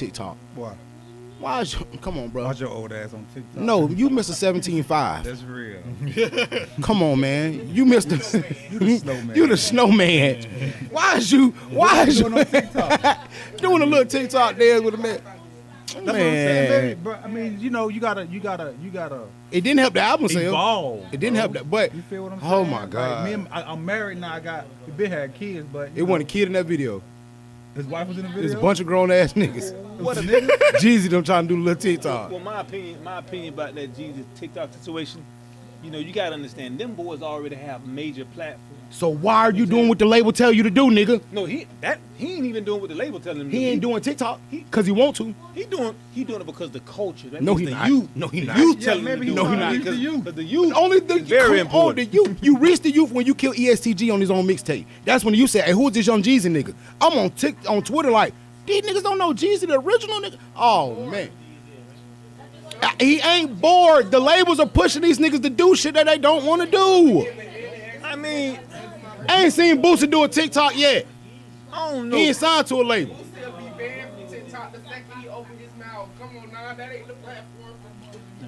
TikTok. Why? Why is come on, bro? Watch your old ass on TikTok. No, you Mr. 17.5. That's real. Come on, man. You Mr. You the snowman. You the snowman. Why is you doing on TikTok? doing a little TikTok dance with a man? That's what I'm saying, baby. But I mean, you gotta It didn't help the album sale. evolve. It didn't help that, but You feel what I'm saying? oh my god, Like, I'm married now. We been had kids, but it wasn't a kid in that video. his wife was in the video. It's a bunch of grown ass niggas. What a nigga. Jeezy them trying to do a little TikTok. Well, my opinion about that Jesus TikTok situation, you gotta understand, them boys already have major platforms. So why are you doing what the label tell you to do, nigga? No, he ain't even doing what the label telling him to do. He ain't doing TikTok because he want to. He doing it because the culture. That No, means he the not. youth. No, he the not. youth Yeah, telling him maybe to he do not. it. No, he not. Because the youth Only is very the important. youth. You reached the youth when you killed ESTG on his own mixtape. That's when you said, "Hey, who's this young Jeezy nigga?" I'm on Twitter like, these niggas don't know Jeezy, the original nigga. Oh man. He ain't bored. The labels are pushing these niggas to do shit that they don't want to do. I mean, I ain't seen Boosie do a TikTok yet. I don't know. He ain't signed to a label. Still be banned from TikTok the second he opened his mouth. Come on now, that ain't the platform.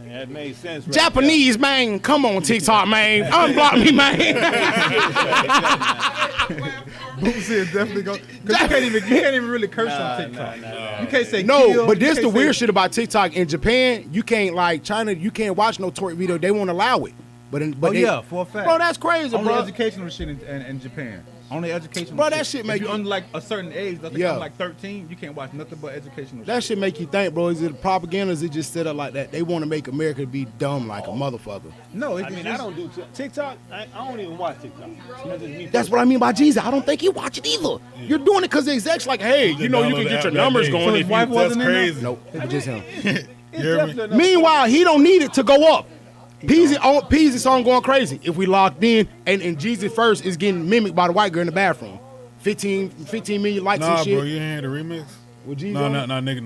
That made sense. Right Japanese, man. Come on, TikTok, man. Unblock me, man. Boosie is definitely going. Cause you can't even really curse on TikTok. You can't say No, kill, but this you the can't weird say- shit about TikTok. In Japan, you can't, like China, you can't watch no twerk video. They won't allow it. But yeah, for a fact. Bro, that's crazy, Only bro. educational shit in Japan. Only educational Bro, shit. that shit make if you're you- under like a certain age, I think Yeah. I'm like 13, you can't watch nothing but educational That shit. shit make you think, bro. Is it propaganda? Or is it just set up like that? They want to make America be dumb like a motherfucker. No, it's I mean, just, I don't do TikTok. I don't even watch TikTok. That's just me. That's what I mean by Jesus. I don't think he watch it either. You're doing it because the execs like, hey, you know, you can get your numbers going. So if his you- wife that's wasn't in there? crazy. Nope, it's just him. It's hear me? definitely enough. Meanwhile, he don't need it to go up. Peasy song going crazy. If we locked in and Jesus First is getting mimicked by the white girl in the bathroom. 15 million likes and Nah, shit. bro, you ain't heard the remix? With Jesus No, on no, it? no, nigga.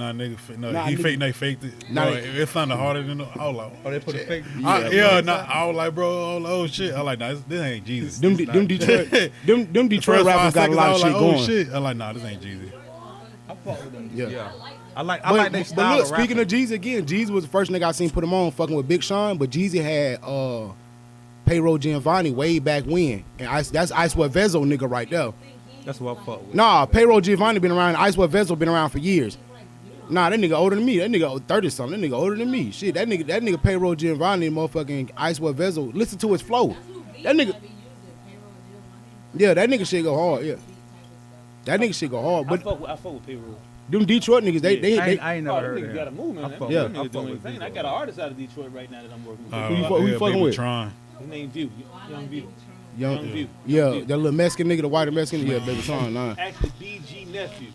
No, Nah, he nigga. faked. They faked it. Nah, Bro, they- it sounded harder than I was like, Oh, they put a fake. I was like, bro, oh shit. I was like, nah, this ain't Jesus. Them This Detroit, not- them The Detroit first rappers 5 got a seconds, lot I of was shit like, going. oh shit. I'm like, nah, this ain't Jesus. I fuck with them. Yeah. Yeah. I like But their style look, of speaking rapping. of Jeezy again, Jeezy was the first nigga I seen put him on fucking with Big Sean, but Jeezy had Payroll Giovanni way back when. And that's Icey Vezo nigga right there. That's what I fuck with. Nah, Payroll Giovanni been around, Icey Vezo been around for years. Nah, that nigga older than me. That nigga 30 something. That nigga older than me. Shit, that nigga Payroll Giovanni motherfucking Icey Vezo. Listen to his flow. That nigga. Yeah, that nigga shit go hard, yeah. That nigga shit go hard. But I fuck with payroll. them Detroit niggas, they I ain't never heard Niggas of got a him. movement. I man. fuck Yeah. Them niggas with- I fuck doing with their thing. I got an artist out of Detroit right now that I'm working with. Who you fucking with? Trying. His name View, Young View. Young View. Yeah, View. that little Mexican nigga, the white Mexican, yeah, baby Sean, nah. Actually, BG nephew.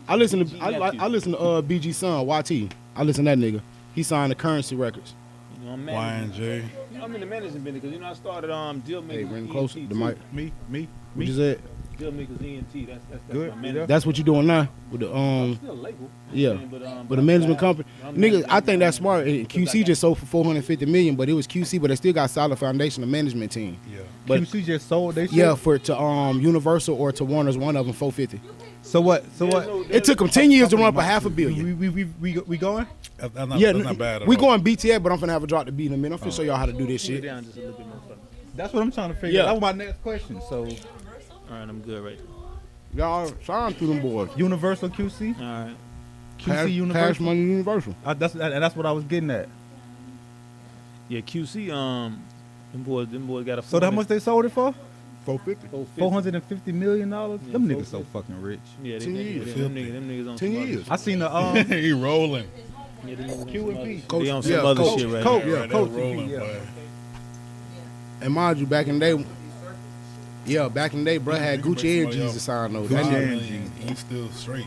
I listen to BG son, YT. I listen to that nigga. He signed the Currency Records. You know, I'm YNJ. I'm in the management business because I started deal Hey, makers. bring ENT closer too. the mic. Me. What you said? Deal makers ENT. That's Good, my management. That's what you doing now with the I'm still a label. yeah. But With a management I'm- company, I'm nigga, I managing- think that's smart. And QC just sold for 450 million, but it was QC, but they still got solid foundation of management team. Yeah. But QC just sold they shit? yeah, for to Universal or to Warner's, one of them 450. So what? It took them 10 years to run up a half a billion. We going? That's not bad at we all. going BTS, but I'm finna have a drop to beat in a minute. I'm finna show y'all how to do this Cool it shit. down just a little bit more for me. That's what I'm trying to figure Yeah. out. That was my next question. So All right, I'm good right Y'all sign through them boys. Universal QC? now. All right. QC Cash Universal? Money Universal. That's what I was getting at. Yeah, QC. Them boys got a. So how much they sold it for? 450. $450 million? Yeah, Them niggas so fucking rich. Yeah, 10 years. them niggas on 10 some other years. shit. I seen the he rolling. Yeah, them niggas on Q some and other P. shit. Coach- They on some yeah, other Coach- shit right Coach- now. yeah, Right, Coach they rolling, yeah. boy. And mind you, back in the day, bro had Gucci and Jesus signed those. That Gucci nigga- and Jeezy, he's still straight.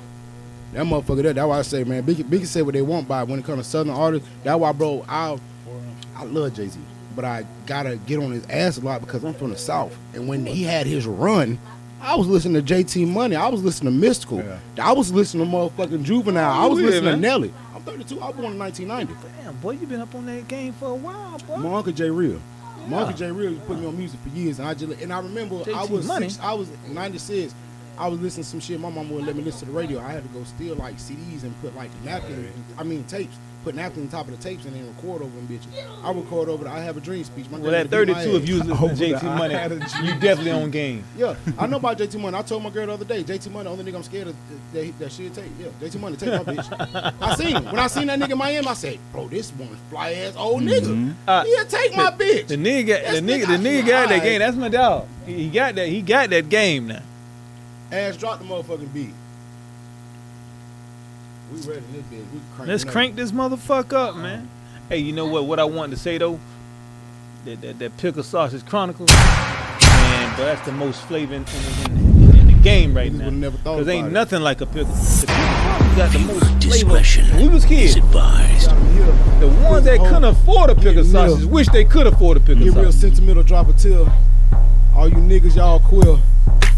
That motherfucker there, that's why I say, man, Big can say what they want by when it comes to Southern artists. That's why, bro, I love Jay-Z, but I gotta get on his ass a lot because I'm from the South. And when he had his run, I was listening to JT Money. I was listening to Mystical. Yeah. I was listening to motherfucking Juvenile. I was you listening is, to man? Nelly. I'm 32. I was born in 1990. Damn, boy, you been up on that game for a while, boy. My uncle J Real. My uncle J Real put me on music for years, and I remember JT I was Money. I was 96. I was listening to some shit. My mom wouldn't let me listen to the radio. I had to go steal like CDs and put like tapes. Put napkins on top of the tapes and then record over them bitches. I record over the I Have a Dream speech. My Well, girl at beat my 32, if ass. you was listening to JT Money, you definitely on game. Yeah, I know about JT Money. I told my girl the other day, JT Money, the only nigga I'm scared of that she'll take. Yeah, JT Money, take my bitch. I seen him. When I seen that nigga in Miami, I said, bro, this one fly ass old nigga. He'll take my bitch. The nigga got that game. That's my dog. He got that game now. Ass drop the motherfucking beat. We ready this bitch. We crank. Let's crank this motherfucker up, man. Hey, you know what? What I wanted to say though, that Pickled Sausage Chronicles, man, but that's the most flavor in the game right now. Never thought Cause ain't about it. nothing like a pickle. The Pickled Chronicles got the most flavor. Discretion When we was kids, is advised. the ones that couldn't afford a pickled sausage wish they could afford a pickled Get real sausage. sentimental, drop a tear. All you niggas, y'all queer.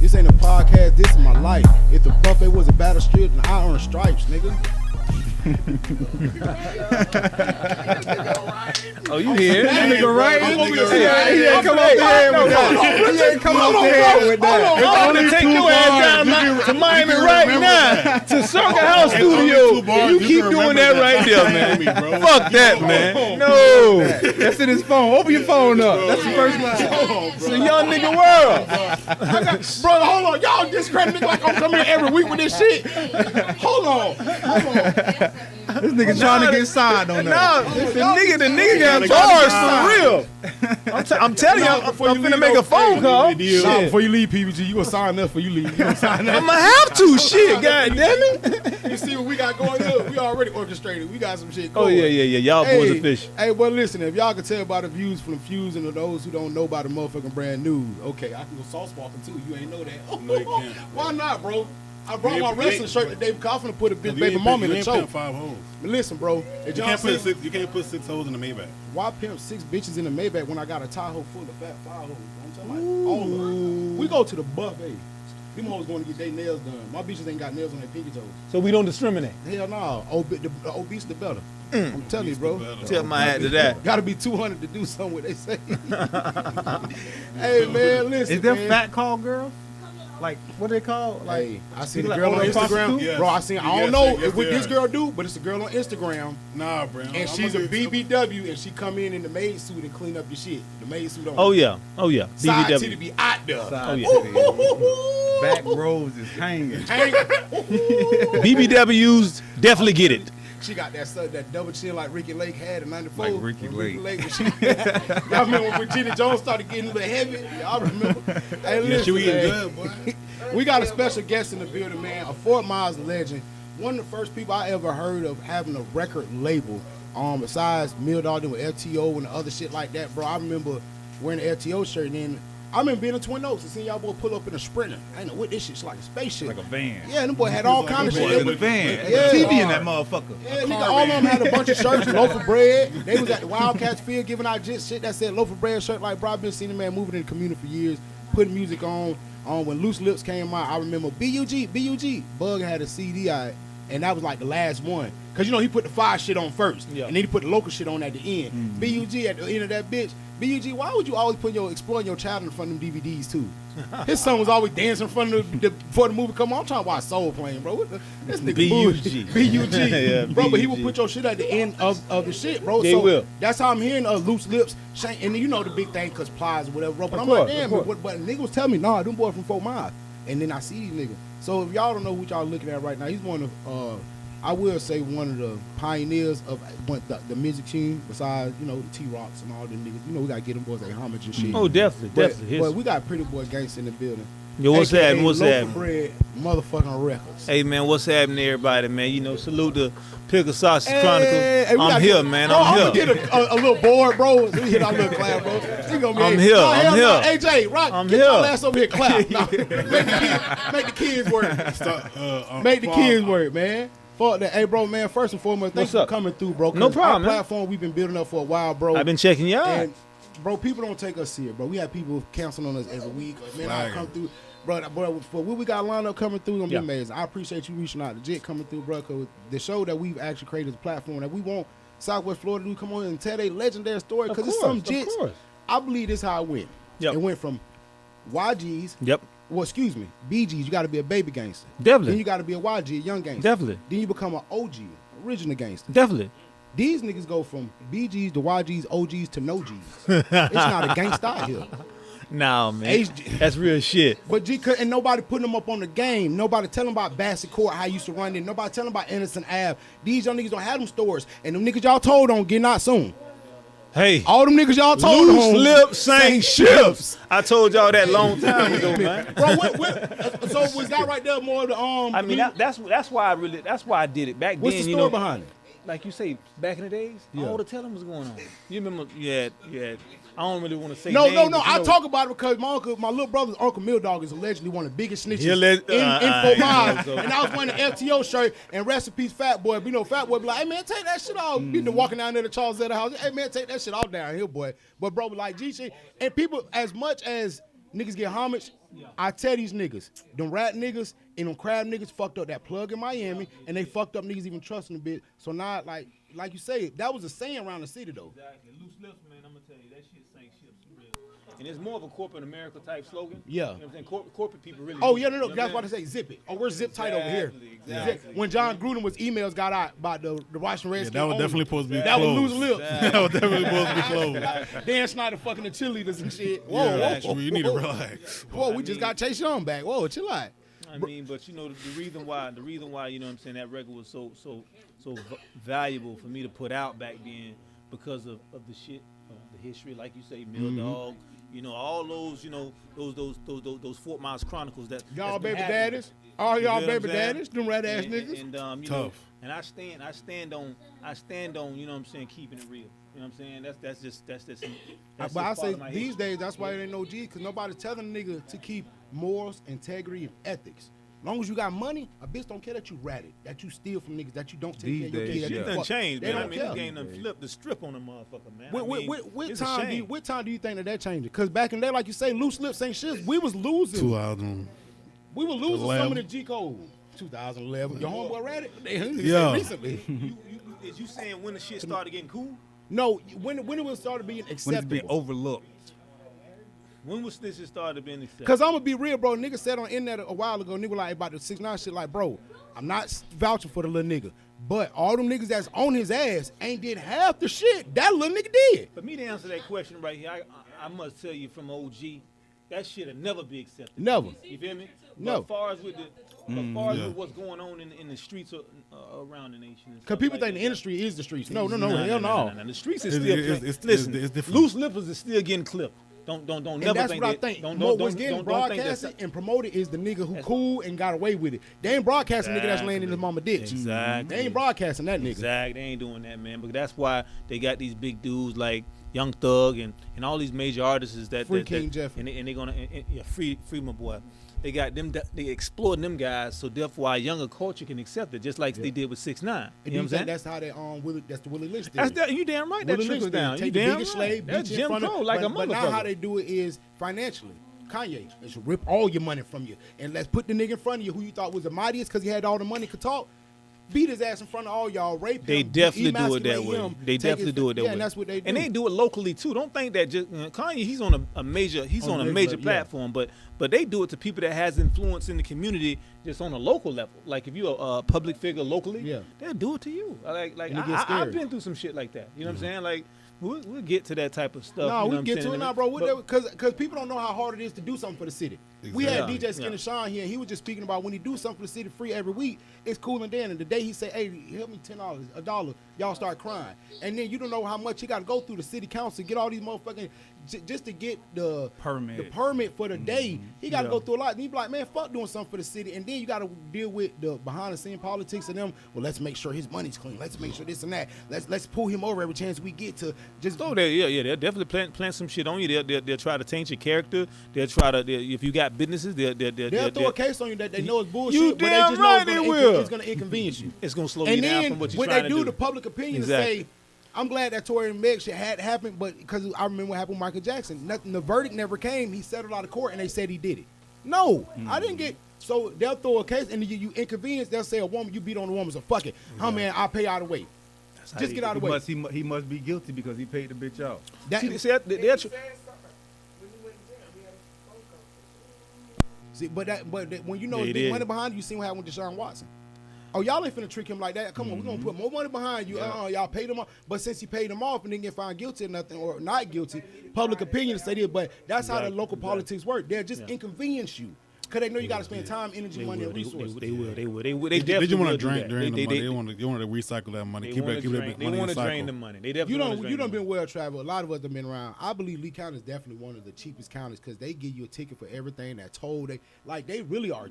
This ain't a podcast, this is my life. If the buffet was a battle strip, then I earn stripes, nigga. Oh, you here? That nigga right. I'm over He here. ain't come off the head with that. He ain't come off the head with that. I'm gonna take your ass down to Miami right now to Circle House Studio. You keep doing that right there, man. Fuck that, man. No, That's in his phone. Open your phone up. That's the first line. it's a young nigga world. Brother, hold on. Y'all discredit me like I'm coming here every week with this shit. Hold on. This nigga trying to get signed on that. No, the nigga got bars for real. I'm telling you, I'm finna make a phone call. Nah, before you leave, PBG, you gonna sign up before you leave. You gonna sign up. I'ma have to. Shit, god damn it. You see what we got going here? We already orchestrated. We got some shit going. Oh yeah. Y'all boys are fish. Hey, well, listen, if y'all can tell by the views from the Fuse and those who don't know about the motherfucking brand news, okay, I can go sauce walking too. You ain't know that. No, you can't. Why not, bro? I brought my You wrestling ain't- shirt today because I'm finna put a bitch You baby ain't mama in you the ain't choke. pimp 5 hoes. But listen, bro, if You y'all can't put see, you can't put 6 hoes in the Maybach. why pimp 6 bitches in the Maybach when I got a Tahoe full of fat 5 hoes? I'm talking like, all of them. We go to the buffet. Them hoes going to get their nails done. My bitches ain't got nails on their pinky toes. So we don't discriminate. Hell no. The obese the better. I'm telling you, bro. Tip my hat to that. Got to be 200 to do something what they say. Hey, man, listen, Is there man. fat call girls? Like, what they call? Like, Hey, I see People the like girl on older Instagram. prostitute? Yes. Bro, I seen. I don't Yes, know yes, what they this are. girl do, but it's a girl on Instagram, Nah, bro. and she's a BBW, and she come in the maid suit and clean up your shit. The maid suit on. Oh yeah. Side titty BBW. be out there. Oh yeah. back rows is hanging. Hang- BBWs definitely get it. She got that double chin like Ricky Lake had in '94. Like Ricky Lake. when she- Y'all remember when Virginia Jones started getting a little heavy? Y'all remember? Hey, Yeah, listen, she was eating man. good, boy. We got a special guest in the building, man. A Fort Myers legend. One of the first people I ever heard of having a record label. Besides Mill Dog with FTO and the other shit like that, bro. I remember wearing the FTO shirt, and then I remember being in Twin Oaks and seeing y'all boy pull up in a Sprinter. I ain't know what this shit's like, a spaceship. Like a van. Yeah, them boy had all kind of Boy, shit. in the van. Yeah. TV in that motherfucker. Yeah, nigga, all of them had a bunch of shirts, loaf of bread. They was at the Wildcats field giving out shit that said loaf of bread shirt. Like, bro, I've been seeing the man moving in the community for years, putting music on. When Loose Lips came out, I remember B.U.G. Bug had a CD out, and that was like the last one. Because, you know, he put the fire shit on first, Yeah. and then he put the local shit on at the end. B.U.G. at the end of that bitch. B.U.G., why would you always put exploring your child in front of them DVDs, too? His son was always dancing in front of before the movie come on. I'm trying to watch Soul Plane, bro. This nigga B.U.G. B.U.G. Yeah, Bro, but he will B.U.G. put your shit at the end of the shit, bro. They so will. That's how I'm hearing Loose Lips, Shane, and you know the big thing, cause Plies or whatever, bro. But Of I'm course, like, damn, of course. but niggas was telling me, nah, them boys from Fort Myers. And then I see these niggas. So if y'all don't know who y'all looking at right now, he's one of, I will say one of the pioneers of the music scene, besides, you know, the T-Rocks and all them niggas. You know, we gotta get them boys their homage and shit. Oh, definitely. But we got Pretty Boy Gangsta in the building. Yo, what's AKA happening? What's Loaf of happening? Bread, motherfucking records. Hey man, what's happening, everybody, man? You know, salute the Pickled Sausage Chronicles. Hey, we I'm gotta here, get- man. Bro, I'm gonna here. get a little board, bro. We hit our little clap, bro. He gonna be, I'm hey, here, nah, I'm hell here. nah, AJ, right? I'm Get here. your ass over here, clap. Nah, make the kids work. Make the kids work, man. Fuck that. Hey, bro, man. First and foremost, thanks What's for up? coming through, bro. No 'cause problem, Our man. platform we've been building up for a while, bro. I've been checking y'all. And bro, people don't take us serious, bro. We have people canceling on us every week. Man, I come through, bro. For what we got lined up coming through, gonna be Yeah. amazing. I appreciate you reaching out to Jit coming through, bro. Cause the show that we've actually created is a platform that we want Southwest Florida to come on and tell their legendary story. Of Cause it's some course, of Jits. course. I believe this how it went. Yep. It went from YGs, Yep. Well, excuse me, BGs, you got to be a baby gangster. Definitely. Then you got to be a YG, a young gangster. Definitely. Then you become an OG, original gangster. Definitely. These niggas go from BGs to YGs, OGs to no Gs. It's not a gangsta out here. Nah, man. HG. That's real shit. But and nobody putting them up on the game. Nobody telling about Bassett Court, how I used to run it. Nobody telling about Innocent Ave. These young niggas don't have them stores. And them niggas y'all told on getting out soon. Hey. All them niggas y'all told Loose on lips ain't ships. I told y'all that long time ago, man. Bro, so was that right there more the I mean, that's why I did it back what's then. the story behind it? Like you say, back in the days, all the telling was going on. You remember? Yeah. I don't really want to say. No. names, I talk about it because my little brother's Uncle Mill Dog is allegedly one of the biggest snitches in Fort Myers. And I was wearing an FTO shirt and rest in peace, Fat Boy. You know, Fat Boy be like, hey man, take that shit off. You know, walking down there to Charles Zeta house. Hey man, take that shit off down here, boy. But bro, like G shit. And people, as much as niggas get homage, I tell these niggas, them rat niggas and them crab niggas fucked up that plug in Miami, and they fucked up niggas even trusting a bit. So now, like you say, that was a saying around the city though. Exactly. Loose lips, man. I'm gonna tell you that shit sank ships for real. And it's more of a corporate America type slogan. Yeah. You know what I'm saying? Corporate people really. Oh yeah, no. That's why they say zip it. Oh, we're zip tight over here. Exactly. Zip. When John Gruden was emails got out about the Washington Redskins. that was definitely supposed to be That closed. was loose lips. That was definitely supposed to be closed. Dan Snyder fucking the cheerleaders and shit. Whoa, whoa. You need to relax. Whoa, we just got Chase Young back. Whoa, chill out. I mean, but you know the reason why, you know what I'm saying, that record was so valuable for me to put out back then because of the shit, the history, like you say, Mill Dog, you know, all those, you know, those Fort Myers Chronicles that Y'all that's been baby happening. daddies, all y'all You know what baby I'm saying? daddies, them rat ass niggas. And you Tough. know, and I stand on, you know what I'm saying, keeping it real. You know what I'm saying? That's just But I say these days, that's why it ain't no G, because nobody's telling a nigga to keep morals, integrity, and ethics. As long as you got money, a bitch don't care that you ratted, that you steal from niggas, that you don't take care of your These kid. days, that Shit you done fuck. changed, They man. I don't mean, care. this game done flipped the strip on the motherfucker, man. What time do you think that changed? Because back in the day, like you say, loose lips ain't shit. We was losing. 2000. We were losing some 11. of the G code. 2011. Your homeboy ratted? Yeah. Recently. Is you saying when the shit started getting cool? No, when it was started being When it's acceptable. been overlooked. When was this shit started being accepted? Cause I'm gonna be real, bro. Nigga said on internet a while ago, nigga like about the 6ix9ine shit, like, bro, I'm not vouching for the little nigga, but all them niggas that's on his ass ain't did half the shit that little nigga did. For me to answer that question right here, I must tell you from OG, that shit'll never be accepted. Never. You feel me? No. But as far as with with what's going on in the streets around the nation. and Cause stuff people like think the that. industry is the streets. No, hell no. The streets is It's- still. it's Listen, different. loose lippers is still getting clipped. Don't And never that's think what I that. think. Don't What's getting broadcasted and promoted is the nigga who cool and got away with it. They ain't broadcasting nigga that's laying in his mama ditch. Exactly. They ain't broadcasting that nigga. Exactly. They ain't doing that, man. But that's why they got these big dudes like Young Thug and all these major artists Free King Jeffrey. and they're gonna free my boy. They got them. They exploiting them guys, so therefore our younger culture can accept it, just like they did with 6ix9ine. And You know what I'm you think saying? that's how they that's the Willie Lynch theory. That's that. You damn right. That Willie trickles Lynch theory. down. You Take the damn biggest right. slave, That's beat you in Jim front of Crow, like a but now how motherfucker. they do it is financially. Kanye, they should rip all your money from you. And let's put the nigga in front of you who you thought was the mightiest because he had all the money, could talk. Beat his ass in front of all y'all, rape They him. definitely do it that emasculate way. him, They take definitely his- do it that way. Yeah, and that's what they do. And they do it locally too. Don't think that just Kanye. He's on a major. He's on a major platform, but they do it to people that has influence in the community, just on a local level. Like if you're a public figure locally, Yeah. they'll do it to you. Like And it gets I've scary. been through some shit like that. You know what I'm saying? Like we'll get to that type of stuff. No, you know we what get I'm to it saying? now, bro. But- Because people don't know how hard it is to do something for the city. We had Exactly. DJ Skin and Sean here, and he was just speaking about when he do something for the city free every week, it's cool and then. And the day he say, hey, help me $10, $1, y'all start crying. And then you don't know how much he got to go through the city council, get all these motherfucking, just to get the permit for the day. He got to go through a lot. And he be like, man, fuck doing something for the city. And then you got to deal with the behind the scene politics of them. Well, let's make sure his money's clean. Let's make sure this and that. Let's pull him over every chance we get to just. Oh, they'll definitely plant some shit on you. They'll try to taint your character. They'll try to if you got businesses, They'll throw a case on you that they know is bullshit, You but they damn just right know they will. it's going to inconvenience you. It's gonna slow you And down then from what you're when trying they to do do. the public opinion Exactly. to say, I'm glad that Tory and Meg shit had happened, but because I remember what happened with Michael Jackson. Nothing, the verdict never came. He settled out of court, and they said he did it. No, I didn't get. So they'll throw a case, and you inconvenience. They'll say a woman, you beat on a woman, so fuck it. Oh man, I'll pay out of the way. Just get out of the way. He must be guilty because he paid the bitch out. That- See, they're See, but when you know They it's big did. money behind you, see what happened with Deshaun Watson. Oh, y'all ain't finna trick him like that. Come on, we're gonna put more money behind you. Y'all paid him off. But since he paid him off and didn't get found guilty or nothing, or not guilty, public opinion say this. But that's how the local politics work. They'll just inconvenience you. Because they know you got to spend time, energy, money, and resources. They will. They definitely just want will to do that. drain the money. They want to recycle that money. Keep that They money want in to drain cycle. the money. They definitely wanna drain You the done money. been well traveled. A lot of us have been around. I believe Lee County is definitely one of the cheapest counties because they give you a ticket for everything. That toll, they really are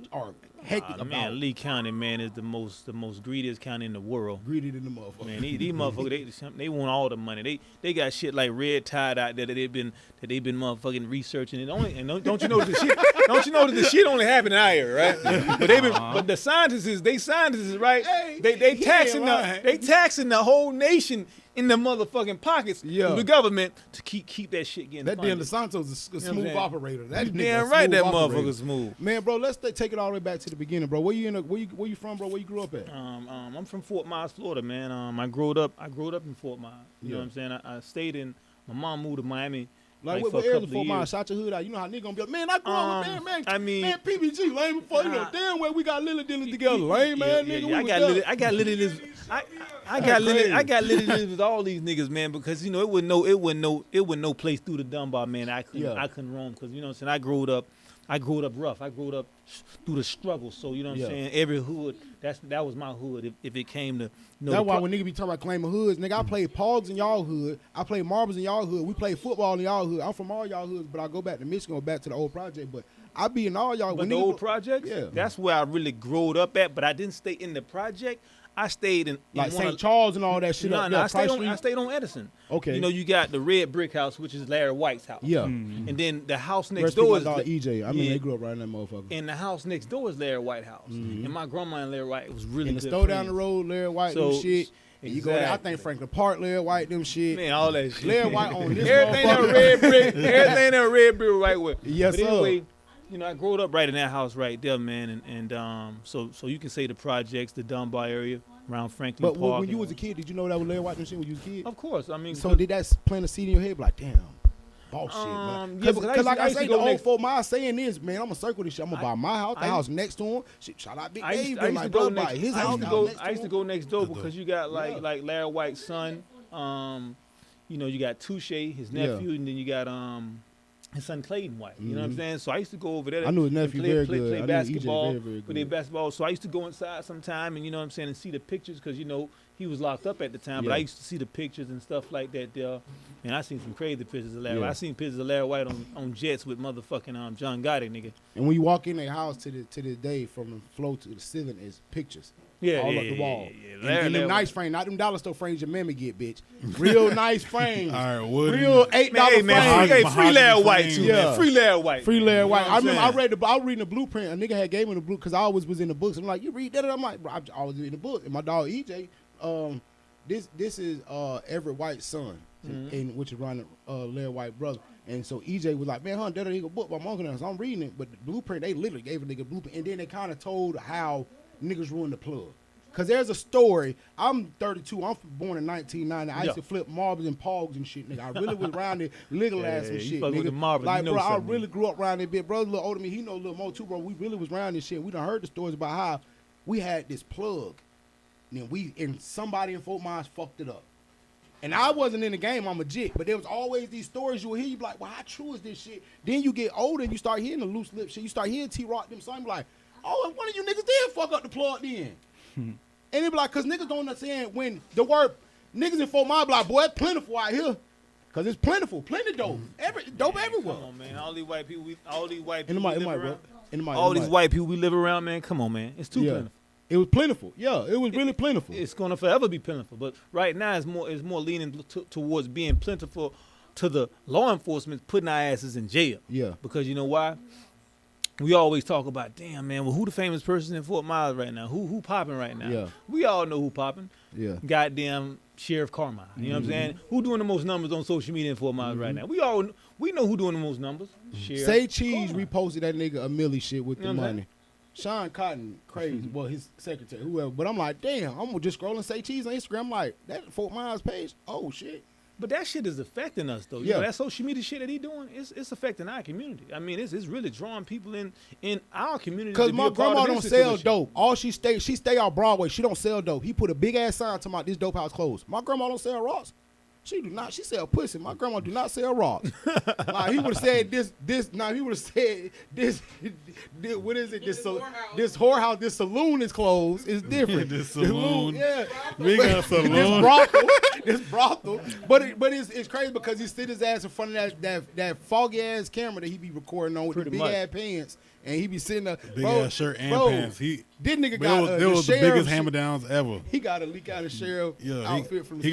hectic about. Man, Lee County, man, is the most greediest county in the world. greedy than the motherfucker. Man, these motherfuckers, they want all the money. They got shit like red tide out there that they've been motherfucking researching. And don't you know that the shit? Don't you know that the shit only happened in our area, right? But the scientists, right? Hey, they he taxing ain't the whole nation in the motherfucking pockets of Yeah. the government to keep that shit getting That damn funded. DeSanto's a what I'm smooth saying? operator. That You nigga damn a right, smooth that operator. motherfucker smooth. Man, bro, let's take it all the way back to the beginning, bro. Where you from, bro? Where you grew up at? I'm from Fort Myers, Florida, man. I grew up in Fort Myers. You know what I'm saying? I stayed in. My mom moved to Miami. Like, for what a area couple of Fort of Myers? years. Shout your hood out. You know how nigga gonna be like, man, I grew up with man. I mean- man, PBG, lame before you know damn well we got LillyDilly together. Lame, man, nigga. I got Lilly. I got LillyDilly with all these niggas, man, because you know it would no place through the Dunbar, man. I couldn't roam because you know what I'm saying. I grew up rough. I grew up through the struggle. So you know what I'm saying. Every hood, that was my hood. If it came to, you know, That's why when niggas be talking about claiming hoods, nigga, I played pogs in y'all hood. I played marbles in y'all hood. We played football in y'all hood. I'm from all y'all hoods, but I go back to Michigan or back to the old project. But I be in all y'all. But when the niggas old go- projects, Yeah. that's where I really growed up at. But I didn't stay in the project. I stayed in like one St. of- Charles and all that shit No, up no, there. I stayed on Edison. Okay. You know, you got the red brick house, which is Larry White's house. Yeah. And then the house next Rest door in is peace, my dog EJ. I mean, yeah. they grew up right in that motherfucker. And the house next door is Larry White house. And my grandma and Larry White was really In the good store down the friends. road, Larry White, So, them shit. And you go there, I exactly. think Franklin Park, Larry White, them shit. Man, all that shit. Larry White on this everything that motherfucker. red brick, everything that red brick right with. Yes, but sir. anyway, you know, I grew up right in that house right there, man, and so you can say the projects, the Dunbar area around Franklin But Park. when you was a kid, did you know that was Larry White and shit when you was a kid? Of course, I mean. So did that plant a seed in your head? Like, damn, boss shit, man. Yeah, Because because like I used to say, go the old next- Fort Myers saying this, man, I'm gonna circle this shit. I'm gonna buy my house, the I- house next to him. Shit, shout out Big I Dave. used Them to like, go bro, next. buy his I house used to out go. next I used to him. go next door because you got Yeah. like Larry White's son. You know, you got Touche, his nephew, and then you got his son Clayton White. You know what I'm saying? So I used to go over there. I knew his and nephew play, very play, good. Play I knew EJ basketball. very, very Play good. basketball. So I used to go inside sometime, and you know what I'm saying, and see the pictures because you know he was locked up at the time. But Yeah. I used to see the pictures and stuff like that there. And I seen some crazy pictures of Larry. Yeah. I seen pictures of Larry White on jets with motherfucking John Gotti, nigga. And when you walk in their house to this day, from the floor to the ceiling, is pictures. Yeah, all yeah, up the yeah, wall. yeah, yeah. And Larry them nice White. frames, not them dollar store frames your mammy get, bitch. Real nice frames. All right, wooden. Real $8 Man, hey, man, frames. free Mahogany Larry White frame. too, Yeah. man. Free Larry White. Free Larry You know White. what I I'm remember saying? I was reading the blueprint. A nigga had gave me the blue because I always was in the books. I'm like, you read that? And I'm like, bro, I always reading the book. And my dog EJ, this is Everett White's son, and which is Ron Larry White brother. And so EJ was like, man, that ain't a book by my uncle. So I'm reading it, but the blueprint they literally gave a nigga a blueprint, and then they kind of told how niggas ruined the plug. Cause there's a story. I'm 32. I'm born in 1990. I used to flip marbles and pogs and shit, nigga. I really was around it, legal ass and you shit, fuck nigga. with the marbles, Like, you know bro, I something. really grew up around it. Bit brother, a little older than me. He know a little more too, bro. We really was around this shit. We done heard the stories about how we had this plug, and then somebody in Fort Myers fucked it up. And I wasn't in the game. I'm a jit, but there was always these stories you would hear. You be like, well, how true is this shit? Then you get older and you start hearing the loose lip shit. You start hearing T-Rock them something like, oh, one of you niggas did fuck up the plug then. And it be like, cause niggas don't understand when the word niggas in Fort Myers be like, boy, it's plentiful out here. Cause it's plentiful, plenty dope. Dope everywhere. Come on, man. All these white people, all these white In the people mic, we in the live mic, bro. around. In the mic, All in the these mic. white people we live around, man. Come on, man. It's too Yeah. plentiful. It was plentiful. Yeah, it was really plentiful. It's gonna forever be plentiful. But right now, it's more leaning towards being plentiful to the law enforcement putting our asses in jail. Yeah. Because you know why? We always talk about, damn man, well, who the famous person in Fort Myers right now? Who popping right now? Yeah. We all know who popping. Yeah. Goddamn Sheriff Carmine. You know what I'm saying? Who doing the most numbers on social media in Fort Myers right now? We know who doing the most numbers. Sheriff Say Cheese Carmine. reposted that nigga a milli shit with You the know what I'm money. Sean Cotton, crazy. Well, his secretary, whoever. But I'm like, damn, I'm just scrolling Say Cheese on Instagram. I'm like, that Fort Myers page? Oh, shit. But that shit is affecting us, though. You know, that social media shit that he doing, it's affecting our community. I mean, it's really drawing people in our community. Because my grandma don't sell dope. All she stay on Broadway. She don't sell dope. He put a big ass sign talking about this dope house closed. My grandma don't sell rocks. She do not. She sell pussy. My grandma do not sell rocks. He would have said this. Nah, he would have said this. What is it? This whorehouse. This saloon is closed. It's different. This saloon. Yeah. We got a saloon. This brothel. But it's crazy because he sit his ass in front of that foggy ass camera that he be recording on with the big ass pants. And he be sitting there. Big ass shirt and pants. This nigga got it was the biggest hammer downs ever. He got a leak out of sheriff outfit from the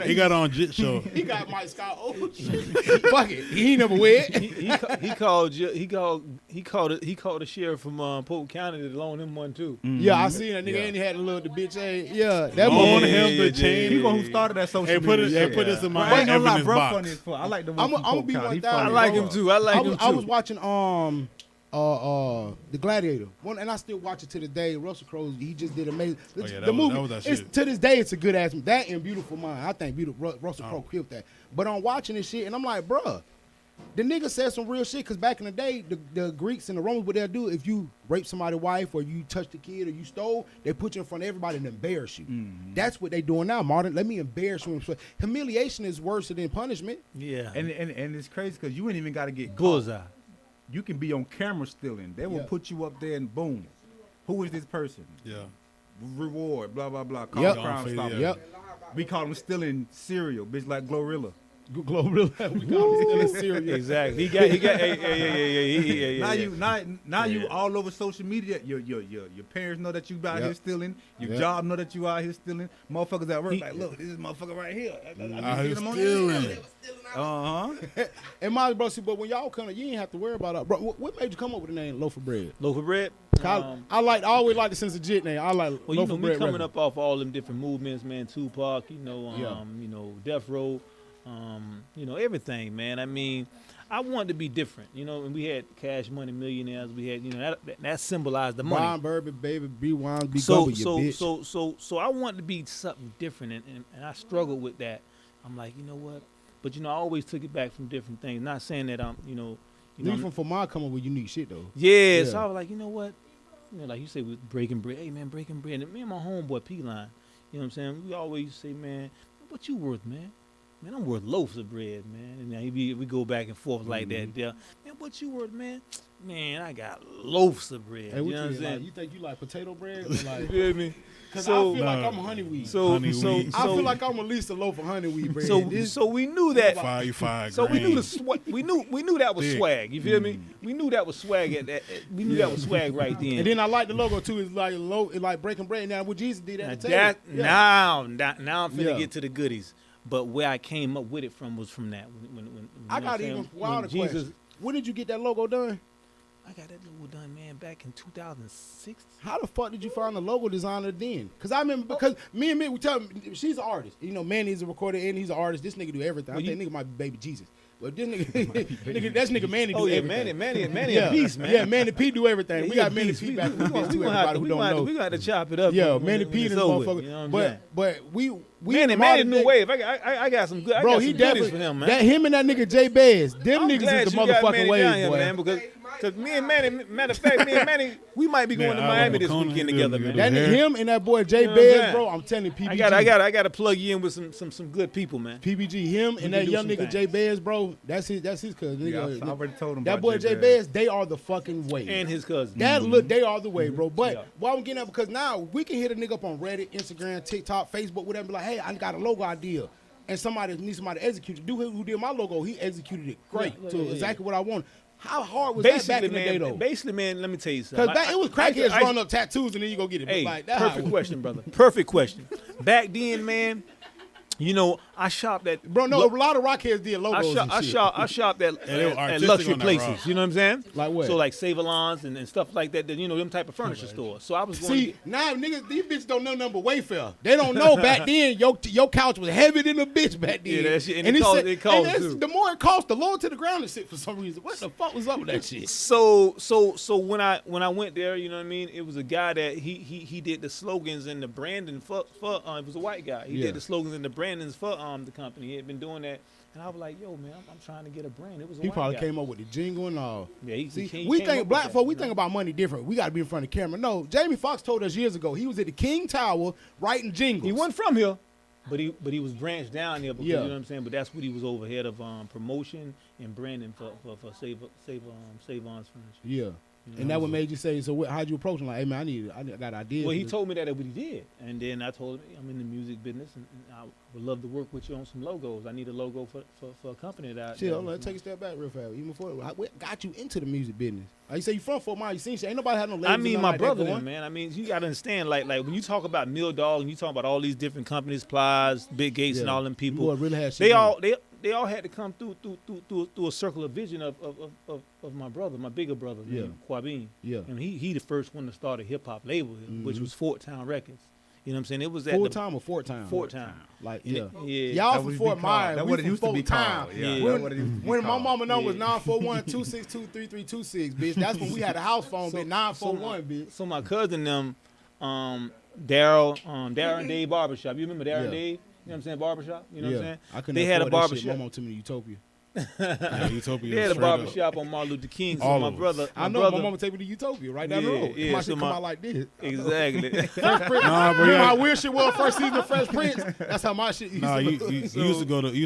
he got on Jit Show. He got Mike Scott. Oh shit! Fuck it. He ain't never wet. He called the sheriff from Polk County to loan him one too. Yeah, I seen that nigga and he had a little the bitch ass. Yeah, that on him the chain. He who started that social media. Put this in my I ain't gonna lie, evidence bro. box. Funny as fuck. I like the one from Polk County. I like him too. I was watching The Gladiator one, and I still watch it to this day. Russell Crowe, he just did amazing. The movie, to this day, it's a good ass. That and Beautiful Mind, I think Russell Crowe killed that. But I'm watching this shit, and I'm like, bruh, the nigga said some real shit. Cause back in the day, the Greeks and the Romans, what they'll do if you rape somebody's wife or you touch the kid or you stole, they put you in front of everybody and embarrass you. Mm-hmm. That's what they doing now, Martin. Let me embarrass you. Humiliation is worse than punishment. Yeah, and it's crazy because you ain't even got to get bullseye. You can be on camera stealing. They will put you up there and boom. Who is this person? Yeah. Reward, blah, blah, blah. Call Crime Stopper. Yep. We call them stealing cereal, bitch, like Glorilla. Glorilla. We call him stealing cereal. Exactly. He got Now you all over social media. Your parents know that you out here stealing. Your job know that you out here stealing. Motherfuckers at work like, look, this is motherfucker right here. I stealing. And my bro, see, but when y'all come, you ain't have to worry about it. Bro, what made you come up with the name Loaf of Bread? Loaf of Bread. I always like the sense of jit name. I like Loaf of Bread. Me coming up off all them different movements, man. Tupac, Death Row. Everything, man. I mean, I wanted to be different, and we had Cash Money Millionaires. We had, that symbolized the money. Wine, bourbon, baby, be wine, be so, goby, so, you bitch. so I wanted to be something different, and I struggled with that. I'm like, you know what? But, I always took it back from different things. Not saying that I'm, Even for my coming with unique shit, though. Yeah, so I was like, you know what? Like you say with Breaking Bread. Hey, man, Breaking Bread. And me and my homeboy P-Line, you know what I'm saying? We always say, man, what you worth, man? Man, I'm worth loaves of bread, man. And we go back and forth like that. Yeah. Man, what you worth, man? Man, I got loaves of bread. Hey, you know what I'm saying? Like, you think you like potato bread? Like, you feel me? Because I feel like I'm honeyweed. I feel like I'm at least a loaf of honeyweed bread. So we knew that. 5 So we grain. knew we knew that was swag. You feel me? We knew that was swag. We knew that was swag right then. And then I like the logo too. It's like it's like Breaking Bread. Now what Jesus did at the table. Now I'm finna get to the goodies. But where I came up with it from was from that. When I got even wilder questions. When did you get that logo done? I got that logo done, man, back in 2006. How the fuck did you find the logo designer then? Because I remember, me and me, we tell him, she's an artist. Manny's a recorder and he's an artist. This nigga do everything. I think nigga might be baby Jesus. But this nigga, that's nigga Manny do everything. Manny a beast, man. Yeah, Manny P do everything. We got Manny P back in the bitch too, everybody who don't know. We got to chop it up. Yeah, Manny P this motherfucker. You know but we Manny new wave. I got some good. Bro, he definitely for him, man. That him and that nigga J Bez, them niggas is the motherfucking wave, boy. Man, because me and Manny, matter of fact, we might be going to Miami this weekend together, man. That him and that boy J Bez, bro. I'm telling you, PBG. I got to plug you in with some good people, man. PBG, him and that young nigga J Bez, bro. That's his cousin. Yeah, I already told him that boy J Bez. They are the fucking wave. And his cousin. They are the wave, bro. But why I'm getting at, because now we can hit a nigga up on Reddit, Instagram, TikTok, Facebook, whatever. Be like, hey, I got a logo idea, and somebody needs somebody to execute it. Dude who did my logo, he executed it great exactly what I wanted. How hard was that back in the day, though? Basically, man, let me tell you something. Because it was crackheads drawing up tattoos and then you go get it. Hey, like, perfect question, brother. Perfect question. Back then, man, I shopped at... Bro, no, a lot of rockheads did logos I shopped at luxury places. You know what I'm saying? Like what? So like Save-A-Lons and stuff like that, them type of furniture stores. So I was going... See, now niggas, these bitches don't know nothing but Wayfair. They don't know back then your couch was heavier than a bitch back then. Yeah, that shit. And it cost too. The more it cost, the lower to the ground it sit for some reason. What the fuck was up with that shit? So when I went there, you know what I mean? It was a guy that he did the slogans and the branding for it was a white guy. He did the slogans and the branding brandings for the company. He had been doing that, and I was like, yo, man, I'm trying to get a brand. It was a He white probably guy. came up with the jingle and all. Yeah, he See, came we up think with black that, folk, we you think know? about money different. We got to be in front of the camera. No, Jamie Foxx told us years ago he was at the King Tower writing jingles. He wasn't from here, but he was branched down there because Yeah. you know what I'm saying. But that's what he was overhead of promotion and branding for Save On's Furniture. Yeah. And that what made you say, so how'd you approach him? Like, hey, man, I got ideas. Well, he for this. told me that what he did, and then I told him I'm in the music business, and I would love to work with you on some logos. I need a logo for a company that. Shit, hold on, take a step back real fast. Even before, what got you into the music business? Like you say, you from Fort Myers, you seen shit. Ain't nobody had no labels. I mean, or my nothing brother, like that them, going. man. I mean, you gotta understand, like when you talk about Mill Dog and you talk about all these different companies, Plies, Big Gates, and all them people, Boy, really had shit they going. they all had to come through a circle of vision of my brother, my bigger brother, Yeah. named Quabin. Yeah. And he the first one to start a hip hop label here, which was Fort Town Records. You know what I'm saying? It was at Full the time or Fort Town? Fort Town. Like, And yeah. it- yeah. Y'all That from what it Fort be called. Myers. That We what it from used to be Fort Town. called. Yeah, Yeah. that's what it used to be When my called. mama number was Yeah. 941-262-3326, bitch. That's when we had a house phone, bitch. 941, bitch. So my cousin them, Daryl and Dave Barbershop. You remember Daryl and Yeah. Dave? You know what I'm saying? Barbershop. You know what I'm saying? I couldn't They had a afford that shit. barbershop. My mom took me to Utopia. Yeah, Utopia. They had a straight up. barbershop on Martin Luther King. So All my of us. brother, I know my mama take me to Utopia right down the Yeah, road. yeah, My so shit come my- out like this. Exactly. Fresh Prince. Nah, bro, Remember yeah. how weird shit was first season of Fresh Prince? That's how my shit used Nah, to you look. used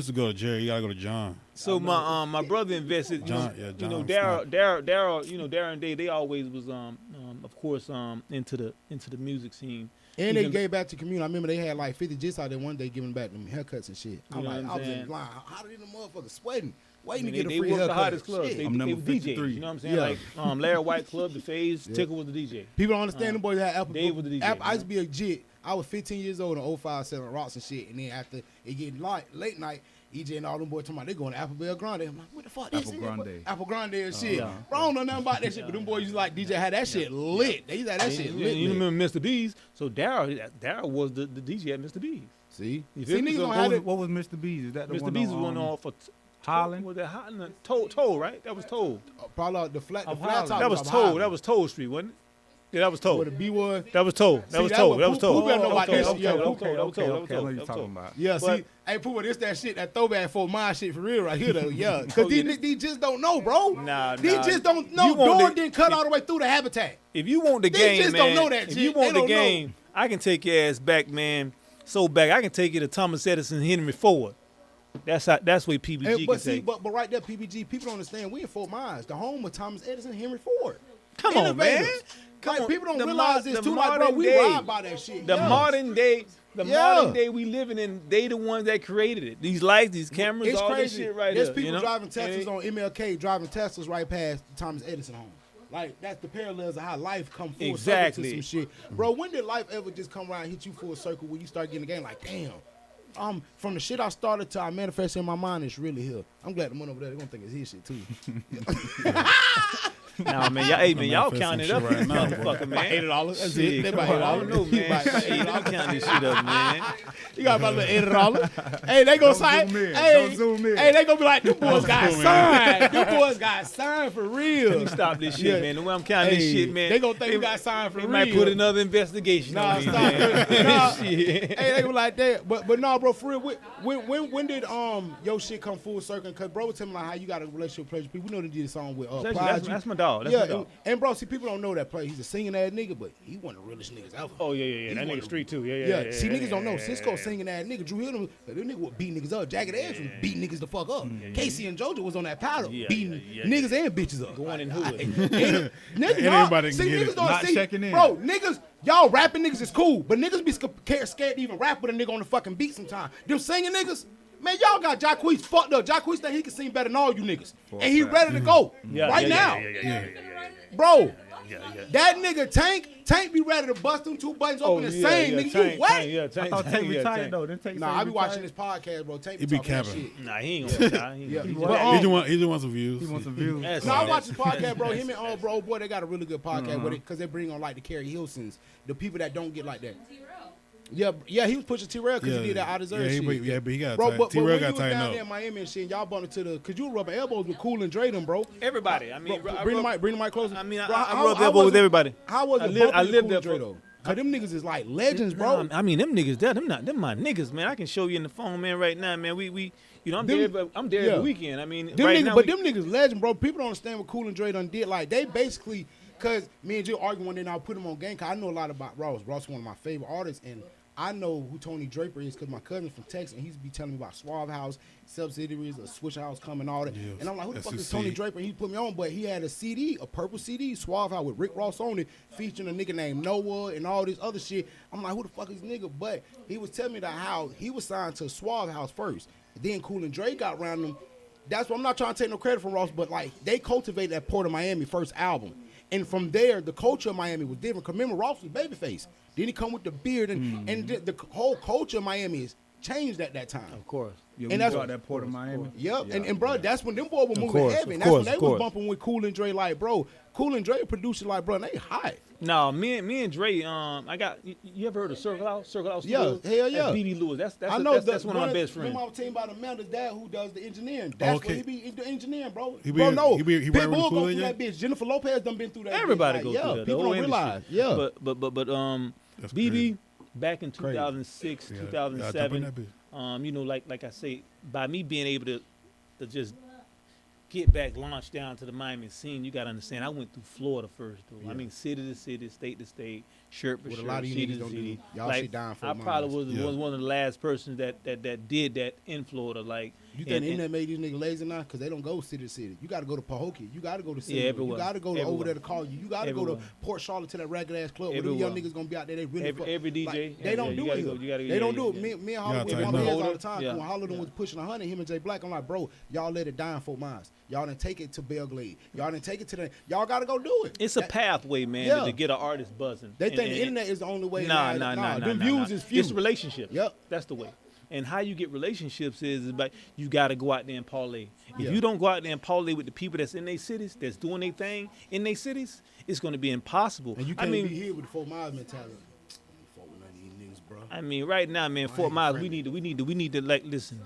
to go to Jerry. You gotta go to John. So my brother invested. John- You know, yeah, you know John Daryl. You know Darren and Dave. They always was of course into the music scene. And they Even- gave back to the community. I remember they had like 50 jits out there one day giving back them haircuts and shit. I'm You know like, what I I'm was in saying? line. How did the motherfuckers sweating? Waiting I mean, to get a they free worked haircut. the hottest clubs. Shit. They, I'm they number were DJs. 53. You know what I'm saying? Yeah. Like Larry White Club, the Phase, Yeah. Ticker was the DJ. People don't understand them boys had Apple. Dave was the DJ, Apple, I you used to be a jit. I was 15 years old in 05 selling rocks and shit. And then after it getting late night, EJ and all them boys talking about they going to Apple Bell Grande. I'm like, what the fuck? This Apple is Grande. Apple Grande and shit. yeah. Bro, I don't know nothing about that shit. But them boys used to like DJ had that shit lit. They used to have that shit And lit. you lit. remember Mr. B's? So Daryl was the DJ at Mr. B's. See? You See, feel me? niggas So don't What have was, it. what was Mr. B's? Is that the Mr. one B's was on, one on for Holland? Was that Holland? Toll, right? That was Toll. Probably the flat Of top. Highland. That was of Toll. Highland. That was Toll Street, wasn't it? Yeah, that was Toll. Where the B was. That was Toll. That See, was that Toll. what That was Pooh- Toll. Pooh better know about That was this. Toll. Yeah, That was Pooh- Toll. That was Toll. That was I know Toll. what That you're was talking Toll. about. Yeah, But- see, hey, Pooh, this that shit, that throwback for my shit for real right here though. Yeah, because Oh, yeah. these just don't know, bro. Nah, These nah. just don't know. You want Door the- didn't cut all the way through the habitat. If you want the They game, just man, don't know that if shit. you want They the don't know. game, I can take your ass back, man. So back, I can take you to Thomas Edison, Henry Ford. That's where PBG And, can but see, take. but right there, PBG, people don't understand. We in Fort Myers, the home of Thomas Edison, Henry Ford. Come on, man. Innovators. Come Like, on. people don't The realize mo- this the too. Like, bro, modern we day- ride by that shit. The yes. modern day, Yeah. modern day we living in, they the ones that created it. These lights, these cameras, It's all crazy. this shit right There's here. people you know? driving And Teslas it- on MLK, driving Teslas right past the Thomas Edison home. Like, that's the parallels of how life come full Exactly. circle to some shit. Bro, when did life ever just come around and hit you full circle when you start getting the game? Like, damn. From the shit I started to I manifest in my mind, it's really here. I'm glad the one over there, they're gonna think it's his shit too. Nah, man, y'all manifest counting it some up, shit right now, motherfucker, man. $80. That's Shit, it. They come about on, I don't know, $8. man. About Hey, don't count this shit up, man. You got about a little $80. Hey, they gonna sign. zoom in. Hey, Don't zoom in. hey, they gonna be like, them boys got zoom in. signed. Them boys got signed for real. Let me stop this shit, Yeah. man. The way I'm counting this Hey, shit, man. they gonna think we got signed for They real. might put another investigation Nah, on me, stop. man. Nah. Shit. Hey, they were like that, but nah, bro, for real. When did your shit come full circle? Cause bro was telling me like how you got a relationship with Pleasure P. We know they did a song with That's my dog. That's yeah, my dog. and bro, see, people don't know that Pleasure. He's a singing ass nigga, but he one of the realest niggas ever. Oh yeah. That one nigga of- street too. Yeah. Yeah, see, niggas don't know. Cisco singing ass nigga. Drew Hill, that nigga would beat niggas up. Jagged Edge was beating niggas the fuck up. Casey and JoJo was on that powder, Yeah, beating yeah, niggas and bitches up. Going in hood. Niggas, anybody can see, get niggas it. don't Not see. checking in. Bro, niggas, y'all rapping niggas is cool, but niggas be scared to even rap with a nigga on the fucking beat sometimes. Them singing niggas, man, y'all got Jacquees fucked up. Jacquees think he can sing better than all you niggas. And he ready to go right now. Bro, that nigga Tank be ready to bust them two buttons open and sing, nigga. You what? Yeah, I Tank. thought Tank yeah, retired Tank. though. Didn't Tank Nah, say I be he watching retired? this podcast, bro. Tank He be be talking that capping. shit. Nah, he ain't gonna die. Yeah. He But, want- He just want some views. He wants some views. That's No, I all. watch this podcast, bro. Him and bro, boy, they got a really good podcast with it because they bring on like the Carrie Hilsons, the people that don't get like that. Yeah, he was pushing T-Rail because he did that I Deserve shit. But he got Bro, but T-Rail when you got was tightened down up. there in Miami and shit, and y'all bumped into because you were rubbing elbows with Cool and Dre them, bro. Everybody. I mean, Bro, bring the mic closer. I mean, Bro, I how rubbed elbows was with it- everybody. How was I it lived bumping there Cool and Dre for. though? Cause them niggas is like legends, bro. Nah, I mean, them niggas, them my niggas, man. I can show you in the phone, man, right now, man. We you know, I'm there every weekend. I mean, them right niggas, now, but them niggas legend, bro. People don't understand what Cool and Dre done did. Like, they basically, cause me and Jill arguing one day, and I put him on game. Cause I know a lot about Ross. Ross is one of my favorite artists, and I know who Tony Draper is because my cousin's from Texas, and he used to be telling me about Suave House, subsidiaries, a Swish House coming, all that. Yes, And I'm like, who the fuck is SEC. Tony Draper? And he put me on, but he had a CD, a purple CD, Suave House with Rick Ross on it, featuring a nigga named Noah and all this other shit. I'm like, who the fuck is this nigga? But he was telling me that how he was signed to Suave House first. Then Cool and Dre got around him. That's why I'm not trying to take no credit from Ross, but like they cultivated that Port of Miami first album. And from there, the culture of Miami was different. Cause remember, Ross was babyface. Then he come with the beard, and the whole culture of Miami has changed at that time. of course. Yeah, And that's that's- that Port of Miami. Yep, Yeah, and bro, that's when them boys were moving course, heavy. of That's when course, they of was course. bumping with Cool and Dre. Like, bro, Cool and Dre producing like, bro, they hot. No, me and Dre, I got. You ever heard of Circle House? Circle House Yeah, Studios? hell yeah. That's BB Lewis. That's I know that's one of my best friends. Remember I was telling you about Amanda's dad who does the engineering. That's Okay. what he be the engineering, bro. He Bro, be- no, he be right with Pitbull Cool go and through Dre? that bitch. Jennifer Lopez done been through that. Everybody bitch. goes Like, through yeah, that. The people whole don't realize. industry. Yeah, But That's BB crazy. back in Crazy. 2006, Yeah, yeah, 2007. jump in that You know, like I say, by me being able to just get back, launch down to the Miami scene, you gotta understand. I went through Florida first, though. Yeah. I mean, city to city, state to state, shirt for What a shirt, lot of you city niggas to don't do. city. Y'all shit down for I probably was Yeah. one of the last persons that did that in Florida. Like, You think the internet made these niggas lazy now? Because they don't go city to city. You got to go to Pahokee. You got to go to city. everywhere. You got to go to over Everywhere. there to call you. You got to go to Everywhere. Port Charlotte to that ragged ass club where them young Everywhere. niggas going to be out there. They really fuck. every DJ. Like, they yeah, don't you do gotta it. go- you gotta- They yeah, don't yeah, do it. yeah. Me and You Holly gotta with my tighten peers up. all the time. Yeah. When Holly was pushing 100, him and Jay Black, I'm like, bro, y'all let it die in Fort Myers. Y'all didn't take it to Belglade. Y'all didn't take it to the. Y'all got to go do it. It's a pathway, man, Yeah. to get an artist buzzing. They think And- the internet is the only way. Nah. Them views is few. It's relationships. Yep. That's the way. And how you get relationships is about you got to go out there and parlay. If Yeah. you don't go out there and parlay with the people that's in their cities, that's doing their thing in their cities, it's going to be impossible. And you I can't mean, be here with the Fort Myers mentality. Fuck with none of these niggas, bro. I mean, right now, man, Fort ain't Myers, friendly. we need to like listen.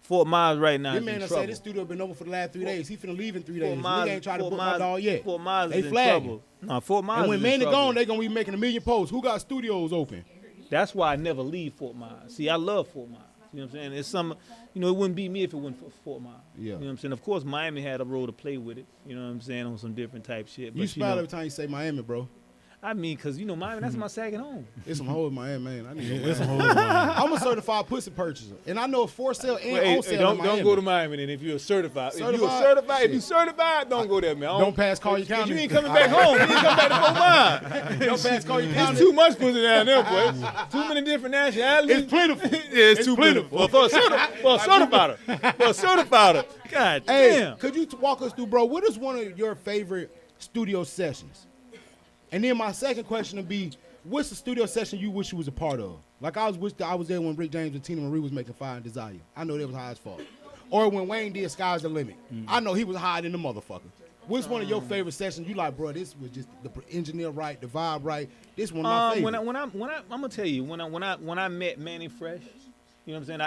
Fort Myers right now This is man in done trouble. said this studio been over for the last 3 days. He finna leave in 3 Fort days. Myers, Nigga ain't tried to Fort book my Myers- dog yet. Fort Myers They is in flagging. trouble. No, Fort Myers And when is in Manny trouble. gone, they gonna be making a million posts. Who got studios open? That's why I never leave Fort Myers. See, I love Fort Myers. You know what I'm saying? It's some, you know, it wouldn't be me if it wasn't for Fort Myers. Yeah. You know what I'm saying? Of course, Miami had a role to play with it. You know what I'm saying? On some different type shit. You But, smile know, every time you say Miami, bro. I mean, because, you know, Miami, that's my second home. It's some hoes in Miami, man. I need to It's go a Miami. whole lot. I'm a certified pussy purchaser, and I know for sale and Hey, on sale in Miami. Miami then if you're certified. Certified? If you're certified, don't go there, man. Don't pass Collier Because County. you ain't coming back home. You ain't coming back to Fort Myers. Don't pass Collier County. It's too much pussy down there, boy. Too many different nationalities. It's plentiful. Yeah, it's too plentiful. For a certified. For a certified. God Hey, damn. could you walk us through, bro? What is one of your favorite studio sessions? And then my second question would be, what's the studio session you wish you was a part of? Like I was there when Rick James and Tina Marie was making Fire and Desire. I know they was high as fuck. Or when Wayne did Sky's the Limit. I know he was higher than the motherfucker. What's one of your favorite sessions? You like, bro, this was just the engineer right, the vibe right. This one of my favorite. When I'm gonna tell you when I met Manny Fresh, you know what I'm saying? Hey,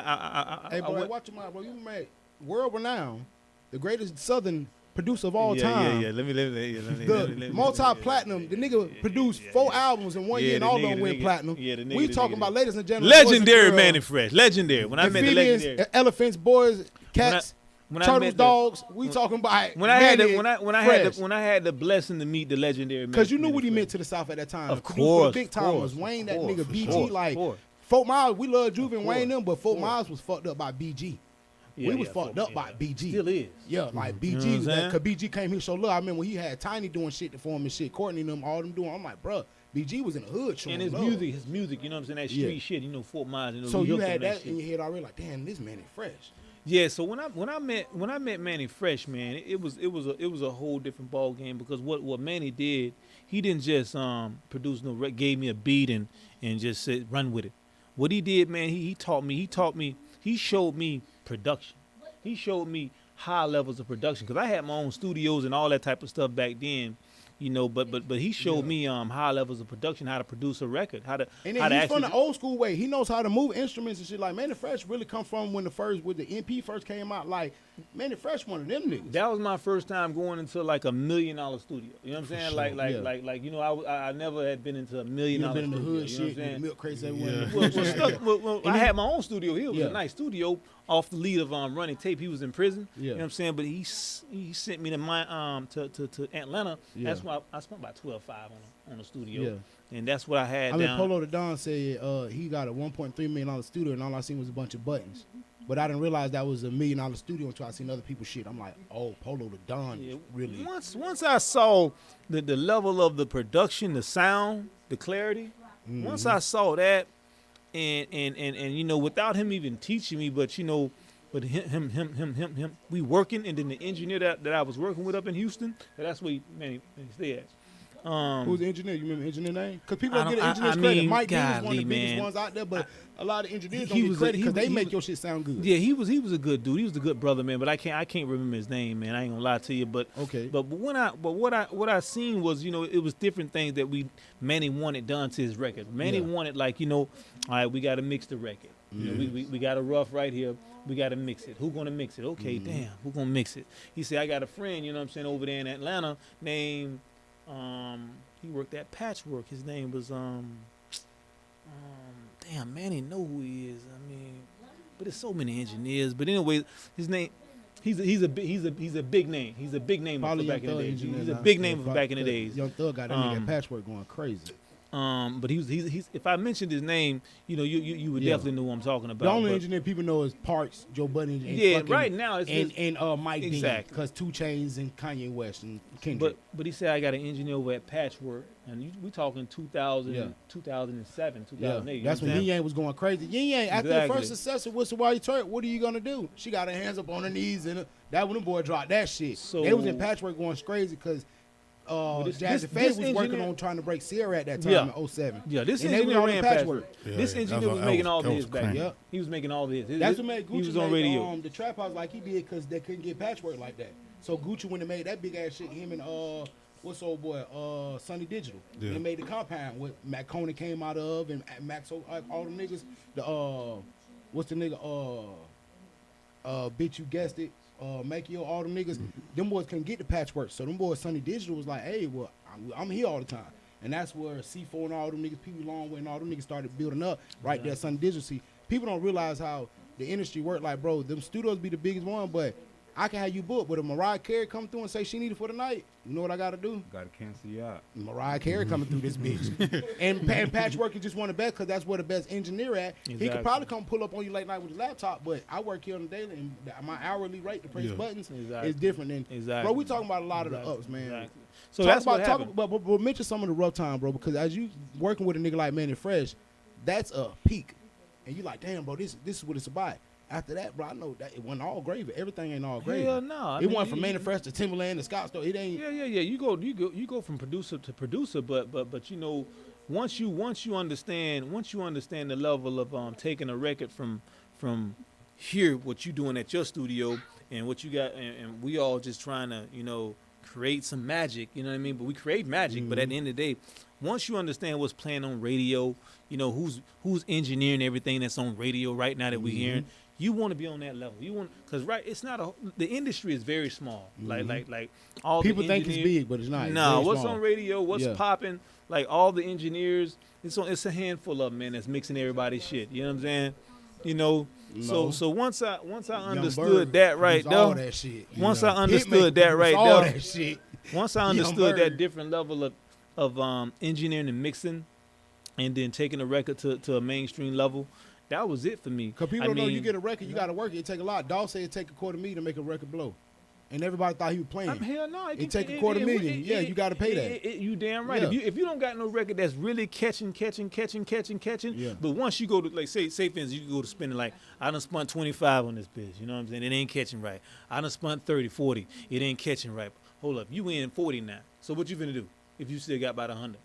I boy, went- watch your mouth, bro. You made world renowned, the greatest Southern producer of all time. Yeah. Let me. The multi-platinum, the nigga produced 4 albums in 1 year, and the all nigga- of them the went nigga- platinum. yeah, the nigga- We the talking nigga- about, ladies and gentlemen, Legendary boys and Manny girls, Fresh. Legendary. When I met the amphibians, legendary. elephants, boys, cats, when I turtles, met the- dogs. We talking about When I had Manny when I had the blessing to meet the legendary, because you knew Manny what he Fresh. meant to the South at that time. Of Produced for the course, big of timers. course, Wayne, of that course, nigga for BG, sure, like of course. Fort Myers. We love Juve and Wayne course, them, but Fort of Myers was fucked up by BG. Yeah, we was yeah, fucked up by yeah. BG. Still is. Yeah, like BG, know what I'm saying? because BG came here so look. I remember when he had Tiny doing shit for him and shit, Courtney and them, all them doing. I'm like, bruh, BG was in the hood showing And his love. music, you know what I'm saying? That Yeah. street shit, you know, Fort Myers, you know, So New you York had doing that shit. in your head already, like, damn, this man is fresh. Yeah, so when I met Manny Fresh, man, it was a whole different ball game because what Manny did, he didn't just produce gave me a beat and just said run with it. What he did, man, he taught me, he showed me production. He showed me high levels of production because I had my own studios and all that type of stuff back then. you know. But he showed me high levels of production, how to produce a record, how to And how then to he's from actually. the old school way. He knows how to move instruments and shit. Like Manny Fresh really come from when the MP first came out. Like Manny Fresh, one of them niggas. That was my first time going into like $1 million studio. You know what I'm saying? sure, Like you know, I never had been into $1 million You been in the studio. hood You know what I'm shit, with saying? milk crates everywhere. I had my own studio here. It was Yeah. a nice studio off the lead of running tape. He was in prison. Yeah. You know what I'm saying? But he sent me to my to Atlanta. Yeah. That's why I spent about $12.5 on the studio. Yeah. And that's what I had I mean, down. Polo the Don said he got a $1.3 million studio, and all I seen was a bunch of buttons. But I didn't realize that was $1 million studio until I seen other people's shit. I'm like, oh, Polo the Don is really. Once I saw the level of the production, the sound, the clarity. Mm-hmm. Once I saw that, and you know, without him even teaching me, but you know, but him, we working, and then the engineer that I was working with up in Houston, that's where he stay at. Who's the engineer? You remember the engineer name? Because people I don't get don't- engineers I credit. mean, Mike D is one of golly, the biggest man. ones out there, but a lot of engineers he don't was get a- credit because he they was- make your shit sound good. Yeah, he was a good dude. He was a good brother, man. But I can't remember his name, man. I ain't gonna lie to you. But Okay. But what I seen was, you know, it was different things that Manny wanted done to his record. Manny Yeah. wanted, like, you know, all right, we got to mix the record. You know, we got a rough right here. We got to mix it. Who gonna mix it? Okay, damn. Who gonna mix it? He said, I got a friend, you know what I'm saying, over there in Atlanta named he worked at Patchwork. His name was damn, Manny know who he is. I mean, but there's so many engineers. But anyway, his name. He's a big name. He's a big name Probably for back in Young the Thug days. engineer He's a now. big name Yeah, for back in the because days. Young Thug got that nigga at Patchwork going crazy. But he's if I mentioned his name, you know, you would Yeah. definitely know who I'm talking about. The only but- engineer people know is Parks, Joe Budden, and Yeah, fucking- right now it's and Mike Dean, Exactly. because 2 Chainz and Kanye West and Kendrick. But he said I got an engineer over at Patchwork, and we talking 2000, Yeah. 2007, Yeah, 2008. you that's know when what I'm Yin Yang was going crazy. Yin Yang, after the Exactly. first successor, Whistle While You Turn, what are you gonna do? She got her hands up on her knees, and that when the boy dropped that shit. So- They was in Patchwork going crazy because this- Jazzy this Faye was working engineer- on trying to break Sierra at that time Yeah. in 07. Yeah, this And they engineer were all in ran Patchwork. Yeah, This yeah, engineer that was was- making all that of was his back crazy. then. Yeah. He was making all of his. That's what made He Gucci was on make, radio. the trap house like he did because they couldn't get Patchwork like that. So Gucci, when they made that big ass shit, him and what's old boy Sonny Digital, Yeah. they made the compound what Mac Coney came out of and Max all the niggas. The what's the nigga bitch you guessed it. Makio, all them niggas, them boys couldn't get the Patchwork. So them boys, Sonny Digital was like, hey, well, I'm here all the time. And that's where C4 and all them niggas, Pee Wee Longway and all them niggas started building up right there, Sonny Digital. See, people don't realize how the industry work. Like, bro, them studios be the biggest one, but I can have you booked. But if Mariah Carey come through and say she needed for the night, you know what I got to do? Gotta cancel you out. Mariah Carey coming through this bitch. and Patchwork is just one of the best because that's where the best engineer at. He Exactly. could probably come pull up on you late night with his laptop, but I work here on the daily and my hourly rate to press Yeah. buttons Exactly. is different. than Exactly. Bro, we talking about a lot of the ups, man. Exactly. So that's what happened. But mention some of the rough time, bro, because as you working with a nigga like Manny Fresh, that's a peak. And you like, damn, bro, this is what it's about. After that, bro, I know that it wasn't all gravy. Everything ain't all gravy. Hell no. I It mean, went from Manny Fresh to Timberland to Scott Storch. It ain't. Yeah. You go from producer to producer, but you know, once you understand the level of taking a record from here, what you doing at your studio and what you got, and we all just trying to, you know, create some magic. You know what I mean? But we create magic. But at the end of the day, once you understand what's playing on radio, you know who's engineering everything that's on radio right now that we're hearing. You want to be on that level. You want, because it's not the industry is very small. Like all People the think it's engineers- big, but it's not. It's No, very what's small. on radio, what's Yeah. popping, like all the engineers, it's a handful of them, man, that's mixing everybody's shit. You know what I'm saying? You know, No. so once I Young understood Bird that right was all there, that shit. once Yeah. I understood Hitmaker that was right all there, that shit. once I Young understood that Bird. different level of engineering and mixing, and then taking the record to a mainstream level, that was it for me. Because people I don't know you mean, get a record, you got to work it. It take a lot. Dawg said it take $250,000 to make a record blow. And everybody thought he was playing. Hell no, It take $250,000. Yeah, you gotta pay that. You damn right. Yeah. If you don't got no record that's really catching, Yeah. but once you go to, like, say for instance, you go to spending, like, I done spent 25 on this bitch, you know what I'm saying? It ain't catching right. I done spent 30, 40. It ain't catching right. Hold up, you in 40 now. So what you finna do if you still got about 100?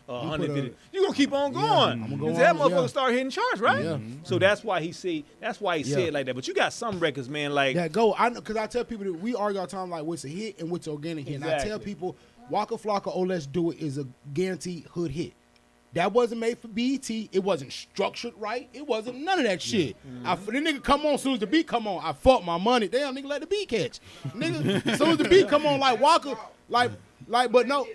You put 150. You gonna keep on going. I'ma go Until that on, motherfucker yeah. start hitting charts, right? Yeah. So that's why he said Yeah. it like that. But you got some records, man, like Yeah, go. I know, because I tell people that we argue all the time, like, what's a hit and what's organic hit. And I tell Exactly. people, Waka Flocka, Oh Let's Do It is a guaranteed hood hit. That wasn't made for BET. It wasn't structured right. It wasn't none of that shit. The nigga come on, as soon as the beat come on, I fuck my money. Damn, nigga, let the beat catch. Nigga, as soon as the beat come on, like Waka, but no.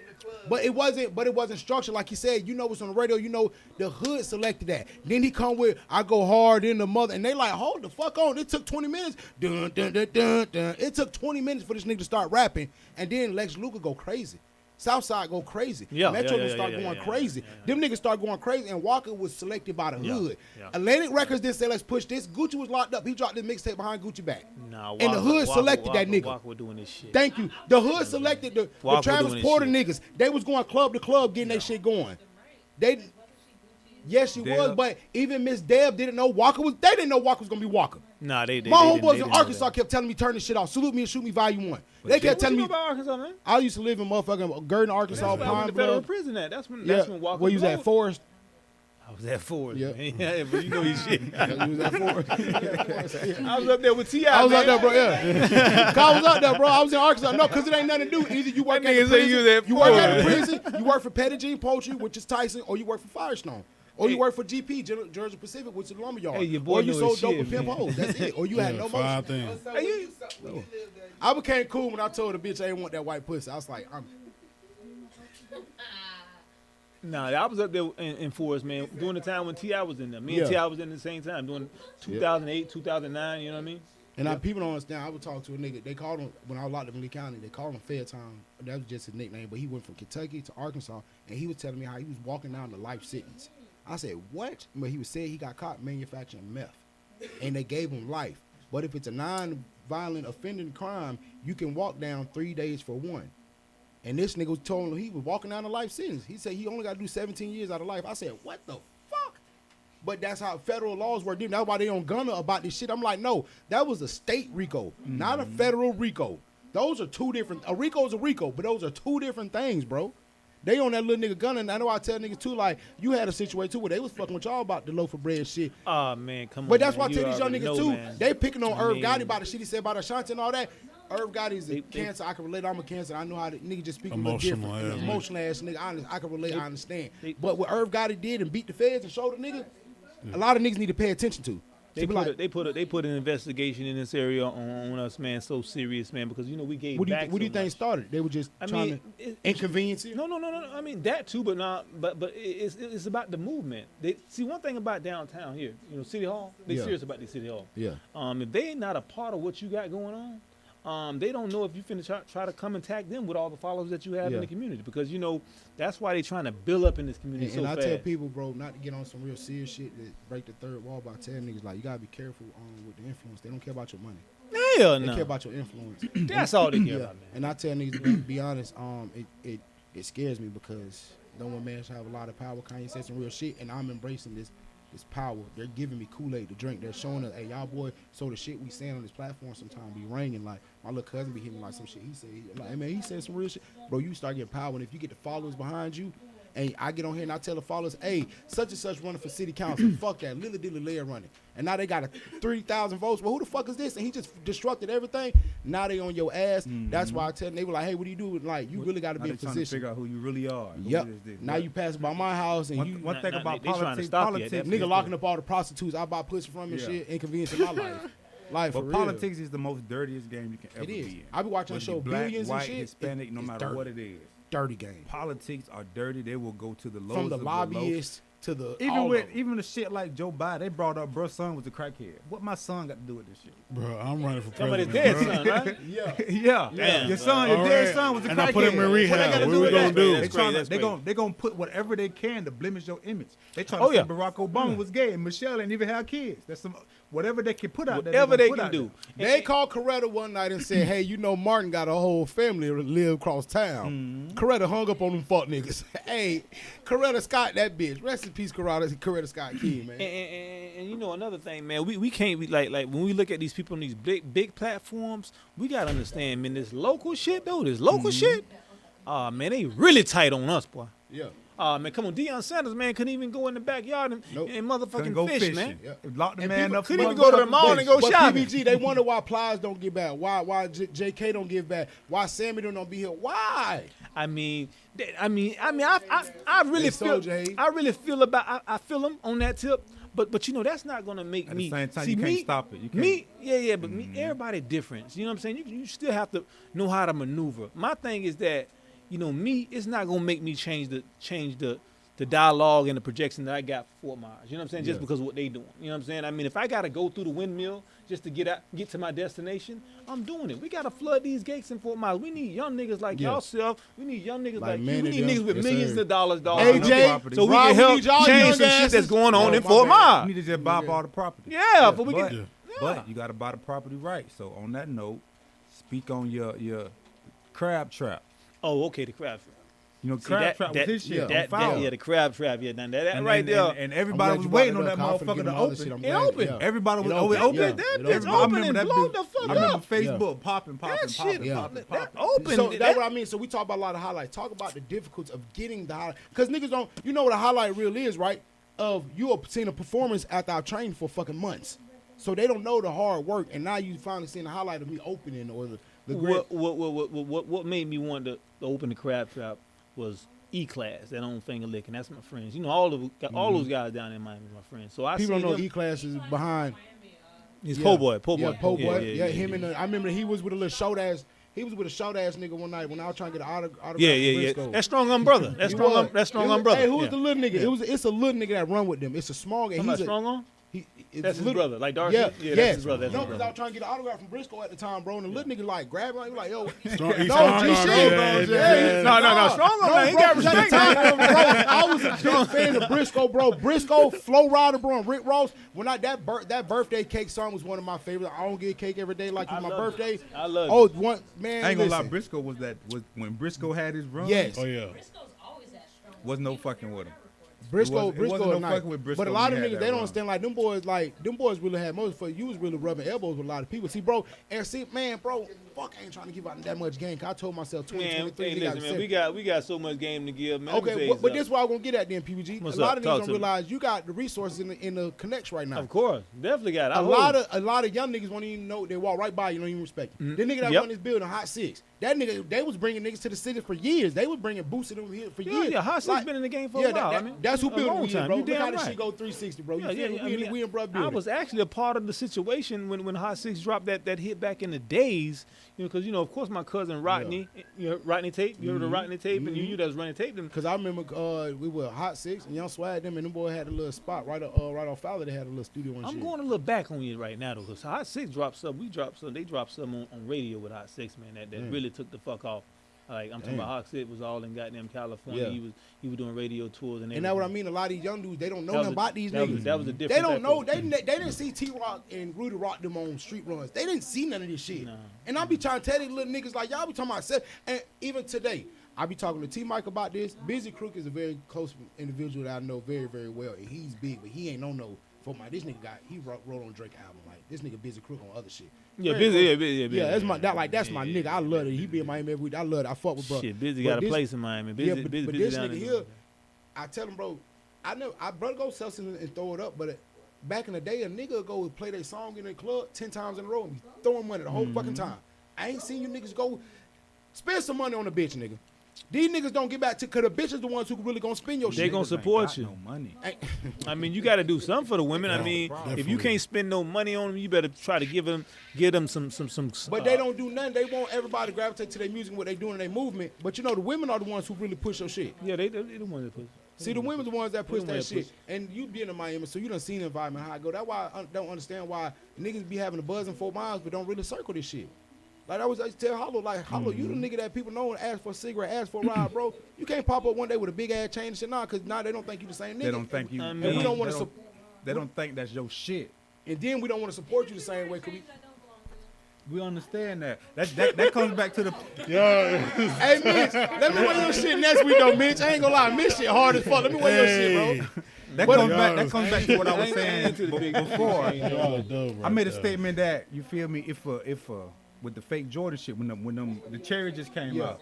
But it wasn't structured like he said. You know what's on the radio. You know the hood selected that. Then he come with I Go Hard in the Mother, and they like hold the fuck on. It took 20 minutes. Dun, dun, dun, dun, dun. It took 20 minutes for this nigga to start rapping, and then Lex Luger go crazy. Southside go crazy. Metro start going crazy. Them niggas start going crazy, and Walker was selected by the hood. Atlantic Records didn't say let's push this. Gucci was locked up. He dropped this mixtape behind Gucci back. Nah, and the hood selected that nigga. Walker was doing this shit. Thank you. The hood selected the Travis Porter niggas. They was going club to club getting their shit going. Yes, she was, but even Miss Deb didn't know Walker was. They didn't know Walker was gonna be Walker. Nah, they My homeboys in Arkansas kept telling me turn this shit off. Salute Me and Shoot Me Volume 1. They kept telling me. What you know about Arkansas, man? I used to live in motherfucking Gurdon, Arkansas. That's where the federal prison at. That's when Walker. Where you was at Forest. I was at Forest. Yeah. Yeah, but you know his shit. You was at Forest. I was up there with T.I. I was out there, bro. Yeah. I was out there, bro. I was in Arkansas. No, because it ain't nothing to do. Either you work at the prison, you work at the prison, you work for Pettigene Poultry, which is Tyson, or you work for Firestone. Or you work for GP, Georgia Pacific, which is the lumberyard. Hey, your boy or you sold dope shit, with Pimp Hoes. That's it. Or you had no motion. Things. I became cool when I told the bitch I didn't want that white pussy. I was like, Nah, I was up there in Forest, man, during the time when T.I. was in there. Me and T.I. was in the same time, during 2008, 2009, you know what I mean? And people don't understand. I would talk to a nigga. They called him, when I was locked up in Lee County, they called him Fairtown. That was just his nickname. But he went from Kentucky to Arkansas, and he was telling me how he was walking down the life sentence. I said, what? But he was saying he got caught manufacturing meth, and they gave him life. But if it's a non-violent offending crime, you can walk down 3 days for one. And this nigga was told him he was walking down a life sentence. He said he only got to do 17 years out of life. I said, what the fuck? But that's how federal laws work. That's why they on Gunner about this shit. I'm like, no, that was a state RICO, not a federal RICO. Those are two different. A RICO is a RICO, but those are two different things, bro. They on that little nigga Gunner, and I know I tell niggas too, like, you had a situation too where they was fucking with y'all about the loaf of bread shit. Oh, man, come on. But that's man. why I tell these young niggas too, man. they picking on Irv Gotti about the shit he said about Ashanti and all that. Irv Gotti's a cancer. I can relate. I'm a cancer. I know how the nigga just speak a little different. Emotional ass nigga. I can relate. I understand. But what Irv Gotti did and beat the feds and showed the nigga, a lot of niggas need to pay attention to. They put an investigation in this area on us, man. So serious, man, because we gave back. What do you think started? They were just trying to inconvenience you. No. I mean that too, but it's about the movement. See, one thing about downtown here, City Hall. They serious about the City Hall. Yeah. If they ain't not a part of what you got going on, they don't know if you finna try to come and tag them with all the followers that you have in the community, because that's why they trying to build up in this community so fast. I tell people, bro, not to get on some real serious shit that break the third wall by telling niggas like you gotta be careful with the influence. They don't care about your money. Hell no. They care about your influence. That's all they care about, man. And I tell niggas, to be honest, it scares me because no one man should have a lot of power. Kanye said some real shit, and I'm embracing this power. They're giving me Kool-Aid to drink. They're showing us, hey, y'all boy, so the shit we saying on this platform sometimes be ringing. Like, my little cousin be hitting like some shit. He said, like, hey, man, he said some real shit. Bro, you start getting power, and if you get the followers behind you, and I get on here and I tell the followers, hey, such and such running for city council. Fuck that. LillyDilly running. And now they got 3,000 votes. Well, who the fuck is this? And he just disrupted everything. Now they on your ass. That's why I tell them, they were like, hey, what do you do? Like, you really got to be in trying position. to figure out who you really are. Yep. Now you pass by my house and one thing about they trying to politics, stop you at that nigga locking up all the prostitutes I buy pussy from and shit, inconveniencing my life. But politics is the most dirtiest game you can ever be in. I be watching the show Black, Billions white, and shit. Hispanic, no matter what it is. Dirty game. Politics are dirty. They will go to the lowest From the of lobbyists to the even the shit like Joe Biden. They brought up bruh's son was a crackhead. What my son got to do with this shit? Bro, I'm running for Somebody's president. dead son, right? Yeah. Damn, Your dead son was a crackhead. And I put him in rehab. What we gonna do? They gonna put whatever they can to blemish your image. They trying to say Barack Obama was gay and Michelle ain't even have kids. That's some whatever they can put out there. Whatever they can do. They called Coretta one night and said, hey, Martin got a whole family live across town. Coretta hung up on them fuck niggas. Hey, Coretta Scott, that bitch. Rest in peace, Coretta Scott King, man. And another thing, man, we can't be like when we look at these people on these big platforms, we gotta understand, man, this local shit, man, they really tight on us, boy. Yeah. Man, come on, Deion Sanders, man, couldn't even go in the backyard and Couldn't motherfucking go fish, fishing. man. Lock the And man people up. couldn't even go to the mall and go But shopping. PBG, they wonder why Plies don't get back. Why JK don't get back? Why Sammy don't be here? Why? I really They feel. Soldier Hayes. I really feel about. I feel them on that tip. But you know that's not gonna make At me. the same time, see, you can't me, stop it. You can't. Me, yeah, but me, everybody different. You know what I'm saying? You still have to know how to maneuver. My thing is that, you know, me, it's not gonna make me change the dialogue and the projection that I got for Fort Myers. You know what I'm saying? Just because of what they doing. You know what I'm saying? I mean, if I gotta go through the windmill just to get to my destination, I'm doing it. We gotta flood these gates in Fort Myers. We need young niggas like Yeah. y'allself. We need young niggas Like like you. man We and need them. niggas with Yes, millions sir. of dollars, dog. AJ, so we Rob, can help need y'all change young some shit asses. that's going on Oh, in my Fort bad. You Myers. need to just buy up all the property. Yeah, but we but, get. But you got to buy the property right. So on that note, speak on your crab trap. Oh, okay, the crab trap. You know, See, crab trap was his shit. That, on fire. yeah, the crab trap. Yeah, now that And right there. And I'm everybody glad was you waiting brought on it that up, 'cause I'm finna motherfucker get to my other shit. open. I'm It glad- opened. yeah. Everybody was It open. opened. Yeah, Yeah, that it bitch opened. I open remember and that blow bitch. the fuck I remember up. Facebook popping. That shit, Yeah. that open. So that, that's what I mean. So we talk about a lot of highlights. Talk about the difficulties of getting the highlight. Because niggas don't, you know what a highlight reel is, right? Of you have seen a performance after I've trained for fucking months. So they don't know the hard work. And now you finally seen the highlight of me opening or the great. What made me want to open the crab trap was E-Class, that own finger licking. That's my friends. You know, all those guys down in Miami, my friends. So I People don't seen know him. E-Class is behind. He's Yeah. Po' Boy. Yeah, Po' Boy. Yeah, him and I remember he was with a little short ass. He was with a short ass nigga one night when I was trying to get an autograph. Yeah. from Briscoe. That's strong arm brother. That's He strong was. arm. That's strong It arm was- brother. Hey, who was Yeah. the little nigga? Yeah. It's a little nigga that run with them. It's a small guy. Somebody strong arm? It's That's his little- brother, like Darcy? Yeah, Yeah, that's his brother, that's no, his because brother. I was trying to get an autograph from Briscoe at the time, bro. And the little nigga like grab him, he like, yo, Strong- he's no, strong G arm, shit, yeah, bro. yeah. No, strong arm, man. He bro, got 'cause at respect. the time, bro, I was a big fan of Briscoe, bro. Briscoe, Flow Rider, bro, and Rick Ross. When that birthday cake song was one of my favorites. I don't get cake every day like it's my love it. birthday. I love Oh, it. one man. I ain't gonna lie, listen. Briscoe was when Briscoe had his run. Yes. Oh yeah. Was no fucking with him. Briscoe, It wasn't no is nice. fucking with Briscoe But a lot of when he niggas, had they that don't run. understand. Like them boys really had most for you was really rubbing elbows with a lot of people. See, bro, and see, man, bro, fuck, I ain't trying to give out that much game. 'Cause I told myself 2023. Man, hey, listen, man, we got so much game to give, man. Let me tell Okay, you but this something. is what I'm gonna get at then, PBG. What's a lot up? of Talk niggas to don't me. realize you got the resources in the connects right now. Of course, definitely got it. A lot of young niggas won't even know. They walk right by you, don't even respect you. The nigga that Yep. run this building, Hot Six, that nigga, they was bringing niggas to the city for years. They was bringing Boosie them here for years. Yeah, Hot Six Like, been in the game for yeah, a while. that- I mean, that's who a building long we is, time. bro. You Look how damn this right. shit go 360, bro. You Yeah, feel me? I We mean, in bruh I building. was actually a part of the situation when Hot Six dropped that hit back in the days, you know, because of course my cousin Rodney, you know, Rodney Tape, you heard of Rodney Tape, and you that was running tape them. Cause I remember we were Hot Six and Young Swag them and them boy had a little spot right off Fowler. They had a little studio and I'm shit. going a little back on you right now though, because Hot Six dropped some, they dropped some on radio with Hot Six, man, that really took the fuck off. Like I'm talking about Hot Six was all in goddamn California. Yeah. He was doing radio tours and everything. And that's what I mean. A lot of these young dudes, they don't know That was nothing a- about these that niggas. was- that was a They different don't type know. of- They didn't see T-Rock and Rudy Rock them on street runs. They didn't see none of this shit. Nah. And I be trying to tell these little niggas like y'all be talking about self. And even today, I be talking to T Mike about this. Busy Crook is a very close individual that I know very, very well. And he's big, but he ain't no for my. This nigga he wrote on Drake album. Like this nigga Busy Crook on other shit. Yeah, Very Busy, close. Busy. Yeah, that's my nigga. I love it. He be in Miami every week. I love it. I fuck with bro. Shit, Busy But got a this- place in Miami. Busy, yeah, but busy this down nigga in here, I tell him, bro, I brother go sell something and throw it up, but back in the day, a nigga go play their song in the club 10 times in a row and be throwing money the whole fucking time. I ain't seen you niggas go spend some money on a bitch, nigga. These niggas don't get back to, cause the bitches the ones who really gonna spend your They shit. gonna Niggas ain't support got you. No money. I mean, you got to do something for the women. I mean, if you definitely. can't spend no money on them, you better try to give them some. But they don't do nothing. They want everybody to gravitate to their music and what they doing in their movement. But you know, the women are the ones who really push your shit. Yeah, they the ones that push. See, the women's the ones that push They the that ones that shit. And you being in Miami, so you done seen the environment how I go. That's why I don't understand why niggas be having a buzz in 4 miles but don't really circle this shit. Like I used to tell Hollow, you the nigga that people know and ask for a cigarette, ask for a ride, bro. You can't pop up one day with a big ass chain and shit, cause now they don't think you the same nigga. They don't think you. I And mean, we don't want they to, don't- They don't think that's your shit. and then we don't want to support you the same way. Cause We understand that. That comes back to the. Yeah. hey, Mitch, let me wear your shit next week though, Mitch. I ain't gonna lie, Mitch shit hard as fuck. Let me wear your shit, bro. That What comes if- back. That comes back to what I was ain't saying into the big before. I made a statement. statement that you feel me. If with the fake Jordan shit when the cherry just came Yeah. out.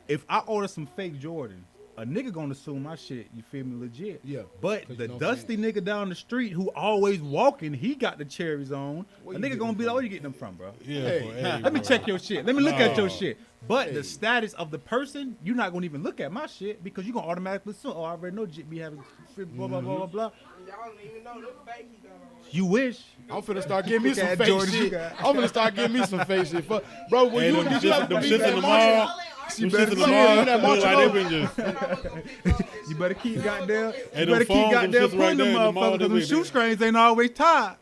If I order some fake Jordan, a nigga gonna assume my shit, you feel me, legit. Yeah. But 'Cause the you know dusty nigga down the street who always walking, he got the cherries on. Where A you nigga getting gonna be them like, where you getting them from, bro? Yeah, Hey, boy, Let me bro. check your shit. Let me look at your No. shit. But Hey. the status of the person, you're not gonna even look at my shit because you gonna automatically assume, oh, I already know Jit be having blah blah blah blah blah. Y'all don't even know the fake he got on. You wish. I'm finna start getting me Look some at fake Jordan, you shit. got- I'm finna start getting me some fake shit. Fuck. Bro, when Hey, you them did you ever shits believe in that the mantra? mall. Them shits in the look, mall. that Look mantra like low. they been just. You better keep goddamn. Hey, You them better keep phones, them goddamn shits pulling right them there in the mall, motherfuckers because they them be- shoestrings ain't always tied.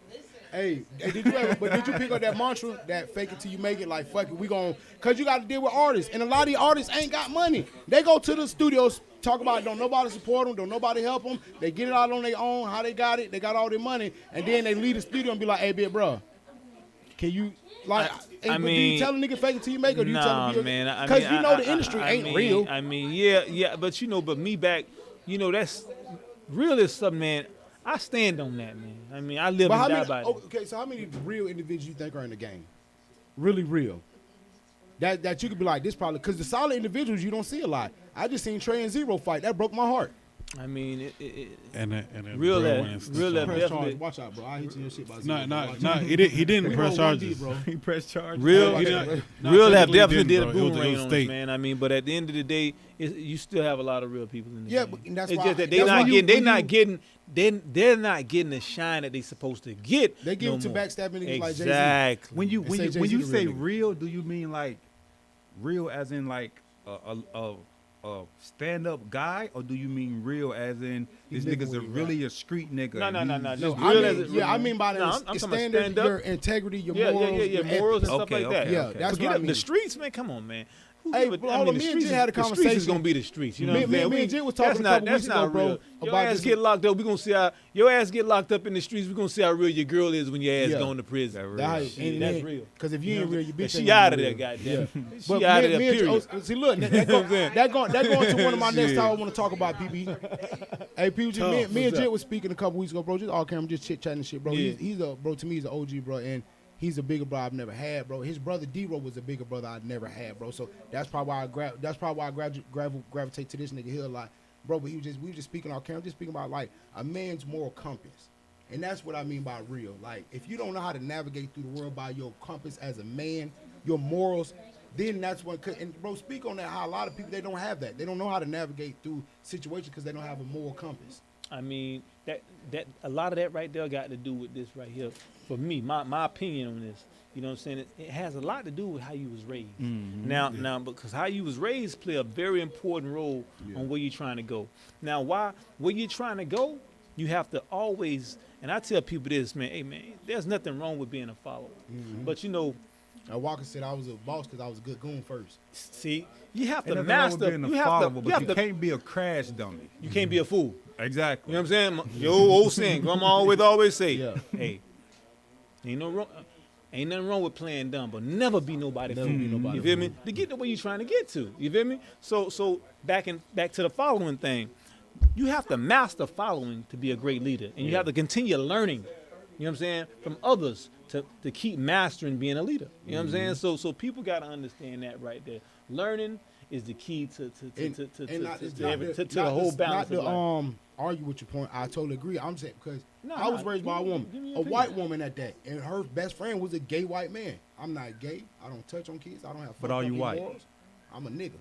Hey, did you ever? But did you pick up that mantra, that fake it till you make it? Like fuck it, we gon' cause you got to deal with artists, and a lot of these artists ain't got money. They go to the studios, talk about don't nobody support them, don't nobody help them. They get it out on their own, how they got it, they got all their money, and then they leave the studio and be like, hey, big bro, can you like? I do mean, you tell a nigga fake it till you make it? Or do you tell Nah, him man. I Cause mean, you know the industry I ain't mean, real. I mean, yeah, but but me back, that's real is something, man. I stand on that, man. I mean, I live But how and die many? by it. Okay, so how many real individuals you think are in the game? Really real. That you could be like this probably because the solid individuals you don't see a lot. I just seen Trey and Zero fight. That broke my heart. I mean, And then Real bro that- went and real that started- Press definitely- charge. Watch out, bro. I hit you in your shit about Zero. Nah, Watch nah, out. he didn't We press roll 1D, charges. bro. He pressed charge. real, Nah, He nah, didn't- real have technically definitely did a bro. It was boomerang on us, state. man. I mean, but at the end of the day, you still have a lot of real people in the Yeah, game. but that's it's why- just that that's why they're not getting the shine that they supposed to get. They give no it to more. backstabbing niggas like Jay-Z. Exactly. When you They say when you Jay-Z the say real nigga. real, do you mean like real as in like a stand up guy, or do you mean real as in this living nigga's where he really a street nigga? No, no, no, no. He's- Just I real mean, as it- yeah, I mean by the No, I'm talking about standard, stand up. your integrity, your Yeah, morals, yeah, your morals and ethics. stuff Okay, like that. okay, Yeah, okay. that's Forget what I it. mean. The streets, man. Come on, man. Hey, hold on, me and Jit had a The streets is conversation. gonna be the streets. You know Me- what I'm me- saying? me and Jit was talking that's a not, couple that's weeks not ago, bro, real. Your about ass this- get locked up. We gonna see how your ass get locked up in the streets. We gonna see how real your girl is when your ass Yeah. going to prison. That's real. Because if you ain't real, you bitch She ain't out of real. there, goddamn. She But out of me there. and Period. see, look, that going to one of my next time I want to talk about, PB. Hey, PBG, me and Jit was speaking a couple weeks ago, bro. Just all camera, just chit chatting and shit, bro. Yeah. He's a bro to me. He's an OG, bro, and he's a bigger brother I've never had, bro. His brother D-Ro was a bigger brother I'd never had, bro. So that's probably why I gravitate to this nigga here a lot, bro. But we were just speaking on camera, just speaking about like a man's moral compass. And that's what I mean by real. Like, if you don't know how to navigate through the world by your compass as a man, your morals, then that's when. And bro, speak on that. How a lot of people, they don't have that. They don't know how to navigate through situations because they don't have a moral compass. I mean, that a lot of that right there got to do with this right here. For me, my opinion on this, you know what I'm saying? It has a lot to do with how you was raised. Now, because how you was raised play a very important role on where you're trying to go. Now, where you're trying to go, you have to always, and I tell people this, man, hey, man, there's nothing wrong with being a follower. But, you know, Now, Walker said I was a boss because I was a good goon first. see, you have Ain't to nothing wrong with master, being a you have follower, to, but you have to, can't be a crash dummy. you can't be a fool. Exactly. You know what I'm saying? Yo, old saying, Grandma always say, Yeah. hey, ain't nothing wrong with playing dumb, but never be nobody fool. You feel me? To get to where you're trying to get to. You feel me? So back to the following thing. You have to master following to be a great leader, and you have to continue learning. You know what I'm saying? From others to keep mastering being a leader. You know what I'm saying? So people got to understand that right there. Learning is the key to the whole balance Not of life. to argue with your point. I totally agree. I'm saying because No, I was no, raised by a give me woman, your a opinion. white woman at that, and her best friend was a gay white man. I'm not gay. I don't touch on kids. I don't have. But are you fucking white? morals. I'm a nigga.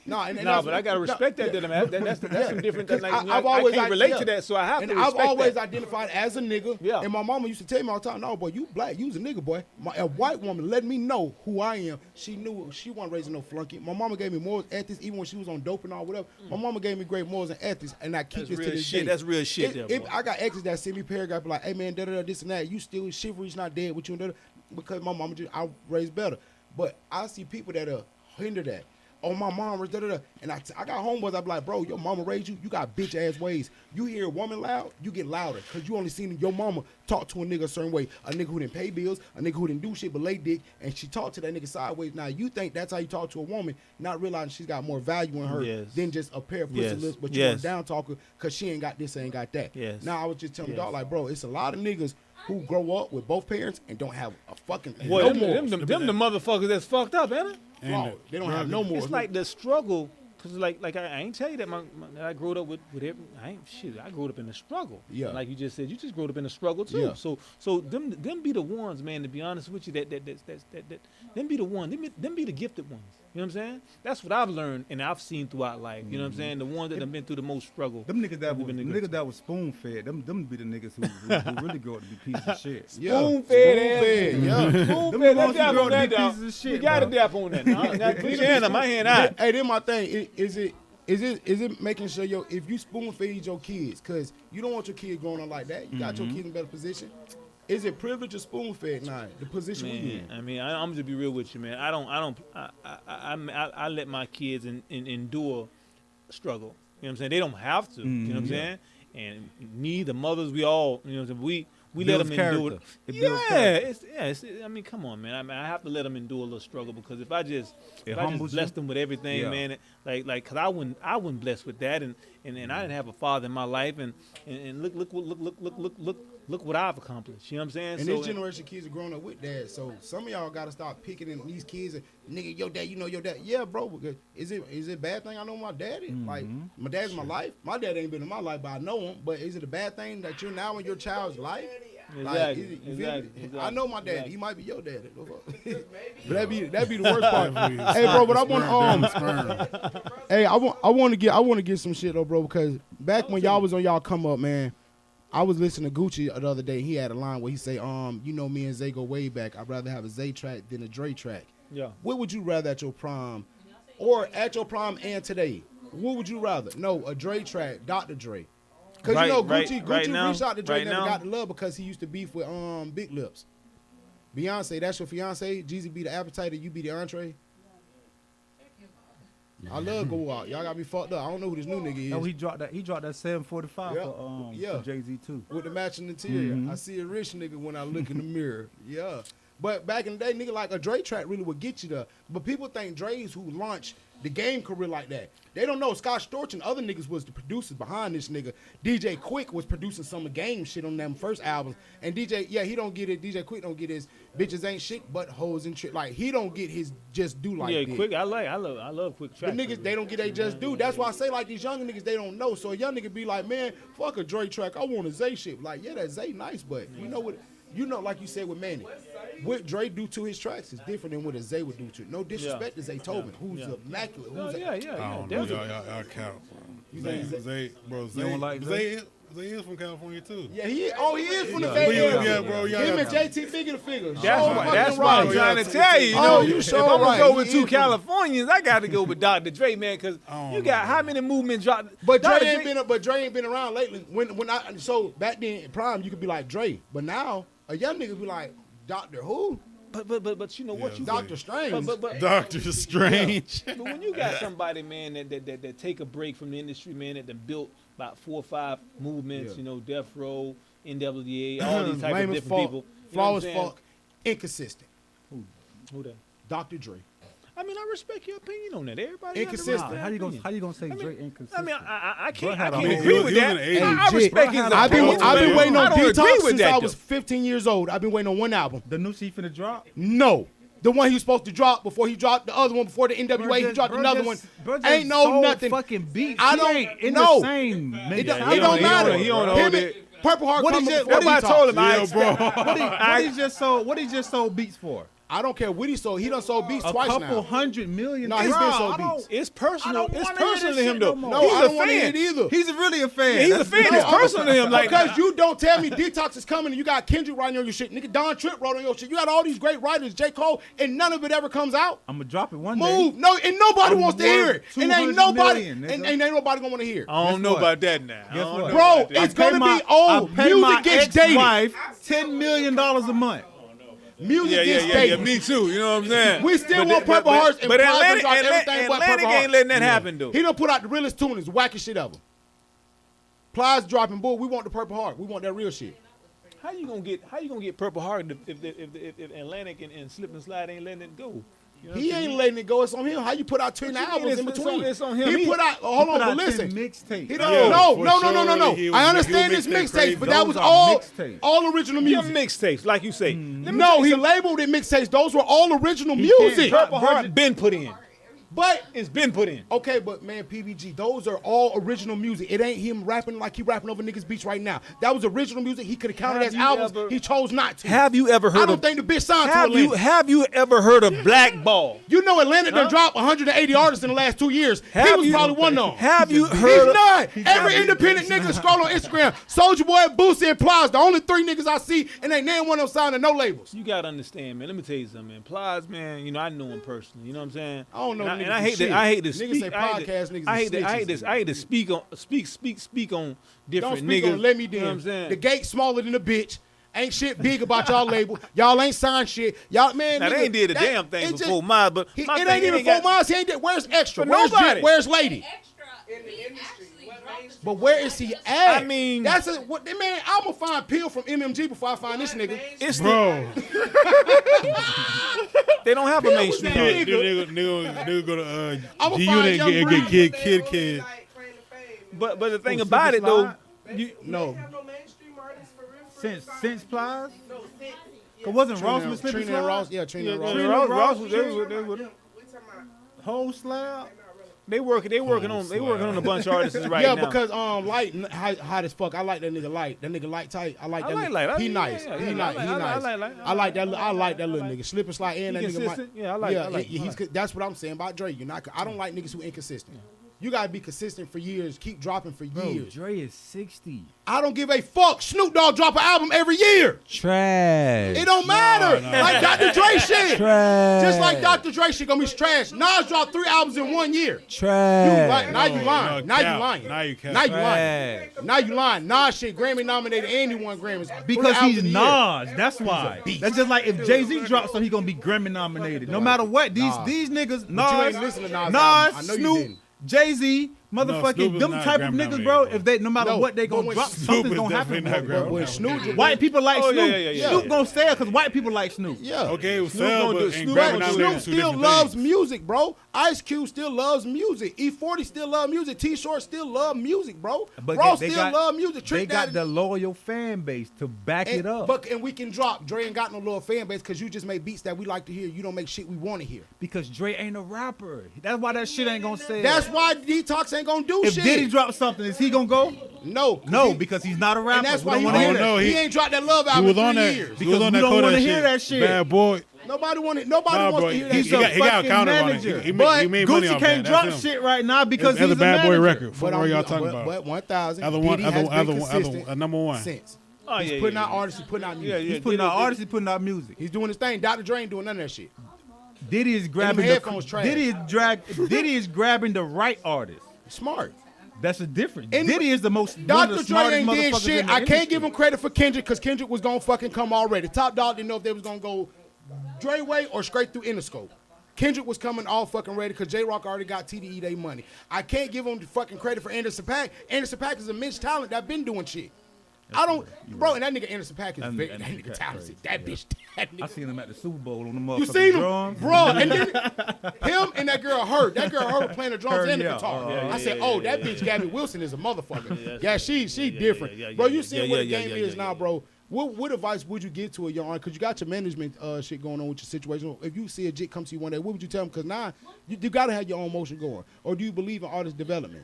No, and No, that's- but I gotta respect that. That's some different. That's like, I've I always can't relate yeah. to that, so I have and to I've respect always that. identified as a nigga. Yeah. And my mama used to tell me all the time, "No, boy, you black, you's a nigga, boy." A white woman let me know who I am. She knew she wasn't raising no flunky. My mama gave me morals, ethics, even when she was on dope and all whatever. My mama gave me great morals and ethics, and I keep That's this to real this shit. day. That's real shit there, boy. I got exes that send me paragraph like, "Hey man, da da da, this and that. You still chivalry's not dead with you and da da," because my mama just I raised better. But I see people that hinder that. Oh, my mom was da da da, and I got homeboys. I be like, bro, your mama raised you. You got bitch ass ways. You hear a woman loud, you get louder, cause you only seen your mama talk to a nigga a certain way. A nigga who didn't pay bills, a nigga who didn't do shit but lay dick, and she talked to that nigga sideways. Now you think that's how you talk to a woman, not realizing she's got more value in her Yes. than just a pair of pussy Yes. lips, but you Yes. a down talker, cause she ain't got this, ain't got that. Yes. Now I was just telling Yes. dog like, bro, it's a lot of niggas who grow up with both parents and don't have a fucking Boy, no them morals. the motherfuckers that's fucked up, ain't it? Flawed. They don't have no morals. It's like the struggle Cause like I ain't tell you that that I grew up with I grew up in the struggle. Yeah. Like you just said, you just grew up in the struggle too. Yeah. So them be the ones, man. To be honest with you, that them be the ones. Them be the gifted ones. You know what I'm saying? That's what I've learned and I've seen throughout life. You know what I'm saying? The ones that have been through the most struggle. Them niggas that was spoon fed. Them be the niggas who really grow up to be pieces of shit. Spoon fed. Yeah. Spoon fed. Let's ones dap who on grow that, up to be dog. pieces of shit, We got to bro. dap on that. Now, put your hand on my hand out. Hey, then my thing is it making sure if you spoon feed your kids, cause you don't want your kids growing up like that. You got your kids in a better position. Is it privilege or spoon fed now? The position we in. I mean, I'm just be real with you, man. I let my kids endure struggle. You know what I'm saying? They don't have to. You know what I'm saying? And me, the mothers, we all, you know, we let them endure. I mean, come on, man. I have to let them endure a little struggle because if I just bless them with everything, man, like, cause I wasn't blessed with that, and I didn't have a father in my life, and look what I've accomplished. You know what I'm saying? And this generation kids are growing up with dad. So some of y'all gotta stop picking in these kids and nigga, your dad, you know your dad. Yeah, bro. Because is it a bad thing I know my daddy? Like my dad's in my life. My dad ain't been in my life, but I know him. But is it a bad thing that you're now in your child's life? Exactly. I know my dad. He might be your daddy. But that'd be the worst part. Hey, bro, but I want Hey, I want to get some shit though, bro, because back when y'all was on y'all come up, man, I was listening to Gucci the other day. He had a line where he say, you know me and Zay go way back. I'd rather have a Zay track than a Dre track. Yeah. What would you rather at your prime, or at your prime and today? What would you rather? No, a Dre track, Dr. Dre. Because you know Gucci reached out to Dre, never got the love because he used to beef with Big Lips. Beyonce, that's your fiance. Jeezy be the appetite and you be the entree. I love Go Out. Y'all got me fucked up. I don't know who this new nigga is. Oh, he dropped that 745 for Jay-Z too. With the matching interior. I see a rich nigga when I look in the mirror. Yeah. But back in the day, nigga, like a Dre track really would get you there. But people think Dre's who launched the game career like that. They don't know Scott Storch and other niggas was the producers behind this nigga. DJ Quick was producing some of the game shit on them first albums. And DJ, he don't get it. DJ Quick don't get his bitches ain't shit but hoes and shit. Like he don't get his just do like that. Quick. I love Quick The tracks. niggas, they don't get they just do. That's why I say like these young niggas, they don't know. So a young nigga be like, man, fuck a Dre track. I want a Zay shit. Like, yeah, that Zay nice, but you know what? You know, like you said with Manny, what Dre do to his tracks is different than what a Zay would do to it. No disrespect to Zay Tobin, who's immaculate. Who's I don't know. Y'all count, bro. Zay is from California too. Yeah, he is from the Bay Area. Yeah, bro. Him and JT figure the figure. That's why I'm trying to tell you. If I'm gonna go with two Californians, I got to go with Dr. Dre, man, because you got how many movements dropped? But Dre ain't been around lately. So back then in prime, you could be like Dre, but now a young nigga be like Dr. Who? But you know what you Dr. Strange. But Dr. Strange. But when you got somebody, man, that take a break from the industry, man, that built about 4 or 5 movements, you know, Death Row, NWA, all these type of different people. Flawless fuck, inconsistent. Who that? Dr. Dre. I mean, I respect your opinion on that. Everybody inconsistent. How you gonna say Dre inconsistent? I mean, I can't mean, agree with that. I respect his I've been waiting on Detox since I was though. 15 years old. I've been waiting on one album. The new shit finna drop? No. The one he was supposed to drop before he dropped the other one before the NWA. He dropped another one. Ain't no nothing. Fucking beats. I don't know. It don't matter. He don't own it. Purple Heart. What Everybody told him, what he just sold beats for? I don't care what he sold. He done sold beats twice now. A couple $100 million. No, he's been sold beats. It's personal. I don't It's wanna hear personal this to him, shit though. no more. No, He's I a don't want to hear fan. it either. He's really a fan. Yeah, he's a fan. It's personal to him. Like because you don't tell me Detox is coming and you got Kendrick writing on your shit. Nigga, Don Tripp wrote on your shit. You got all these great writers, J. Cole, and none of it ever comes out. I'm gonna drop it one Move. day. No, and nobody wants to hear it. And ain't 200 nobody million, and nigga. ain't nobody gonna want to hear it. I don't know about that now. Guess what? Bro, it's gonna be old. Music gets dated. Wife $10 million a month. Music gets dated. Me too. You know what I'm saying? We still want Purple Hearts and but Atlantic ain't letting that happen, though. He done put out the realest tune, is wackest shit ever. Plies dropping bull. We want the Purple Heart. We want that real shit. How you gonna get Purple Heart if Atlantic and Slip and Slide ain't letting it go? You know He ain't letting it go. It's on him. How you put out 10 albums in between? It's on him. He put out. Hold on, but listen. Mixtape. He don't. No. He I understand was this mixtape mixtape, but crazy. that was Those are mixtapes. all original Yeah, music. mixtapes, like you say. No, he labeled it mixtapes. Those were all original music. Purple Heart been put in. But it's been put in. Okay, but man, PBG, those are all original music. It ain't him rapping like he rapping over niggas' beats right now. That was original music. He could have counted as albums. He chose not to. Have you ever heard? I don't think the bitch signed to Atlanta. Have you ever heard of Blackball? You know Atlanta done dropped 180 artists in the last 2 years. He was probably one of them. Have you heard? He's not. Every independent nigga scroll on Instagram. Soulja Boy, Boosie, and Plies. The only 3 niggas I see, and ain't none one of them signed to no labels. You gotta understand, man. Let me tell you something, man. Plies, man. You know I know him personally. You know what I'm saying? I don't know. And I hate to speak. Niggas say podcast niggas. I hate to speak on different Don't speak niggas. on let me do. You know what I'm saying? The gate smaller than a bitch. Ain't shit big about y'all label. Y'all ain't signed shit. Y'all man. Now nigga, they ain't did a damn thing before mine, but it my ain't thing even 4 months. He ain't did. Where's Extra? For Where's nobody. Jet? Where's Lady? In the industry. But where is he at? I mean, that's what man. I'm gonna find Peel from MMG before I find this nigga. It's Bro, they don't have a mainstream. nigga go to I'ma G find Unit Young and Breeze. get kid. But the thing about it though, you No. Since Plies? Cause wasn't Ross with Slip and Trina and Slide? Ross. Yeah, Trina and Ross. Ross was there. Whole slab? They working on a bunch of artists right Yeah, now. because Light hot as fuck. I like that nigga Light. That nigga Light tight. I like that. like Light. He Yeah, nice. yeah, He yeah, nice. I He like nice. Light. I like that. I like that little nigga. Slip and Slide and He that nigga. consistent? Yeah, I like he's. Light. That's what I'm saying about Dre. I don't like niggas who inconsistent. You gotta be consistent for years. Keep dropping for years. Dre is 60. I don't give a fuck. Snoop Dogg drop an album every year. Trash. It don't matter. no. Like Dr. Dre shit. Trash. Just like Dr. Dre shit gonna be trash. Nas dropped 3 albums in 1 year. Trash. Now you lying. no, Now you cap. lying. Now you cap. Now you lying. Now you lying. Nas shit Grammy nominated and he won Grammys. Because Album he's of the year. Nas. That's why. beast. That's just like if Jay-Z drops something, he gonna be Grammy nominated. No matter what. These niggas, But you ain't Nas, listen to Nas album. I know you Snoop, didn't. Jay-Z, Snoop motherfucking is them not type of Grammy niggas, bro. nominated, If they no matter No, what they but gonna when drop, Snoop something's is gonna happen. definitely not bro. Grammy When Snoop White people like Oh, Snoop. yeah. Snoop gonna sell because white people like Snoop. Yeah. Okay, it was Snoop sell, gonna but do- in Snoop Grammy gonna do- Snoop nominated two still different loves things. music, bro. Ice Cube still loves music. E40 still love music. T-Short still love music, bro. Ross still love music. They Trick got Daddy- the loyal fan base to back it up. And we can drop. Dre ain't got no little fan base because you just make beats that we like to hear. You don't make shit we want to hear. Because Dre ain't a rapper. That's why that shit ain't gonna sell. That's why Detox ain't gonna do if shit. Diddy drops something, is he gonna go? No. No, because he's not a rapper. And that's We why don't he, wanna hear don't- that. no, he he- ain't dropped that love He album was in on 3 that. years. He was on we that don't Kodak wanna shit. hear that shit. Bad boy. Nobody Nah, wants bro. to hear that He shit. got fucking counted on it. manager. He But made money Gucci off can't that. drop That's him. shit right now because That's he's a bad boy manager. record. From where y'all talking but about? 1,000. Other one, Diddy has been consistent a number one. since. Oh, He's yeah, putting yeah, out yeah. artists. He's putting out music. Yeah, He's putting out artists. He's putting out music. He's doing his thing. Dr. Dre ain't doing none of that shit. Diddy is grabbing headphones trash. Diddy is grabbing the right artist. Smart. That's a difference. And Diddy is the most one of Dr. the Dre smartest ain't did motherfuckers shit. in the I can't industry. give him credit for Kendrick because Kendrick was gonna fucking come already. Top Dog didn't know if they was gonna go Dre way or straight through Interscope. Kendrick was coming all fucking ready because J-Rock already got TDE they money. I can't give him the fucking credit for Anderson .Paak. Anderson .Paak is a immense talent that been doing shit. I don't, bro, and that nigga Anderson .Paak is very, that nigga talented. That bitch, that I nigga. seen him at the Super Bowl on the motherfucking You seen him, drums. bro? And then him and that girl Hurt. That girl Hurt playing the drums Hurt, and the yeah. guitar. Yeah, I said, yeah, oh, yeah, that bitch Gabby Wilson is a motherfucker. Yeah, Yeah, she different, yeah, bro. You yeah, see yeah, what the yeah, game yeah, is yeah, now, yeah. bro. What advice would you give to a young artist? Because you got your management shit going on with your situation. If you see a jit come to you one day, what would you tell him? Because now you got to have your own motion going. Or do you believe in artist development?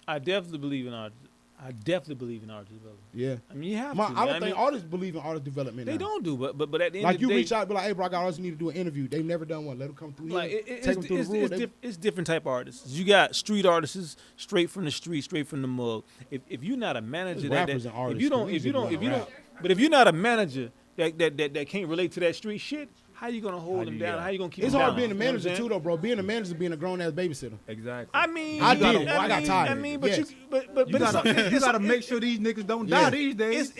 I definitely believe in artist development. Yeah. I mean, you have to. I don't man. think artists believe in artist development They now. don't do, but at the end Like of you the day, reach out and be like, hey, bro, I got artists who need to do an interview. They've never done one. Let them come through like here. it's, Take them through it's, the rule. it's, it's different type of artists. You got street artists, straight from the street, straight from the mug. If you're not a manager, There's rappers and artists. if you don't, but if you're not a manager that can't relate to that street shit, how you gonna hold them down? How you gonna keep It's them hard down? being a You know what I'm manager saying? too, though, bro. Being a manager is being a grown ass babysitter. Exactly. I mean, I you did gotta- it. I got tired of it. mean, but Yes. but You it's gotta make sure these niggas don't Yeah. die these days.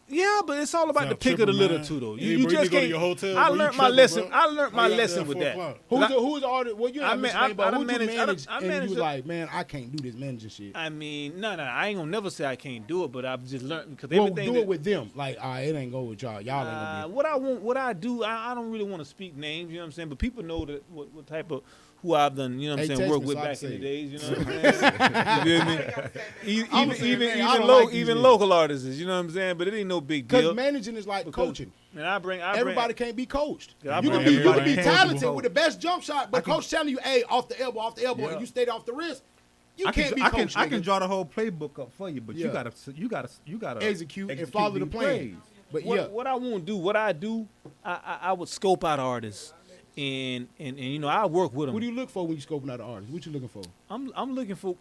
Yeah, but it's all about Stop the pick of the tripping, litter man. too, though. Yeah, You bro, you just need to go to can't. your hotel, I bro. You learned my tripping, lesson. bro. I learned my You out there lesson at with 4 that. o'clock. Who's the artist? Well, you I not mean, mentioning, but I who you managed- manage I and managed you a- like, man, I can't do this managing shit. I mean, no, I ain't gonna never say I can't do it, but I've just learned because Well, everything. do it with them. Like, it ain't go with y'all. Y'all ain't gonna be. What I want, what I do, I don't really want to speak names. You know what I'm saying? But people know that what type of who I've done, you know what I'm saying, work with back in the days, you know what I'm saying? You feel me? Even local artists, you know what I'm saying? But it ain't no big deal. Because managing is like coaching. And everybody can't be coached. You I can be talented with the best jump shot, but coach telling you, hey, off the elbow, and you stayed off the wrist. You can't be coached. I can draw the whole playbook up for you, but you gotta execute and follow the plan. But what I won't do, what I do, I would scope out artists, and you know, I work with them. What do you look for when you scoping out an artist? What you looking for? I'm looking for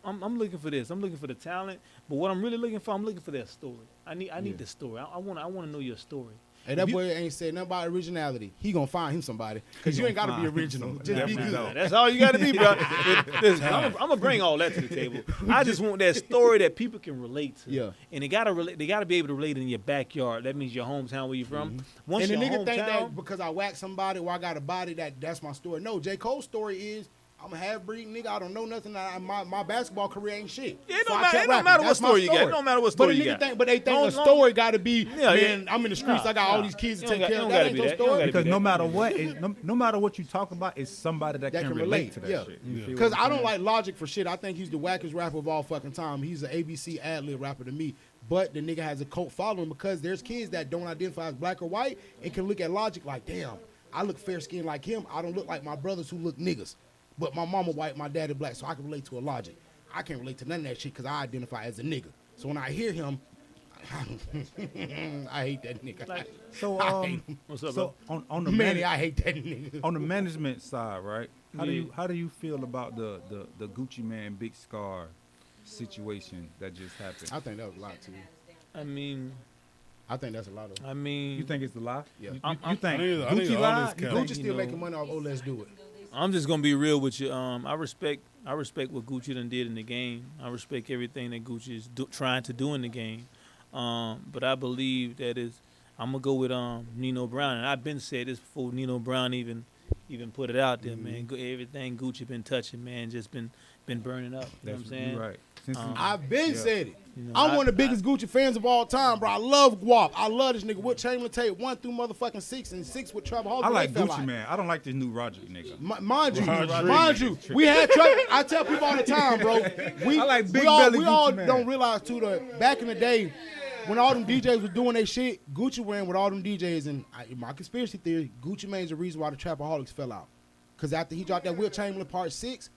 this. I'm looking for the talent, but what I'm really looking for, I'm looking for their story. I need the story. I want to know your story. And that boy ain't saying nothing about originality. He gonna find him somebody, because you ain't gotta be original. Just be good. That's all you gotta be, bro. Listen, I'm gonna bring all that to the table. I just want that story that people can relate to. Yeah. And they gotta be able to relate in your backyard. That means your hometown where you from. Once and the your nigga think hometown, that because I whacked somebody or I got a body that's my story. No, J. Cole's story is I'm a half-breed nigga. I don't know nothing. My basketball career ain't shit. Yeah, it don't matter what story you got. It don't matter what story you got. But they think the story got to be, man, I'm in the streets. I got all these kids to take care of. That ain't no story. Because no matter what you talk about, it's somebody that can relate to that shit. Because I don't like Logic for shit. I think he's the wackest rapper of all fucking time. He's an ABC ad-lib rapper to me. But the nigga has a cult following because there's kids that don't identify as black or white and can look at Logic like, damn, I look fair-skinned like him. I don't look like my brothers who look niggas. But my mama white, my daddy black, so I can relate to a Logic. I can't relate to none of that shit because I identify as a nigga. So when I hear him, I hate that nigga. What's up, so bro? I hate that nigga. On the management side, right? How do you feel about the Gucci Man Big Scar situation that just happened? I think that was a lot too. I think that's a lot of. You think it's a lie? Yeah. You think Gucci lied? Gucci still making money off. Oh, let's do it. I'm just gonna be real with you. I respect what Gucci done did in the game. I respect everything that Gucci is trying to do in the game. But I believe that I'm gonna go with Nino Brown, and I've been said this before Nino Brown even put it out there, man. Everything Gucci been touching, man, just been burning up. You know what I'm saying? You're right. I've been said it. You know, I'm one of the biggest Gucci fans of all time, bro. I love Guap. I love this nigga. Will Chamberlain tape 1 through motherfucking 6 and 6 with Trevor Hall. I like Gucci Man. I don't like this new Roger nigga. Mind you, we had Trevor. I tell people all the time, bro. I like Big Belly We all Gucci Man. don't realize too that back in the day, when all them DJs was doing their shit, Gucci ran with all them DJs. And my conspiracy theory, Gucci Mane's the reason why the Trapaholics fell out. Because after he dropped that Will Chamberlain Part 6,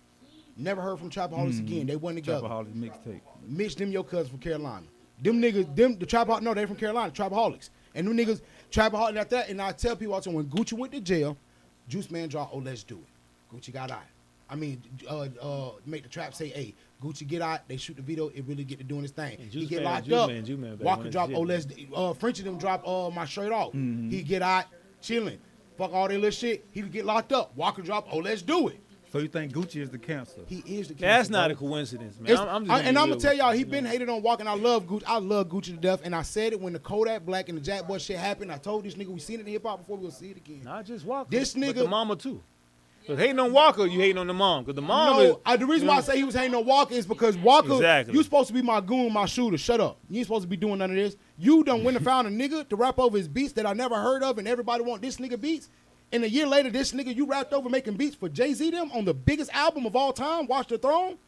never heard from Trapaholics again. They wasn't together. Trapaholics mixtape. Mitch, them your cousins from Carolina. Them niggas, the Trapaholics, no, they from Carolina, Trapaholics. And them niggas, Trapaholics like that. And I tell people also, when Gucci went to jail, Juice Man dropped, oh, let's do it. Gucci got out. Make the trap say, hey, Gucci get out, they shoot the video, it really get to doing his thing. He get locked up. Walker drop, oh, let's, Frenchie them drop my shirt off. He get out, chilling. Fuck all that little shit. He get locked up. Walker drop, oh, let's do it. So you think Gucci is the cancer? He is the cancer. That's not a coincidence, man. I'm gonna tell y'all, he been hated on Walker, and I love Gucci. I love Gucci to death, and I said it when the Kodak Black and the Jack Boy shit happened. I told this nigga we seen it in hip hop before, we gonna see it again. Not just Walker. This nigga, but the mama too. Because hating on Walker, you hating on the mom. Because the mom the reason why I say he was hating on Walker is because Walker, exactly. You supposed to be my goon, my shooter. Shut up. You ain't supposed to be doing none of this. You done went and found a nigga to rap over his beats that I never heard of, and everybody want this nigga beats. And a year later, this nigga you rapped over making beats for Jay-Z them on the biggest album of all time, Watch the Throne.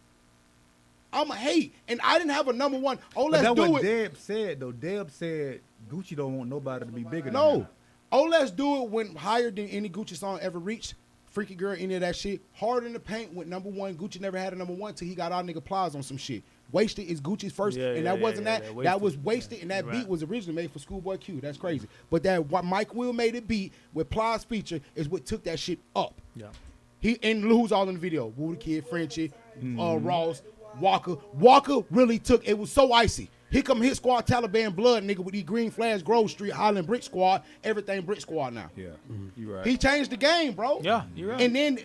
I'm a hate. And I didn't have a number one. Oh, let's do it. That's what Deb said, though. Deb said Gucci don't want nobody to be bigger than him. Oh, let's do it went higher than any Gucci song ever reached. Freaky Girl, any of that shit. Hard in the Paint went number one. Gucci never had a number one till he got our nigga Plies on some shit. Wasted is Gucci's first, and that wasn't that. That was Wasted, and that beat was originally made for Schoolboy Q. That's crazy. But that what Mike Will made it beat with Plies feature is what took that shit up. Yeah. He and who's all in the video? Woo the Kid, Frenchie, Ross, Walker. Walker really took it. Was so icy. Here come Hit Squad, Taliban Blood, nigga, with these Green Flags, Grove Street, Highland Brick Squad, everything Brick Squad now. Yeah, you right. He changed the game, bro. Yeah, you're right. And then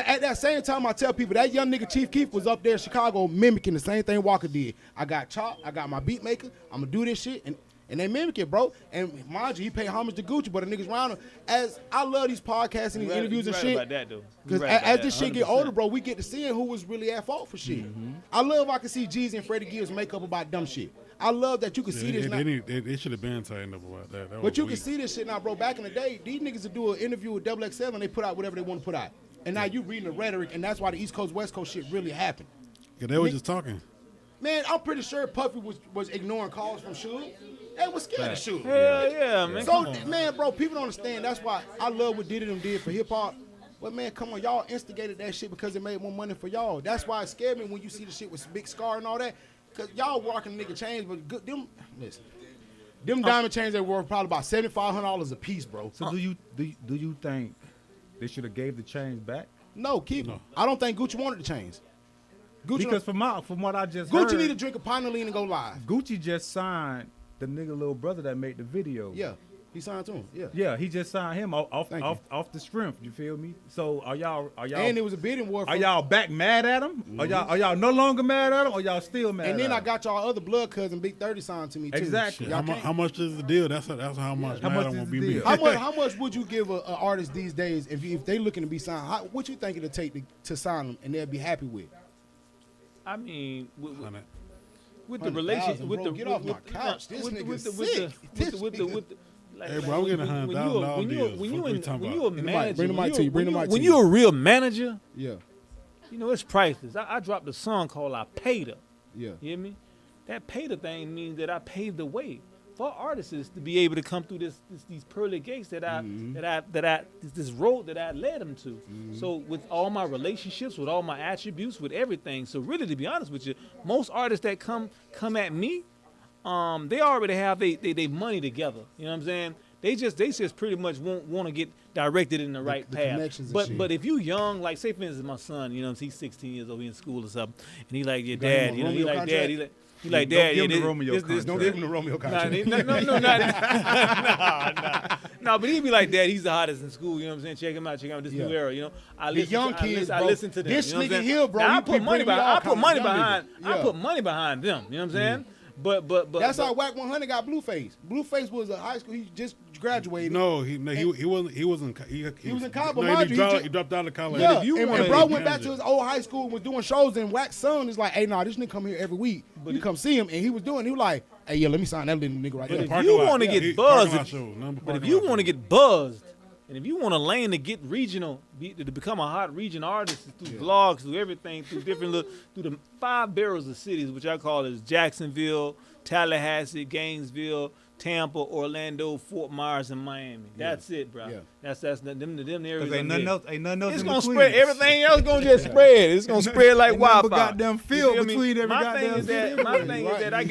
at that same time, I tell people that young nigga Chief Keef was up there in Chicago mimicking the same thing Walker did. I got Chop, I got my beat maker, I'm gonna do this shit, and they mimic it, bro. And mind you, he pay homage to Gucci, but the niggas around him. As I love these podcasts and these interviews and shit. About that, though. Because as this shit get older, bro, we get to seeing who was really at fault for shit. I love I can see Jeezy and Freddie Gibbs make up about dumb shit. I love that you can see this now. They should have been tightened up about that. But you can see this shit now, bro. Back in the day, these niggas would do an interview with XXL and they put out whatever they want to put out. And now you reading the rhetoric, and that's why the East Coast, West Coast shit really happened. Yeah, they were just talking. Man, I'm pretty sure Puffy was ignoring calls from Suge. They was scared of Suge. Hell yeah, man. So, man, bro, people don't understand. That's why I love what Diddy them did for hip-hop. But, man, come on, y'all instigated that shit because it made more money for y'all. That's why it scared me when you see the shit with Big Scar and all that. Because y'all walking nigga chains, but them diamond chains, they were probably about $7,500 a piece, bro. So do you think they should have gave the chains back? No, keep them. I don't think Gucci wanted the chains. Because from what I just Gucci heard, need to drink a pint of lean and go live. Gucci just signed the nigga little brother that made the video. Yeah, he signed to him. Yeah. Yeah, he just signed him off the strength. You feel me? So are y'all? And it was a bidding war. Are y'all back mad at him? Mm-hmm. Are y'all no longer mad at him? Or y'all still mad? And then at I him? got y'all other blood cousin Big 30 signed to me too. Exactly. How much is the deal? That's how much. How much I'm is gonna the be deal? me. How much would you give an artist these days if they looking to be signed? What you think it'll take to sign them and they'll be happy with? I mean, with the 100,000, relationship, with bro, the get off my couch. This nigga's sick. Like, Hey, bro, I'm getting $100,000 deals. When you a Bring manager, the mic to you. Bring the mic to when you. you're a real manager, Yeah, you know it's priceless. I dropped a song called "I Paid Her." yeah. You hear me? That paid her thing means that I paved the way for artists to be able to come through these pearly gates this road that I led them to. So with all my relationships, with all my attributes, with everything. So really, to be honest with you, most artists that come at me, they already have they money together. You know what I'm saying? They just pretty much want to get directed in the right path. connections and shit. But if you young, like say for instance my son, you know, he's 16 years old, he in school or something, and he like your dad, you know, he like dad, he like dad. Don't give him the Romeo contract. Don't give him the Romeo contract. No, but he'd be like, Dad, he's the hottest in school. You know what I'm saying? Check him out this new era. You know, I listen to them. This you know nigga here, bro. Now, I he put money behind. Yeah. I put money behind them. You know what I'm saying? But That's how Whack 100 got Blueface. Blueface was a high school. He just graduated. No, he wasn't. He was in college, but no, mind you, he dropped out of college. Yeah, if you and wanna- bro went back to his old high school and was doing shows, and Wack's son is like, hey, nah, this nigga come here every week. You come see him, and he was like, hey, yeah, let me sign that little nigga right But there. if you want to get buzzed, But if you want to get buzzed, and if you want to lane to get regional, to become a hot region artist through vlogs, through everything, through through the 5 barrels of cities, which I call is Jacksonville, Tallahassee, Gainesville, Tampa, Orlando, Fort Myers, and Miami. That's it, bro. Yeah. That's them areas. Ain't nothing else. It's in gonna between. spread. Everything else gonna just spread. It's gonna spread like Ain't nothing but wildfire. goddamn You field feel me? between every My goddamn thing is that field. my thing is that Right.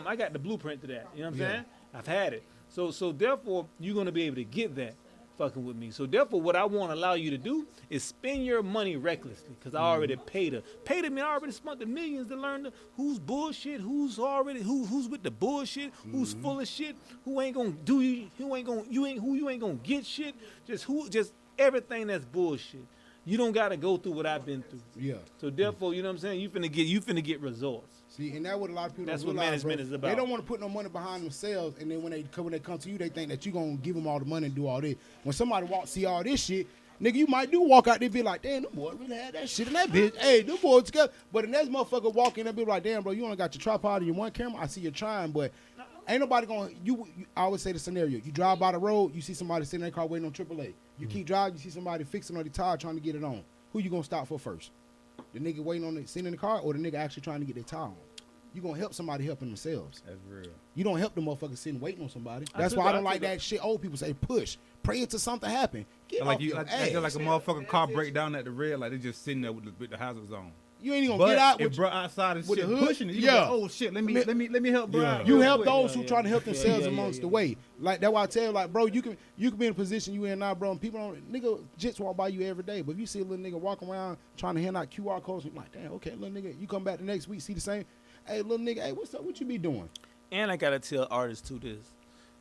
I got the blueprint to that. You know what I'm Yeah. saying? I've had it. So therefore you're gonna be able to get that fucking with me. So therefore what I want to allow you to do is spend your money recklessly because I already paid her. Paid her, I already spent the millions to learn who's bullshit, who's with the bullshit, who's full of shit, who ain't gonna do you, who you ain't gonna get shit, just everything that's bullshit. You don't gotta go through what I've been through. Yeah. So therefore, you know what I'm saying? You finna get results. See, and that's what a lot of people That's don't what realize, management bro. is about. They don't want to put no money behind themselves, and then when they come to you, they think that you gonna give them all the money and do all this. When somebody see all this shit, nigga, you might do walk out there and be like, damn, them boy really had that shit in that bitch. Hey, them boys together. But the next motherfucker walk in and be like, damn, bro, you only got your tripod and your one camera. I see you're trying, but ain't nobody gonna. I always say the scenario: you drive by the road, you see somebody sitting in their car waiting on AAA. You keep driving, you see somebody fixing on the tire trying to get it on. Who you gonna stop for first? The nigga waiting on sitting in the car, or the nigga actually trying to get their tire on? You gonna help somebody helping themselves. That's real. You don't help the motherfuckers sitting waiting on somebody. I That's took why I the- don't like that shit old people say, push. Pray until something happen. Get Like off you, your like ass. a motherfucking car break down at the red, like they just sitting there with the hazards on. You ain't even But gonna get out if with bro outside and with shit the hood, pushing it, you yeah. like, oh shit, let me help bro. Yeah. out You real help quick. those who trying to help themselves yeah, amongst the yeah. way. Like that's why I tell you, like, bro, you can be in a position you in now, bro, and people don't nigga jits walk by you every day. But if you see a little nigga walk around trying to hand out QR codes, you're like, damn, okay, little nigga, you come back the next week, see the same. Hey, little nigga, hey, what's up? What you be doing? And I gotta tell artists too this.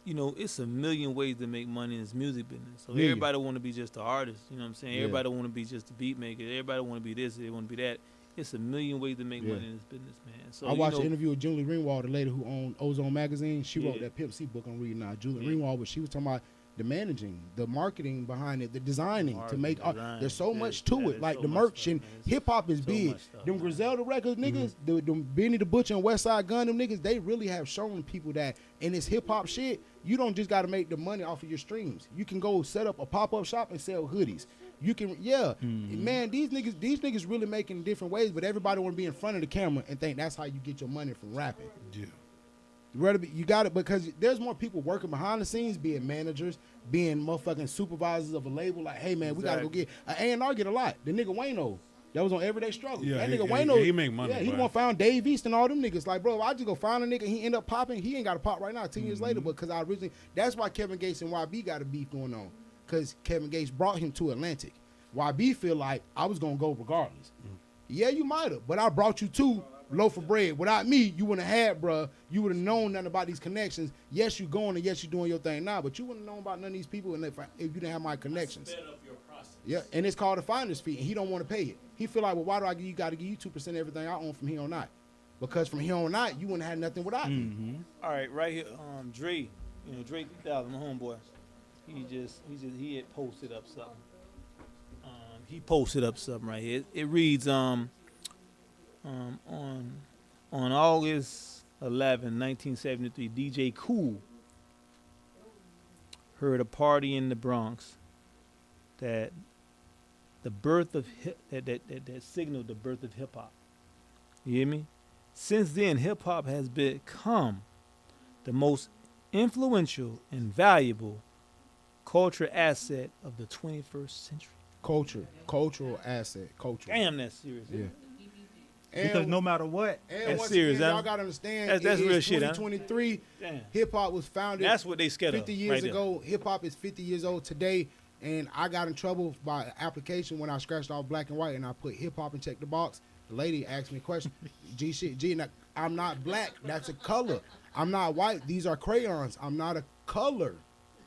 You know, it's a million ways to make money in this music business. So Million. everybody want to be just an artist. You know what I'm saying? Yeah. Everybody want to be just a beat maker. Everybody want to be this. They want to be that. It's a million ways to make Yeah. money in this business, man. So I watched you an know, interview with Julie Ringwald, the lady who owned Ozone Magazine. She wrote Yeah. that Pimp C book I'm reading now. Julie Yeah. Ringwald, but she was talking about the managing, the marketing behind it, the designing to make art. design. There's so Yeah, much to yeah, it, there's like so the much merch stuff, and man. hip hop is So big. much stuff, Them man. Griselda Records niggas, them Benny the Butcher and West Side Gun, them niggas, they really have shown people that in this hip hop shit, you don't just got to make the money off of your streams. You can go set up a pop up shop and sell hoodies. You can, man. These niggas really making different ways, but everybody want to be in front of the camera and think that's how you get your money from rapping. Yeah. You got it because there's more people working behind the scenes, being managers, being motherfucking supervisors of a label. Like, hey man, we gotta go get A&R get a lot. The nigga Wayno, that was on Everyday Struggle. Yeah, that nigga Wayno, he make money. Yeah, he won't found Dave East and all them niggas. Like, bro, I just go find a nigga, he end up popping. He ain't got to pop right now. 10 years later, because that's why Kevin Gates and YB got a beef going on, because Kevin Gates brought him to Atlantic. YB feel like I was gonna go regardless. Yeah, you might have, but I brought you to Loaf of Bread. Without me, you wouldn't have had, bruh. You would have known nothing about these connections. Yes, you going and yes, you doing your thing now, but you wouldn't have known about none of these people if you didn't have my connections. Sped up your process. Yeah, and it's called a finder's fee, and he don't want to pay it. He feel like, well, why do I got to give you 2% of everything I own from here on out? Because from here on out, you wouldn't have had nothing without me. All right, right here, Dre, Dre 3000, my homeboy. He had posted up something. He posted up something right here. It reads on August 11, 1973, DJ Cool heard a party in the Bronx that signaled the birth of hip hop. You hear me? Since then, hip hop has become the most influential and valuable culture asset of the 21st century. Cultural asset, culture. Damn, that's serious. Yeah. Because no matter what, and that's serious. Again, y'all gotta understand. That's real shit. 2023. Hip hop was founded. That's what they scared 50 of. years ago. Hip hop is 50 years old today, and I got in trouble by application when I scratched off black and white and I put hip hop and checked the box. The lady asked me a question. I'm not black. That's a color. I'm not white. These are crayons. I'm not a color.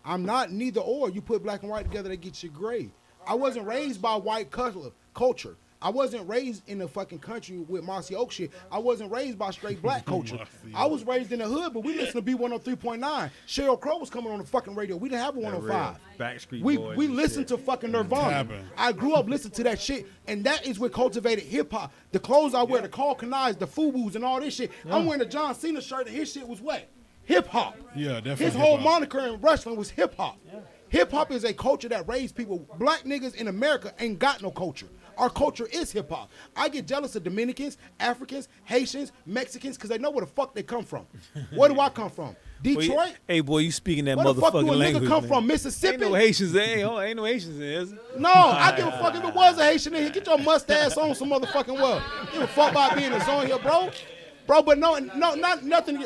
I'm not neither or. You put black and white together, they get you gray. I wasn't raised by white culture. I wasn't raised in the fucking country with Marcy Oak shit. I wasn't raised by straight black culture. I was raised in the hood, but we listened to B103.9. Sheryl Crow was coming on the fucking radio. We didn't have a 105. Backstreet We Boys listened to fucking Nirvana. I grew up listening to that shit, and that is what cultivated hip hop. The clothes I wear, the Carl Kanais, the FUBUs, and all this shit. I'm wearing a John Cena shirt, and his shit was what? Hip hop. Yeah, definitely. His whole moniker in wrestling was hip hop. Yeah. Hip hop is a culture that raised people. Black niggas in America ain't got no culture. Our culture is hip hop. I get jealous of Dominicans, Africans, Haitians, Mexicans, because they know where the fuck they come from. Where do I come from? Detroit? Hey, boy, you speaking that where motherfucking the fuck do a language, nigga come man. from? Mississippi? Ain't no Haitians there. Ain't no Haitians there, is it? No, I give a fuck if it was a Haitian in here. Get your mustache on some motherfucking well. Give a fuck about being a zone here, bro. Bro, but no, not nothing.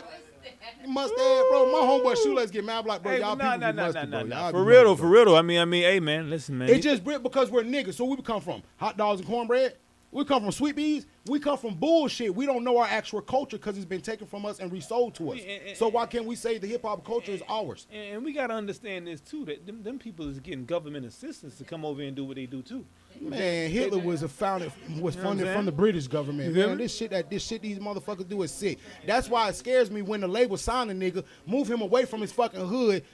Mustache, bro. My homeboy Shoelace get mad. I'm like, bro, y'all people be musty, bro. For real though. I mean, hey, man, listen, man. It's just because we're niggas. So where we come from? Hot dogs and cornbread? We come from sweet peas? We come from bullshit. We don't know our actual culture because it's been taken from us and resold to us. So why can't we say the hip-hop culture is ours? And we got to understand this, too, that them people is getting government assistance to come over and do what they do, too. Man, Hitler was funded from the British government. Man, this shit these motherfuckers do is sick. That's why it scares me when the label sign a nigga, move him away from his fucking hood.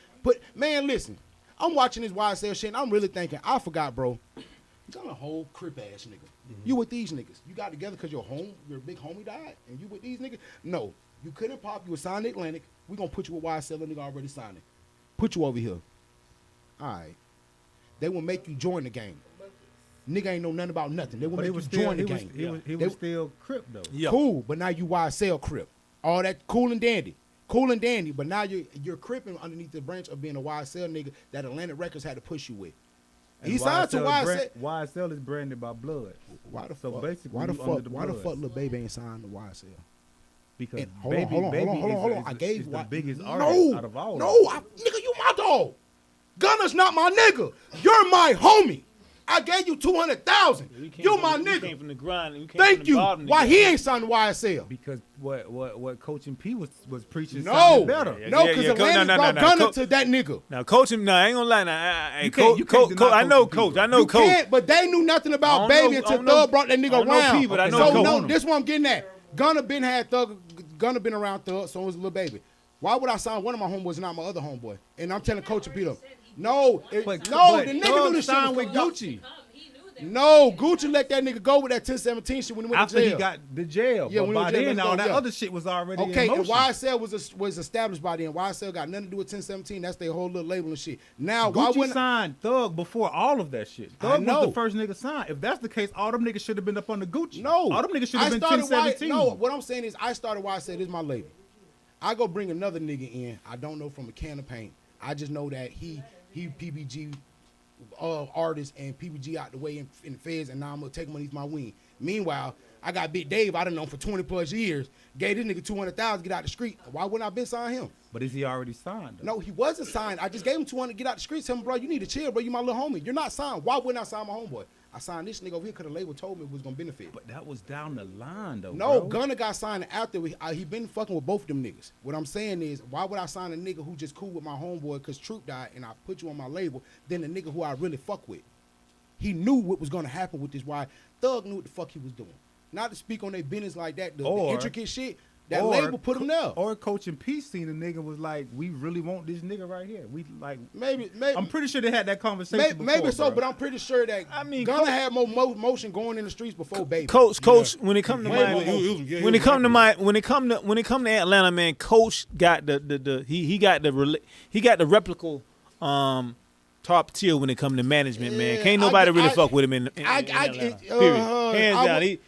Man, listen, I'm watching this YSL shit and I'm really thinking, I forgot, bro. You're a whole crip ass nigga. You with these niggas. You got together because your big homie died, and you with these niggas? No, you couldn't pop. You were signed to Atlantic. We gonna put you with YSL, a nigga already signed it. Put you over here. All right. They will make you join the game. Nigga ain't know nothing about nothing. They will make you join the game. He was still crip though. Yeah. Cool, but now you YSL crip. All that cool and dandy. But now you're cripping underneath the branch of being a YSL nigga that Atlantic Records had to push you with. And he signed to YSL. YSL is branded by blood. Why the so fuck? Basically, why the fuck Lil Baby ain't signed to YSL? Because hold on. I gave the biggest artist out of all. Nigga, you my dog. Gunna's not my nigga. You're my homie. I gave you 200,000. You my nigga. Came from the grind. Thank you. Why he ain't signed to YSL? Because what Coach and P was preaching sounded better. No, because Atlanta brought Gunna to that nigga. Now, Coach him. I ain't gonna lie. Now, I know Coach. I know Coach. Can't, but they knew nothing about Baby until Thug brought that nigga around. But I know Coach. No, this one I'm getting at. Gunna been around Thug, so was Lil Baby. Why would I sign one of my homeboys and not my other homeboy? And I'm telling Coach and Peter, no, the nigga knew this shit with Gucci. No, Gucci let that nigga go with that 1017 shit when he went After to jail. he got the jail. Yeah, But when he by went to jail, then, let's all go, that yeah. other shit was already Okay, in and motion. YSL was established by then. YSL got nothing to do with 1017. That's their whole little label and shit. Now, why Gucci wouldn't signed Thug before all of that shit. I Thug was know. the first nigga signed. If that's the case, all them niggas should have been up under Gucci. No. All them niggas should have been started 1017. No, what I'm saying is I started YSL. This is my label. I go bring another nigga in. I don't know from a can of paint. I just know that he PBG artist and PBG out the way in the feds, and now I'm gonna take him underneath my wing. Meanwhile, I got Big Dave. I done known for 20 plus years. Gave this nigga 200,000 get out the street. Why wouldn't I been sign him? But is he already signed? Though? No, he wasn't signed. I just gave him 200 get out the street. Tell him, bro, you need to chill, bro. You my little homie. You're not signed. Why wouldn't I sign my homeboy? I signed this nigga over here because the label told me it was gonna benefit. But that was down the line, though. No, bro. Gunna got signed after he been fucking with both of them niggas. What I'm saying is, why would I sign a nigga who just cool with my homeboy because Troop died and I put you on my label than the nigga who I really fuck with? He knew what was gonna happen with this. Why Thug knew what the fuck he was doing. Not to speak on their business like that, the intricate shit. That label put him there. Or Coach and P seen the nigga was like, we really want this nigga right here. We like Maybe I'm pretty sure they had that conversation. maybe before, so, bro. but I'm pretty sure that Gunna had more motion going in the streets before Baby. Coach, when it come to Miami, when it come to Atlanta, man, Coach got he got the replicable top tier when it come to management, man. Can't nobody really fuck with him in Atlanta. Period. Hands down.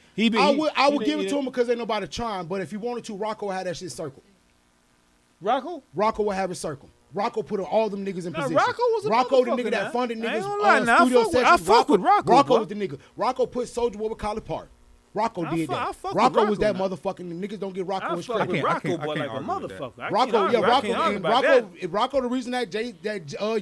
I would give it to him because ain't nobody trying. But if he wanted to, Rocco had that shit circled. Rocco would have it circled. Rocco put all them niggas in position. Rocco was a the motherfucker, nigga that funded I ain't niggas gonna lie, now, studio I sessions. fuck with Rocco, Rocco bro. was the nigga. Rocco put Soulja Boy with College Park. Rocco did I that. fuck with Rocco was Rocco that now. motherfucking niggas don't get Rocco I his fuck credit. with Rocco boy like a argue with that. motherfucker. Rocco, the reason that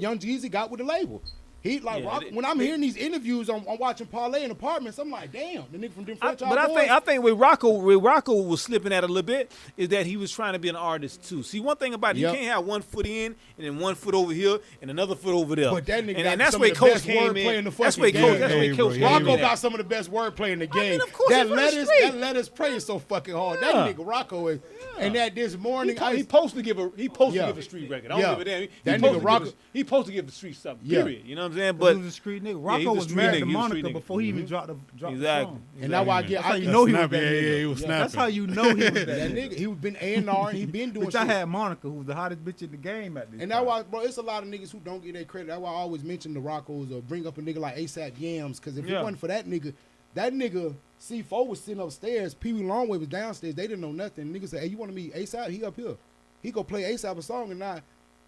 Young Jeezy got with the label. He when I'm hearing these interviews, I'm watching Parlay in Apartments. I'm like, damn, the nigga from them franchise boys. I think where Rocco was slipping at a little bit is that he was trying to be an artist too. See, one thing about it, you can't have 1 foot in and then 1 foot over here and another foot over there. But that nigga and got that's some where of the Coach best came wordplay in in. the That's fucking where game. Coach came Rocco in. got some of the best wordplay in the game. of course, that he from the lettuce, street. that lettuce pray is so fucking hard. That nigga Rocco is, and that this morning He supposed to give a street record. I don't give a damn. That nigga Rocco, he supposed to give the street something. Yeah. Period. You know what I'm saying? But But he was a street nigga. he Rocco was a was street married nigga. to He was a Monica street nigga. before he even dropped the Exactly. song. and that's why I get. That's how I you get- know he was that Snappy, nigga. he was That's snapping. how you know he was that That nigga. nigga, he was been A&R and he been doing Which shit. I had Monica, who was the hottest bitch in the game at this And time. that's why, bro, it's a lot of niggas who don't get their credit. That's why I always mention the Roccos or bring up a nigga like ASAP Yams. Because if it wasn't for that nigga C4 was sitting upstairs. Pee Wee Longway was downstairs. They didn't know nothing. Niggas said, hey, you want to meet ASAP? He up here. He go play ASAP a song and now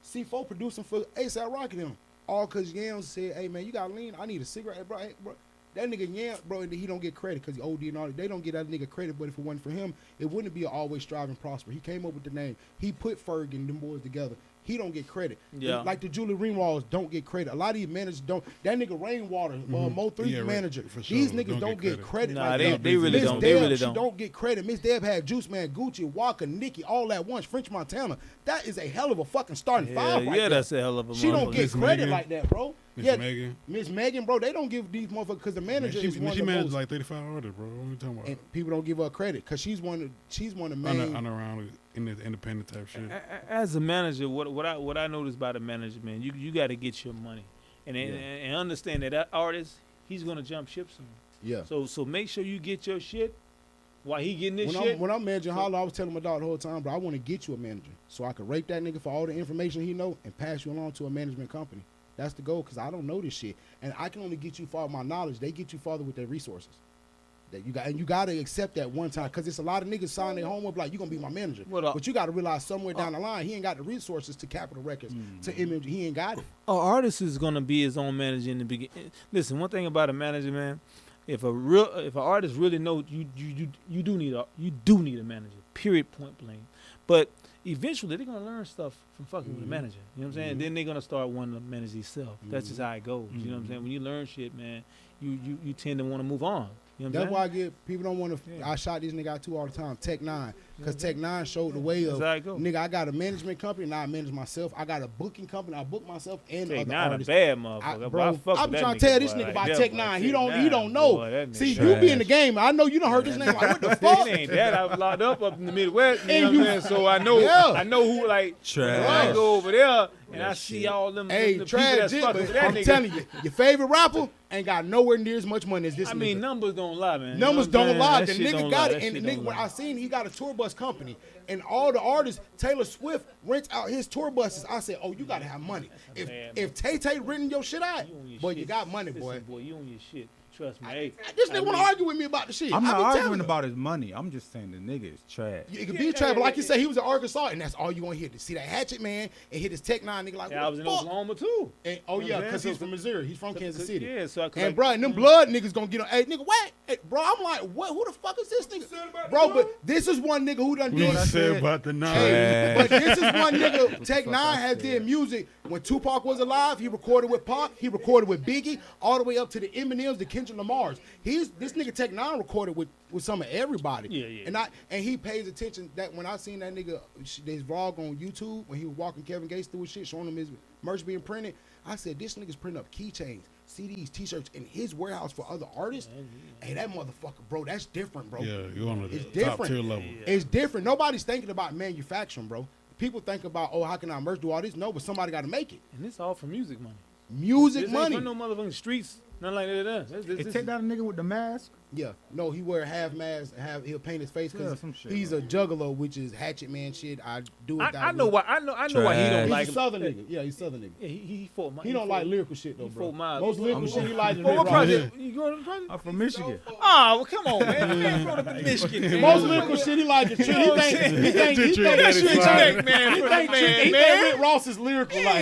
C4 producing for ASAP rocking him. All because Yams said, hey, man, you got lean? I need a cigarette. Hey, bro, that nigga Yams, bro, he don't get credit because he OD and all that. They don't get that nigga credit, but if it wasn't for him, it wouldn't be an Always Strive and Prosper. He came up with the name. He put Ferg and them boys together. He don't get credit. Yeah. Like the Julie Ringwalds don't get credit. A lot of these managers don't. That nigga Rainwater, Mo 3's Yeah, manager. for sure. These niggas don't get credit. Nah, like they that. really Miss don't. They Deb, really she don't. don't get credit. Miss Deb had Juice Man, Gucci, Walker, Nicki, all at once. French Montana. That is a hell of a fucking starting five right there. that's a hell of a She don't motherfucker. get Miss credit Megan. like that, bro. Miss Megan. Miss Megan, bro. They don't give these motherfuckers because the manager is one She of the managed most. like 35 artists, bro. What are you talking about? And people don't give her credit because she's one of the main. Around in the independent type shit. As a manager, what I noticed about a manager, man, you got to get your money, and understand that artist, he's gonna jump ship soon. Yeah. So make sure you get your shit while he getting this shit. When I'm managing Holla, I was telling my dog the whole time, bro, I want to get you a manager so I can rate that nigga for all the information he know and pass you along to a management company. That's the goal because I don't know this shit, and I can only get you far with my knowledge. They get you farther with their resources. That you got to accept that one time because it's a lot of niggas sign their homework like you gonna be my manager, but you got to realize somewhere down the line he ain't got the resources to Capitol Records to Image. He ain't got it. An artist is gonna be his own manager in the beginning. Listen, one thing about a manager, man, if an artist really knows you do need a manager. Period. Point blank. But eventually they're gonna learn stuff from fucking with a manager. You know what I'm saying? Then they're gonna start wanting to manage themselves. That's just how it goes. You know what I'm saying? When you learn shit, man, you tend to want to move on. You know what I'm That's saying? why I get people don't want to. I shot these niggas out too all the time. Tech 9. Because Tech 9 showed the way of, That's how it go. nigga, I got a management company, now I manage myself. I got a booking company, I book myself and Tech other 9 a artists. bad motherfucker. Bro, I fuck I'm with trying that to tell this boy. nigga about That Tech boy, 9. He Tech don't 9, know. boy, that See, nigga you be in the game. I know you done heard this name. Like, what the fuck? It ain't that. I was locked up in the Midwest, you know And what I'm saying? So I know, Yeah. I know who like. Trash. When I go over there and I see all them Hey, the people that's tragic, fucking but with that I'm nigga. telling you, your favorite rapper ain't got nowhere near as much money as this I nigga. mean, numbers don't lie, man. Numbers You know what I'm don't lie. saying? The That shit nigga don't got lie. it. That And the shit nigga, don't when lie. I seen he got a tour bus company, and all the artists, Taylor Swift rents out his tour buses. I said, oh, you gotta have money. If Tay renting your shit out, You on your boy, shit. you got money, boy. Listen, boy, you on your shit. Trust me. Hey, This nigga I want to mean, argue with me about the shit. I'm I not be telling arguing him. about his money. I'm just saying the nigga is trash. It could be a trap, but like you said, he was in Arkansas, and that's all you gonna hear. To see that Hatchet Man and hit his Tech 9 nigga like, Yeah, I what was the in fuck? Oklahoma too. And, oh You know yeah, what I'm because saying? he's from Missouri. He's from Kansas City. Yeah, so I could And bro, and them blood niggas gonna get on. Hey, nigga, what? Hey, bro, I'm like, what? Who the fuck is this nigga? Bro, but this is one nigga who done What you did. said about the nine? Hey, but this is one nigga. Tech 9 has did music when Tupac was alive. He recorded with Pac. He recorded with Biggie, all the way up to the Eminems, the Kendrick Lamars. This nigga Tech 9 recorded with some of everybody. Yeah. And he pays attention. That when I seen that nigga his vlog on YouTube when he was walking Kevin Gates through his shit, showing him his merch being printed, I said this nigga's printing up keychains, CDs, T-shirts in his warehouse for other artists. Hey, that motherfucker, bro, that's different, bro. Yeah, you on the It's top different. tier level. It's different. Nobody's thinking about manufacturing, bro. People think about, oh, how can I merch do all this? No, but somebody got to make it. And it's all for music money. Music This money. ain't for no motherfucking streets. Nothing like that. Is Take Down a nigga with the mask? Yeah, no, he wear half mask, he'll paint his face Yeah, because some shit, he's a juggalo, which is Hatchet Man shit. I do it. I know why. I know why he don't He's like a him. Southern nigga. Yeah, he's Southern nigga. Yeah, he fought my. He don't like lyrical shit though, he bro. fought my- Most lyrical shit he likes is Oh, Rick what Ross. project? You going to the project? I'm from Michigan. Oh, well, come on, man. You ain't from the Michigan, man. Most lyrical shit he like is Trick. He think That shit check, man. He From think the man, Rick Ross is lyrical. Like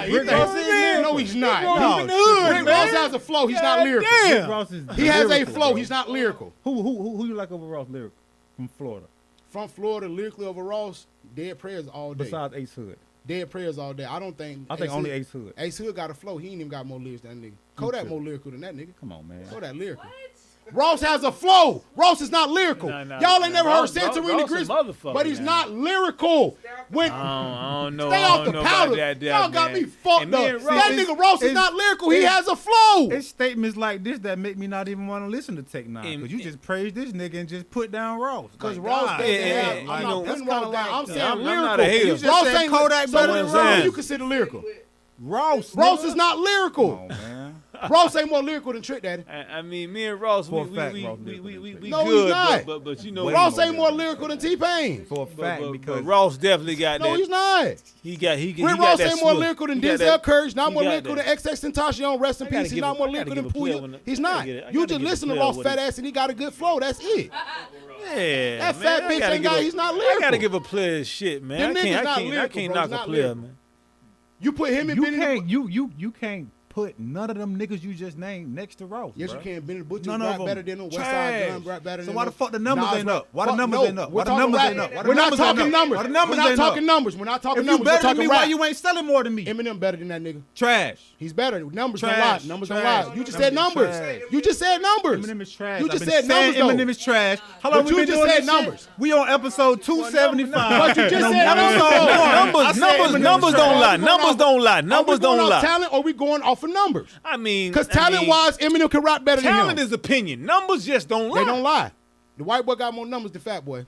he Rick think, Ross is lyrical. no, he's not. Ross He- in the hood, Rick man. Ross has a flow. He's not lyrical. Damn. Rick Ross is He has a lyrical, flow. bro. He's not lyrical. Who you like over Ross lyrical from Florida? From Florida, lyrically over Ross, Dead Prayers all day. Besides Ace Hood. Dead Prayers all day. I think only Ace Hood. Ace Hood got a flow. He ain't even got more lyrics than that nigga. Kodak more lyrical than that nigga. Come on, man. Kodak lyrical. Ross has a flow. Ross is not lyrical. Nah, Y'all ain't never heard Ross- Santorini Ross a Gris, motherfucker, but he's man. not lyrical. When I don't know. stay I off don't the know powder. about that, Y'all got man. me fucked And me up. and Ross- That nigga Ross is it's- not lyrical. He it's- has a flow. It's statements like this that make me not even want to listen to Tech 9. And- Because you just praise this nigga and just put down Ross. Because Like, Ross God, doesn't yeah, have. yeah, I'm you not know, putting that's Ross kinda down. like- I'm saying I'm lyrical. not a hater. You just Ross said ain't Kodak so better what than is Ross. you consider lyrical? Ross. Ross nigga. is not lyrical. Come on, man. Ross ain't more lyrical than Trick Daddy. I mean, me and Ross, For a we fact, Ross we lyrical. No, he's good, not. but you know, Way Ross more ain't more lyrical than T-Pain. For a fact, but because Ross definitely got No, that. he's not. He got Rick got Ross that ain't more swoop. lyrical than He got Denzel that- Curry. Not he more got lyrical that. than XX-Tentacion. Rest in I gotta peace. He's give not a- more I gotta lyrical give than a player Puya. when- He's I not. gotta get- I You gotta just give a listen to player Ross when fat he- ass and he got a good flow. That's it. Yeah, That man, fat I bitch gotta ain't give got. a- He's not I lyrical. gotta give a player shit, man. Them niggas not I lyrical, can't bro. knock He's a not player, lyrical. man. You put him and you Benny. can't you can't put none of them niggas you just named next to Ross. Yes, bruh. you can. Benny the Butcher None rap of them. better than him. West Trash. Side Gun rap better So than why him. the fuck the numbers Nas ain't rap- up? Why the fuck numbers no. ain't up? We're Why the talking numbers rap. ain't up? Why the We're not numbers ain't talking up? numbers. Why the numbers We're not ain't up? talking numbers. We're not talking If you numbers. We're better than talking me, why rap. you ain't selling more than me? Eminem better than that nigga. Trash. He's better. Numbers don't Trash. lie. Numbers don't Trash. lie. You just said Numbers numbers. trash. You just said numbers. Eminem is trash. You I've just been said saying numbers, though. Eminem is trash. How But long we you been just doing said this shit? numbers. We on episode 275. But you just And on said episode numbers. one, I Numbers said don't Eminem is lie. trash. Numbers don't lie. Numbers Are we going don't off lie. talent or are we going off of numbers? I mean, Because talent-wise, Eminem can rap better than talent him. is opinion. Numbers just don't lie. They don't lie. The white boy got more numbers than Fat Boy.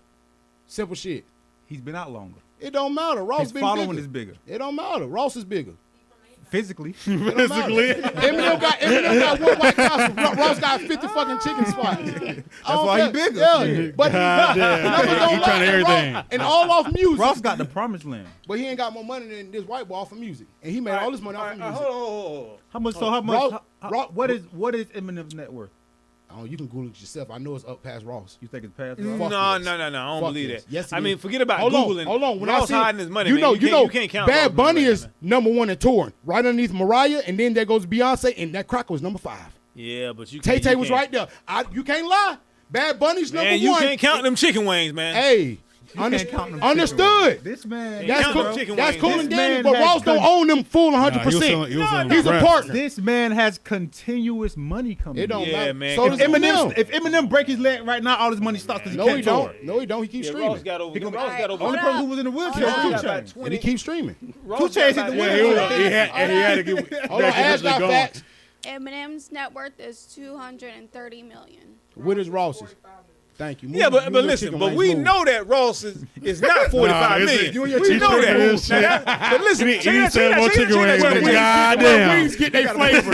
Simple shit. He's been out longer. It don't matter. Ross His been following bigger. is bigger. It don't matter. Ross is bigger. Physically. It don't matter. Eminem got one White Castle. Ross got 50 fucking chicken spots. That's why he bigger. Yeah, but God damn. numbers don't He lie. trying And everything. Ross- and all off music. Ross got the promised land. But he ain't got more money than this white boy off of music, and he made all this money off of music. Hold on. How much? So how much? Ross- how- Ross- what is Eminem's net worth? Oh, you can Google it yourself. I know it's up past Ross. You think it's past? No, Ross? Fuck yes. I don't Fuck believe yes. that. Yes, it I mean, is. forget about Hold Googling. on. When Ross I see, hiding his money, you man. know, You can't count Bad Ross money Bunny right is now, number one in touring, right underneath Mariah, and then there goes Beyonce, and that cracker was number 5. Yeah, but you Tay can't. was right there. You can't lie. Bad Bunny's number Man, you one. can't count them chicken wings, man. Hey, Understood. This man, That's count cool. them chicken That's wings. cool This and dandy, man but has Ross don't own them full 100%. He's a partner. this man has continuous money coming. It don't Yeah, matter. man. So If does Eminem. If Eminem break his leg right now, all his money stops because he No, can't he tour. don't. No, he don't. He keeps Yeah, streaming. Ross got over. He can- Ross got over. Only person who was in the wheelchair was Ross 2 got about Chainz. 20. And he keeps streaming. Ross 2 got Chainz about- hit the Yeah, wheel. he had to get. Hold on, Ash got facts. Eminem's net worth is $230 million. What is Ross's? Thank you. Yeah, Move but your listen, chicken but wings, we move. know that Ross is not 45 million. You and your We chicken know wings. that. But listen, He needs to have more chicken wings. Goddamn. Wings get their flavor.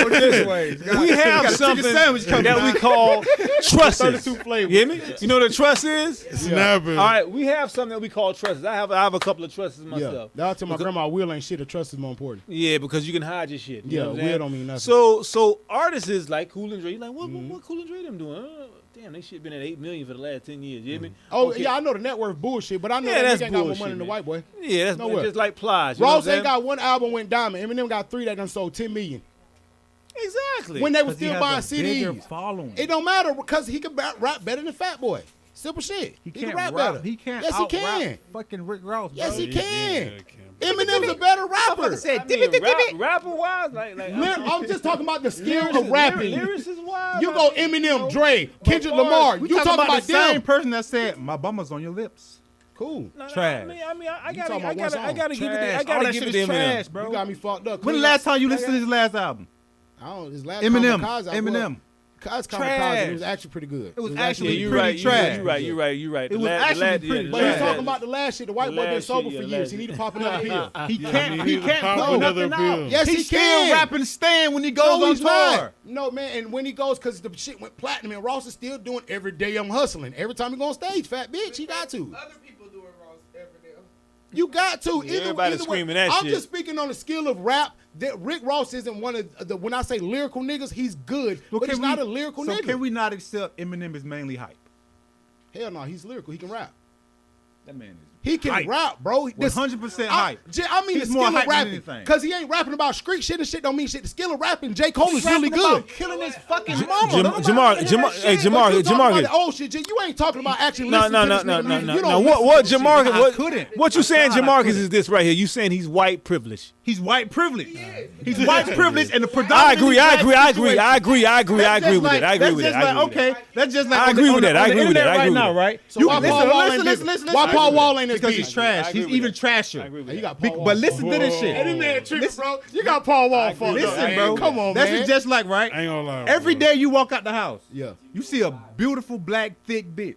we have something that we call trusses. 32 flavors. You hear me? You know what a truss is? Snapping. All right, we have something that we call trusses. I have a couple of trusses Yeah. myself. Now I tell my grandma, wheel ain't shit. A trust is more important. Yeah, because you can hide your shit. You Yeah, know what I'm wheel saying? don't mean nothing. So artists is like Cool and Dre. You like what Cool and Dre them doing? Damn, they shit been at 8 million for the last 10 years. You hear me? Oh, Okay. yeah, I know the net worth bullshit, but I know Yeah, that that's nigga ain't got more bullshit, money than the man. white boy. Yeah, that's Nowhere. just like Plies. You know Ross what I'm ain't got one album went diamond. Eminem got 3 that done sold 10 million. saying? Exactly. When they were 'Cause he still has buying a bigger CDs. following. It don't matter because he can rap better than Fat Boy. Simple shit. He can can't rap rap. better. He can't Yes, he out-rap can. fucking Rick Ross, bro. Yes, he can. Yeah, Eminem's a better rapper. rapper wise, like I'm just talking about the skill of rapping. Lyricist wise, You go Eminem, Dre, Kendrick Lamar. We You talking about the same them? person that said my bummer's on your lips. Cool. Trash. I You talking about one song. gotta give it. Trash. I All gotta that give shit it is to trash, Eminem. bro. You got me fucked up. When the last time you listened to his last album? I don't. His last Eminem. Kamikaze, Eminem. Kamikaze, Trash. it was actually pretty good. It was Yeah, actually you're pretty right. trash. You're right. It was actually pretty But trash. he's talking about the last shit. The white The boy been last sober shit, for yeah, years. last He need to pop another pill. He can't pop put another nothing out. pill. Yes, He's he still can. rapping Stan when he goes No, on he's tour. not. No, man, and when he goes, because the shit went platinum, and Ross is still doing every day I'm hustling. Every time he go on stage, fat bitch, he got to. Other people doing Ross every day. You got to. Yeah, everybody screaming that I'm shit. just speaking on the skill of rap. That Rick Ross isn't one of the, when I say lyrical niggas, he's good, Well, but he's can not we- a lyrical so nigga. can we not accept Eminem is mainly hype? Hell no, he's lyrical. He can rap. That man is. He can Hype. rap, bro. 100% hype. I mean He's the more skill of hype than rapping. anything. Because he ain't rapping about street shit and shit don't mean shit. The skill of rapping, J. Cole is really Rapping good. about killing his fucking mama. Jamar, But you talking about Jamar. the old shit, J. You ain't talking about actually No. listening to this nigga music. You No. don't What listen to Jamar? shit. I couldn't. What you saying, I Jamarcus, couldn't. is this right here? You saying he's white privileged? He's white privileged. He's white privileged, and the I predominantly agree black situation- with it. I agree That's with just it. like- that's just like, okay, that's just like I on agree the- with that. on I the agree with internet that. I right agree now, with right? So You why listen, Paul Wall ain't listen, bigger? listen. Why Paul Wall ain't as Because big? he's trash. He's even trasher. You got Paul Wall. But listen to this shit. Hey, this man tripping, bro. You got Paul Wall fucked up. Listen, man. bro. Come on, This man. is just like, right? I ain't gonna lie. Every bro. day you walk out the house, Yeah. you see a beautiful black thick bitch.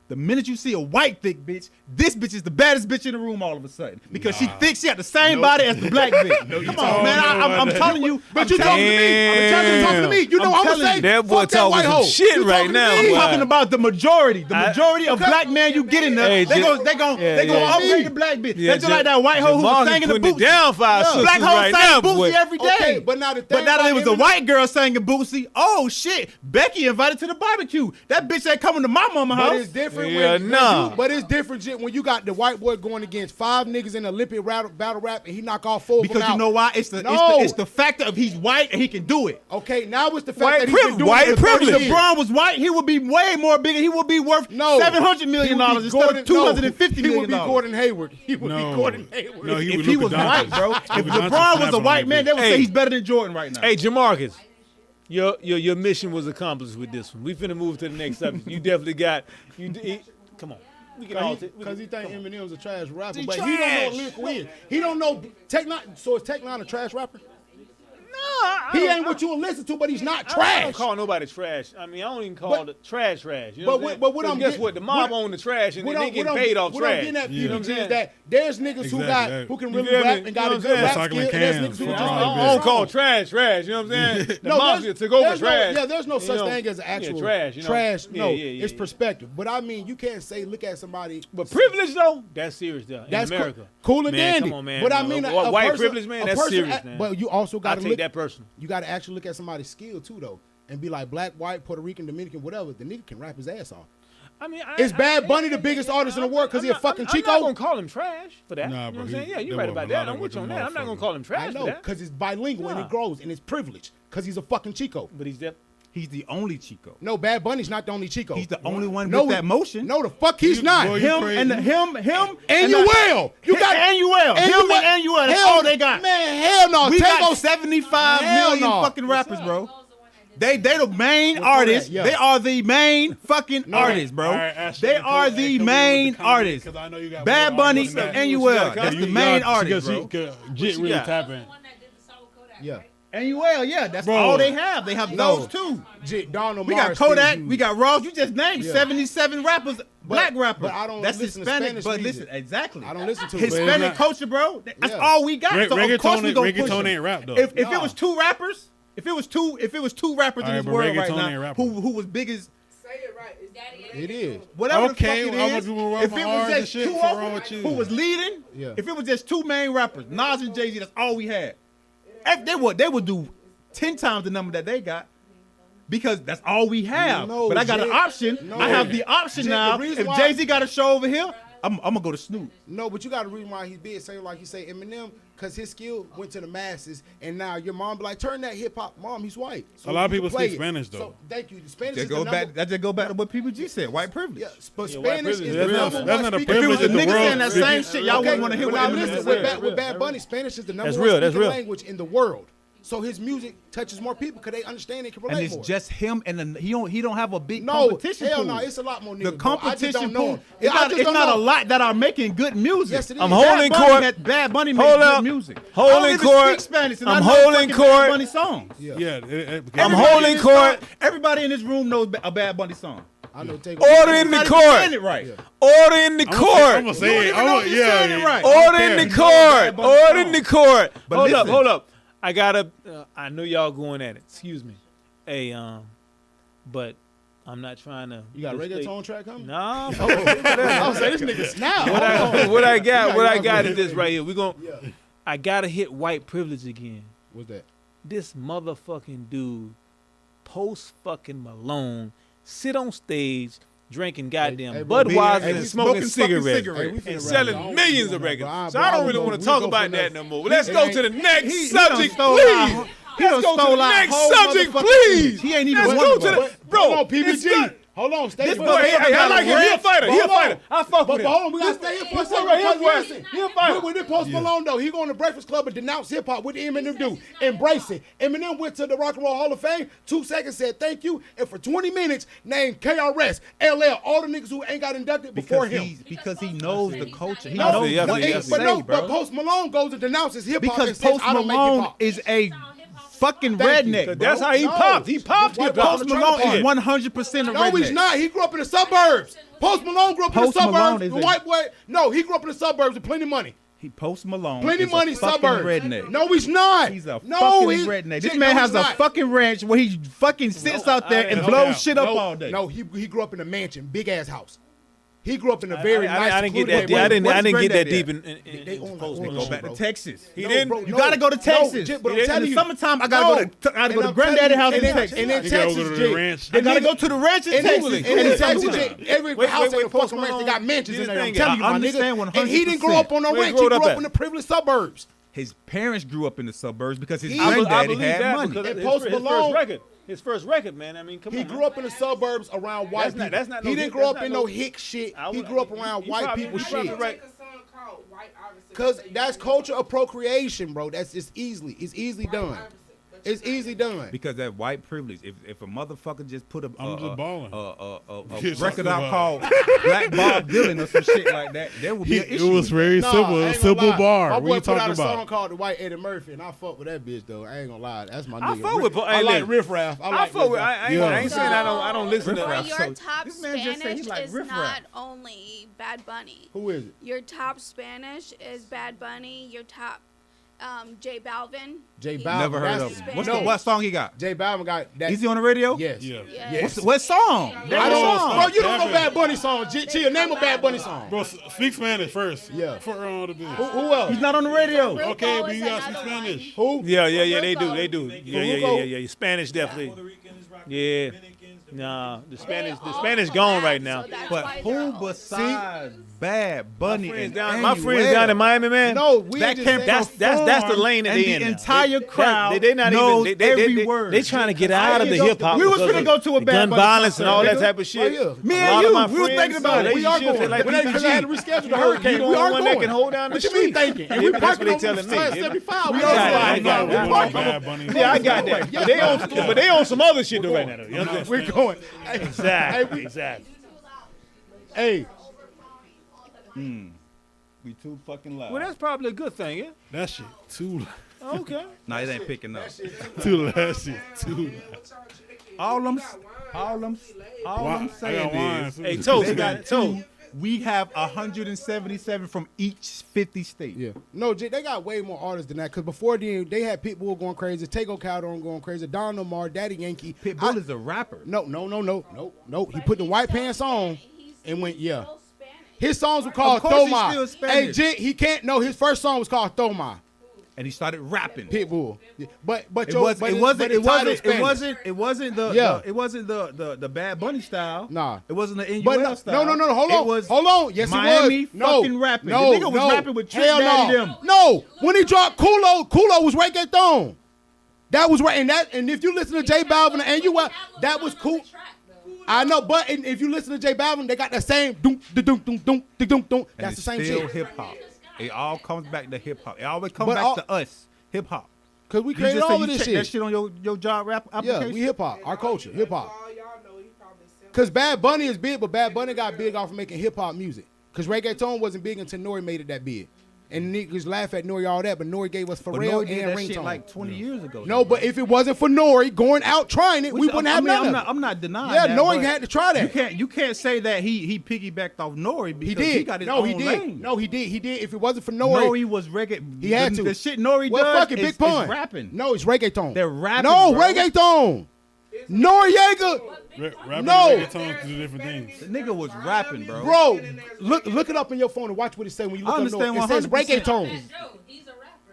The minute you see a white thick bitch, this bitch is the baddest bitch in the room all of a sudden because she thinks she got the same body as the black bitch. Come on, man. I'm telling you. But you talking to me. I'm telling you talking to me. You know I'm telling gonna say you, that boy fuck that white talking hoe. some shit You right talking to now, me. I'm boy. talking about the majority. The majority of black men you get in there, Hey, they Jim- go yeah. upgrade the black bitch. Yeah, That's just like that white hoe who was Jamarcus singing the putting it Bootsy. down for our sisters Black hoe right sang now, Bootsy boy. every day. Okay, but now the thing But now that it was a about white girl singing Bootsy, oh shit, Becky invited to the barbecue. That bitch ain't coming to my mama But house. it's different Yeah, when nah. but it's different shit when you got the white boy going against 5 niggas in the Olympic battle rap and he knock off 4 of them Because you out. know why? It's the factor of he's white and he can do it. Okay, now it's the fact White that he's been doing white it for 30 privilege. If years. LeBron was white, he would be way more bigger. He would be worth $700 million instead of $250 He million. would be Gordon Hayward. He would be Gordon Hayward. No, If he was white, bro. If LeBron was a white man, they would say he's better than Jordan right now. Hey, Jamarcus, your mission was accomplished with this one. We finna move to the next subject. You definitely got come on. We can all Because he think Eminem's a trash rapper, He but he don't know trash. what lyrical is. He don't know Tech Nine. So is Tech Nine a trash rapper? No, He ain't what you will listen to, but he's not I don't trash. call nobody trash. I mean, I don't even call But- the trash. You know but what I'm saying? what I'm guess getting- what? The mob what- own the trash, and What they I'm- get what paid I'm- off what I'm trash. getting at, You know what I'm PBG, is saying? that there's niggas Exactly. who can You really feel rap me? and got You a know good what I'm rap saying? skill, and there's Cans niggas who for just all make the I beats. don't call trash. You know what I'm saying? The mafia took over trash. Yeah, there's no You such know? thing as an actual Yeah, trash. You know? trash. Yeah, No, yeah, it's yeah. perspective. But I mean, you can't say look at somebody. But privilege though, that's serious though. In That's America, cool and man, dandy. Come on, man. But I mean, a white person- privilege, man. a That's person serious, act- man. But you also I got to take look. that personal. You got to actually look at somebody's skill too, though, and be like black, white, Puerto Rican, Dominican, whatever. The nigga can rap his ass off. I mean, Is Bad Bunny the biggest artist in the world because he a fucking Chico? I'm not gonna call him trash for that. Nah, you know bro, what I'm saying? he- Yeah, you're that right boy about a lot that. of I'm with you on with that. the I'm not gonna motherfucker. call him trash I know for that. because it's bilingual and Nah. it grows and it's privileged because he's a fucking Chico. But he's He's the only Chico. No, Bad Bunny's not the only Chico. He's the only one No, with that motion. No, the fuck he's not. boy, Him crazy. and him And Uel. You got Anuel. Him and Anuel. That's all they got. Man, hell no. We Tango got 75 Hell million no. fucking rappers, bro. They the main What's all artists. that? Yeah. They are the main fucking artists, bro. All right, Ashley, They come are on, the come main in with the comment, artists. 'cause I know you got Bad more Bunny arguments than and that. Uel. That's the main artist, bro. Jit really got? tapping. Yeah. Anuel, yeah, that's Bro. all they have. They have No. those two. Donald We got Mars Kodak. still We got Ross. You just named Yeah. 77 rappers, black rappers. but I don't That's listen to Hispanic. Spanish But music. listen, exactly. I don't listen to it. Hispanic not- culture, bro. That's Yeah. all we got. So of course we gonna push Reggaeton them. ain't rap though. If it Nah. was two rappers, if it was two rappers in Alright, this but world right reggaeton ain't now, rap, who though. was big as Say it right. It's Daddy. It is. whatever Okay, the fuck I'm it gonna is. do my If it was R's and just shit, two what's of wrong them with you? who was leading, Yeah. if it was just two main rappers, Nas and Jay-Z, that's all we had. If they would do 10 times the number that they got. Because that's all we have. No, but I got an Jay- option. no. I have the option Jay, now. the reason If why- Jay-Z got a show over here, I'm gonna go to Snoop. No, but you got to reason why he's big. Say like you say Eminem, because his skill went to the masses, and now your mom be like, turn that hip hop. Mom, he's white. So A lot of you can people play speak it. Spanish, though. So thank you. The Spanish That is the goes number. back. That just go back to what PBG said. White privilege. Yeah, but Yeah, white Spanish privilege. is That's the not- number that's one not a If speaking it was privilege a in the nigga world. saying that same shit, y'all wouldn't want to hear but what now Eminem listen, said. with Bad Bunny, Spanish is the number That's one real, that's speaking real. language in the world. So his music touches more people because they understand and can relate And it's more. just him, and he don't have a big no, competition hell pool. no, it's a lot more niggas. The bro. I just competition don't know pool. him. It's I not, just it's don't not a know. lot that are making good music. Yes, it is. I'm Bad holding Bad court. Bad Bunny makes Hold good up. music. Holding I don't even court. speak Spanish, and I'm I know holding fucking court. Bad Bunny songs. Yeah, I'm Everybody holding in this court. song- Everybody in this room knows a Bad Bunny song. I know. Take Order in the Everybody court. saying it right. Order in the I'm court. gonna say it. even know if you're saying it right. Order in care. the You know Bad court. Bunny Order in the court. But Hold up, listen. hold up. I gotta. I know y'all going at it. Excuse me. Hey, but I'm not trying to. You got a mistake- reggaeton track coming? Nah. I was saying this nigga snap. what I got got is this right here. We gon' Yeah. I gotta hit white privilege again. What's that? This motherfucking dude, Post fucking Malone, sit on stage drinking goddamn hey, bro, Budweiser hey, and we smoking smoking cigarettes cigarettes. Hey, we finna and wrap selling it up. millions of Bro, records. So bro, I don't really bro, want we to talk go about for that nothing. no more. Let's It go ain't- to the next He done subject, stole please. our- He done Let's go to stole the our next whole subject, motherfucking please. image. He ain't even Let's one go of to us. the bro. Hold on, it's PBG. good. Hold on, stay This for boy- Hey, hey, I like him. He a fighter. He a Hold on. fighter. I fuck But with him. hold on, we gotta stay here for a second. right here, because boy. listen, He a fighter. When Post Malone though, he go in the Breakfast Club and denounce hip hop. What did Eminem do? Embrace it. Eminem went to the Rock and Roll Hall of Fame. 2 seconds said thank you, and for 20 minutes named KRS, LL, all the niggas who ain't got inducted before him. Because he knows the culture. He No, knows yeah, what yeah, to yeah. say, but no, bro. but Post Malone goes and denounces hip hop and Because says Post I don't make hip Malone hop. is a fucking Thank you. redneck. Cause bro. that's how he No. popped. He popped Why hip hop. Post Malone is 100% a No, redneck. he's not. He grew up in the suburbs. Post Malone grew up in the Post Malone suburbs. is The a- white boy. No, he grew up in the suburbs with plenty of money. He Post Malone. Plenty is money, a fucking suburbs. redneck. No, he's not. He's a no, fucking he's, redneck. This Jay, man no, has he's a not. fucking ranch where he fucking sits out there and blows shit up no, all day. No, he grew up in a mansion, big ass house. He grew up in a very nice. I didn't get secluded that. I didn't. Where's I didn't get that Granddad deep They in own Post like Malone. Go back to bro. Texas. He didn't. bro, You gotta go to Texas. No, Jay, but He I'm didn't. telling In you, the summertime, I gotta go to I'm Granddaddy telling you, house in and Texas. in gotta Texas, go to the Jay, ranch. I gotta go to the ranch in And Texas. in Texas, Jay, every Wait, house wait, ain't a wait, fucking Post ranch. They Malone got mansions did in there. his I'm thing. telling you, I my understand nigga. And he didn't grow 100%. up on no Where he ranch. He growed up grew up at? in the privileged suburbs. His parents grew up in the suburbs because his He- I granddaddy believe had that money. because And his Post first Malone- record. His first record, man. I mean, come He on. grew up in the suburbs around white That's not- people. that's not no He hick- didn't grow that's up in not no no- hick shit. I He would- grew up around you white probably- people you shit. probably right. Make a song called White Iverson. Cause that's culture appropriation, bro. It's easily done. It's easily done. Because that white privilege. If a motherfucker just put a I'm just balling. a record out called Black Bob Dylan or some shit like that, there would be an It issue. was very Nah, simple. I A ain't simple gonna lie. bar. My What boy you put out talking a song about? called The White Eddie Murphy, and I fuck with that bitch though. I ain't gonna lie, that's my I nigga. fuck with. I like Riff Raff. I fuck with. I ain't saying I don't listen to. But Raff, your so top this man just said he Spanish like is Riff not Raff. only Bad Bunny. Who is it? Your top Spanish is Bad Bunny. Your top J Balvin. J He's Balvin. Never heard That's- of him. Spanish. What No. what song he got? J Balvin got that. Is he on the radio? Yes. Yeah. Yes. What song? I Name a don't. song. Bro, you don't know Bad Bunny song. Chia, name a Bad Bunny song. Bro, speak Spanish first. Yeah. For the business. Who else? He's not on the radio. Grupo Okay, but is you gotta speak another one. Spanish. Who? Yeah, they do. Hugo? Yeah. Spanish definitely. Yeah. Nah, the Spanish gone right now. So that's But why who they're all- besides Bad Bunny. My friends down in Miami, man. No, we That just came saying- That's the lane that and they the in. entire crowd They not knows even every word. They trying to get out of the hip hop. We was finna go to a Bad gun Bunny violence and all that concert, type of shit. Right here. Me A and lot of you, my we was friends, thinking about it. We are relationships, going. like Because I had to PBG. reschedule the hurricane. You the We only are one that going. can hold down the What you mean street. thinking? And we That's what parking they on telling me. 75. We Yeah, are I going. got it. We I parking got on- Bad Bunny. Yeah, I got that. But they on some other shit though right now. Though. You know what I'm saying? We're going. Exactly. Exactly. Hey, We too fucking loud. Well, that's probably a good thing, yeah. That shit too Okay. Nah, it ain't picking up. too loud. Shit too loud. All I'm I saying got wine. is, too. Hey, Toast, they got got it. Toast. two. We have 177 from each 50 states. yeah. No, they got way more artists than that. Because before then, they had Pitbull going crazy, Tego Calderon going crazy, Don Omar, Daddy Yankee. Pitbull is a rapper. No. He put the white pants on and went, yeah. His songs were called Of course he's Thoma. still Hey, Spanish. he can't. No, his first song was called Thoma. And he started rapping. Pitbull. Yeah. But It wasn't Yeah. the Bad Bunny style. Nah. It wasn't the NUL But no, style. no, hold It on. was Hold on. Yes, Miami it was. No, fucking rapping. No, The nigga was no. rapping with Trick Hell Daddy no. them. No, when he dropped Kulo was reggaeton. That was right, and if you listen to J Balvin and you that was cool. I know, but if you listen to J Balvin, they got the same doom, da doom, doom, doom, da doom, doom. And That's it's the same still shit. hip hop. It all comes back to hip hop. It always comes But back all- to us, hip hop. Cause we You created just all say of you this check that shit. shit on your job rap application. Yeah, we hip hop, our culture, hip hop. All y'all know he probably selling. Cause Bad Bunny is big, but Bad Bunny got big off of making hip hop music. Cause reggaeton wasn't big until Nori made it that big. And niggas laugh at Nori all that, but Nori gave us But Pharrell Nori did and that shit ringtone. like 20 years ago. No, but if it wasn't for Nori going out trying it, we wouldn't have none of it. I'm not denying Yeah, that. Nori but had to try that. You can't say that he piggybacked off Nori because He did. he got his no, own he did. lane. No, he did. He did. If it wasn't for Nori, Nori was reggae. he had to. The shit Nori well, does fuck it, is, Big Pun. is rapping. No, it's reggaeton. They're rapping, No, bro. reggaeton. Noriega, Rapping No. and reggaeton two different things. The nigga was rapping, bro. bro. Look it up in your phone and watch what it says when you look I up Nori. understand It says 100%. reggaeton.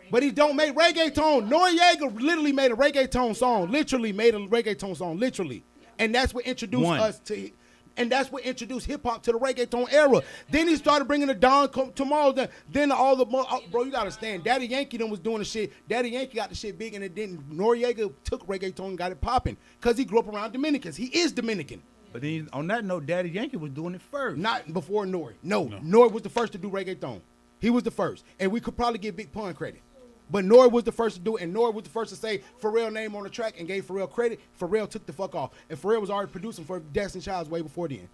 But he don't make reggaeton. Noriega literally made a reggaeton song. Literally made a reggaeton song. Literally. And that's what introduced One. us to. And that's what introduced hip hop to the reggaeton era. Then he started bringing the Don tomorrow. Then all the bro, you gotta understand. Daddy Yankee then was doing the shit. Daddy Yankee got the shit big, and it didn't. Noriega took reggaeton and got it popping because he grew up around Dominicans. He is Dominican. But then on that note, Daddy Yankee was doing it first. Not before Nori. No, Nori was the first to do reggaeton. He was the first, and we could probably give Big Pun credit. But Nori was the first to do it, and Nori was the first to say Pharrell name on the track and gave Pharrell credit. Pharrell took the fuck off, and Pharrell was already producing for Destiny Child's way before then.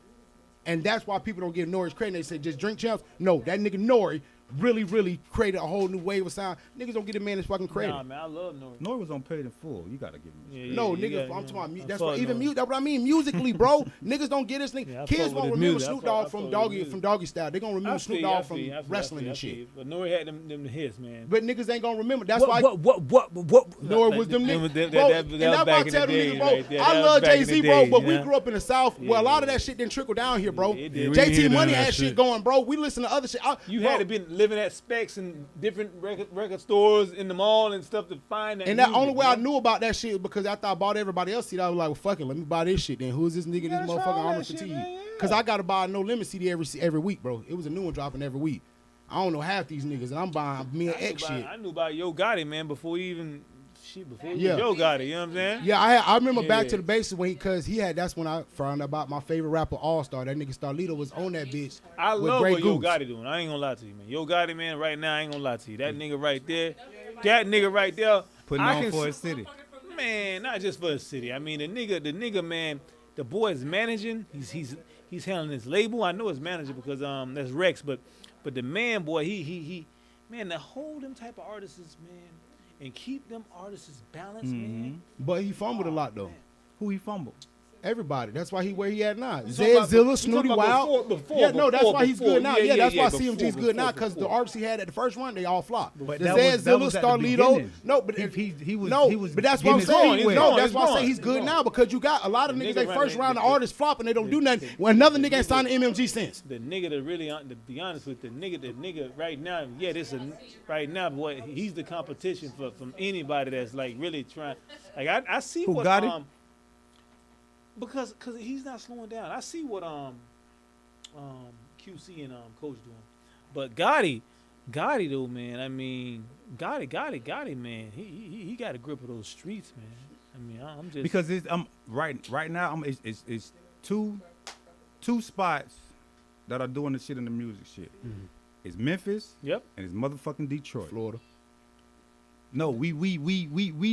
And that's why people don't give Nori's credit. They say just drink champs. No, that nigga Nori really created a whole new wave of sound. Niggas don't give the man his fucking credit. Nah, man, I love Nori. Nori was on Paid in Full. You gotta give him. No, you nigga, got- I'm talking about I that's fuck what even Nori. music. That's what I mean musically, bro. Niggas don't get this nigga. Yeah, I Kids fuck with won't his remember music. Snoop I Dogg fuck from with Doggy his from Doggy Style. They gonna remember Snoop Dogg from wrestling and shit. But Nori had them hits, man. But niggas ain't gonna remember. That's why What? Nori was them niggas. That Bro, was and that's why I back in tell the them days niggas, bro. right there. I That was love back in Jay-Z, the bro, days, but you we know? grew up in the South. Well, a Yeah. lot of that shit didn't trickle down here, bro. It did. Yeah, we didn't JT hear none Money of that had shit shit. going, bro. We listen to other shit. You Bro, had to been living at Specs and different record stores in the mall and stuff to find that. and that music, only way I man. knew about that shit was because after I bought everybody else CD, I was like, well, fuck it, let me buy this shit. Then who's this nigga, this gotta try motherfucking all Armor that shit, Fatigue? man, yeah. Because I gotta buy a No Limit CD every week, bro. It was a new one dropping every week. I don't know half these niggas, and I'm buying me and X shit. I knew about Yo Gotti, man, before he even before he Yeah. was Yo Gotti. You know what I'm saying? Yeah, I remember Back Yeah. to the Basics when because he had. That's when I found out about my favorite rapper, All Star. That nigga Starlito was on that bitch. I with love Grey what Yo Goose. Gotti doing. I ain't gonna lie to you, man. Yo Gotti, man, right now, I ain't gonna lie to you. That nigga right there, Putting I on can for s- his city. Man, not just for the city. I mean, the nigga, man, the boy is managing. He's handling his label. I know his manager because that's Rex, but the man, boy, he man, to hold them type of artists, man, and keep them artists balanced, man. But he fumbled a lot though. Who he fumbled? Everybody. That's why he where he at now. talking Zed about- Zilla, you Snooty talking about Wild. before, That's why he's before. good now. Yeah, Yeah, that's yeah, why before, CMG's good now because the before. artists he had at the first run, they all flopped. But the that Zed was- that Zilla, was at the Starlito. beginning. No, but He was- no, he was but that's what I'm getting his saying. feet wet. No, He's that's why I gone. say he's good He's now gone. because you got a lot of The niggas. nigga They first right- round the artists flop and they don't do nothing. When another nigga ain't signed to MMG since. The nigga that really, to be honest with the nigga right now, yeah, right now, boy, he's the competition from anybody that's like really trying. Like I see Who what got it? Because he's not slowing down. I see what QC and Coach doing. But Gotti though, man. I mean, Gotti, man. He got a grip of those streets, man. I mean, I'm just because right now it's two spots that are doing the shit in the music shit. Mm-hmm. It's Memphis. Yep. And it's motherfucking Detroit. Florida. No, we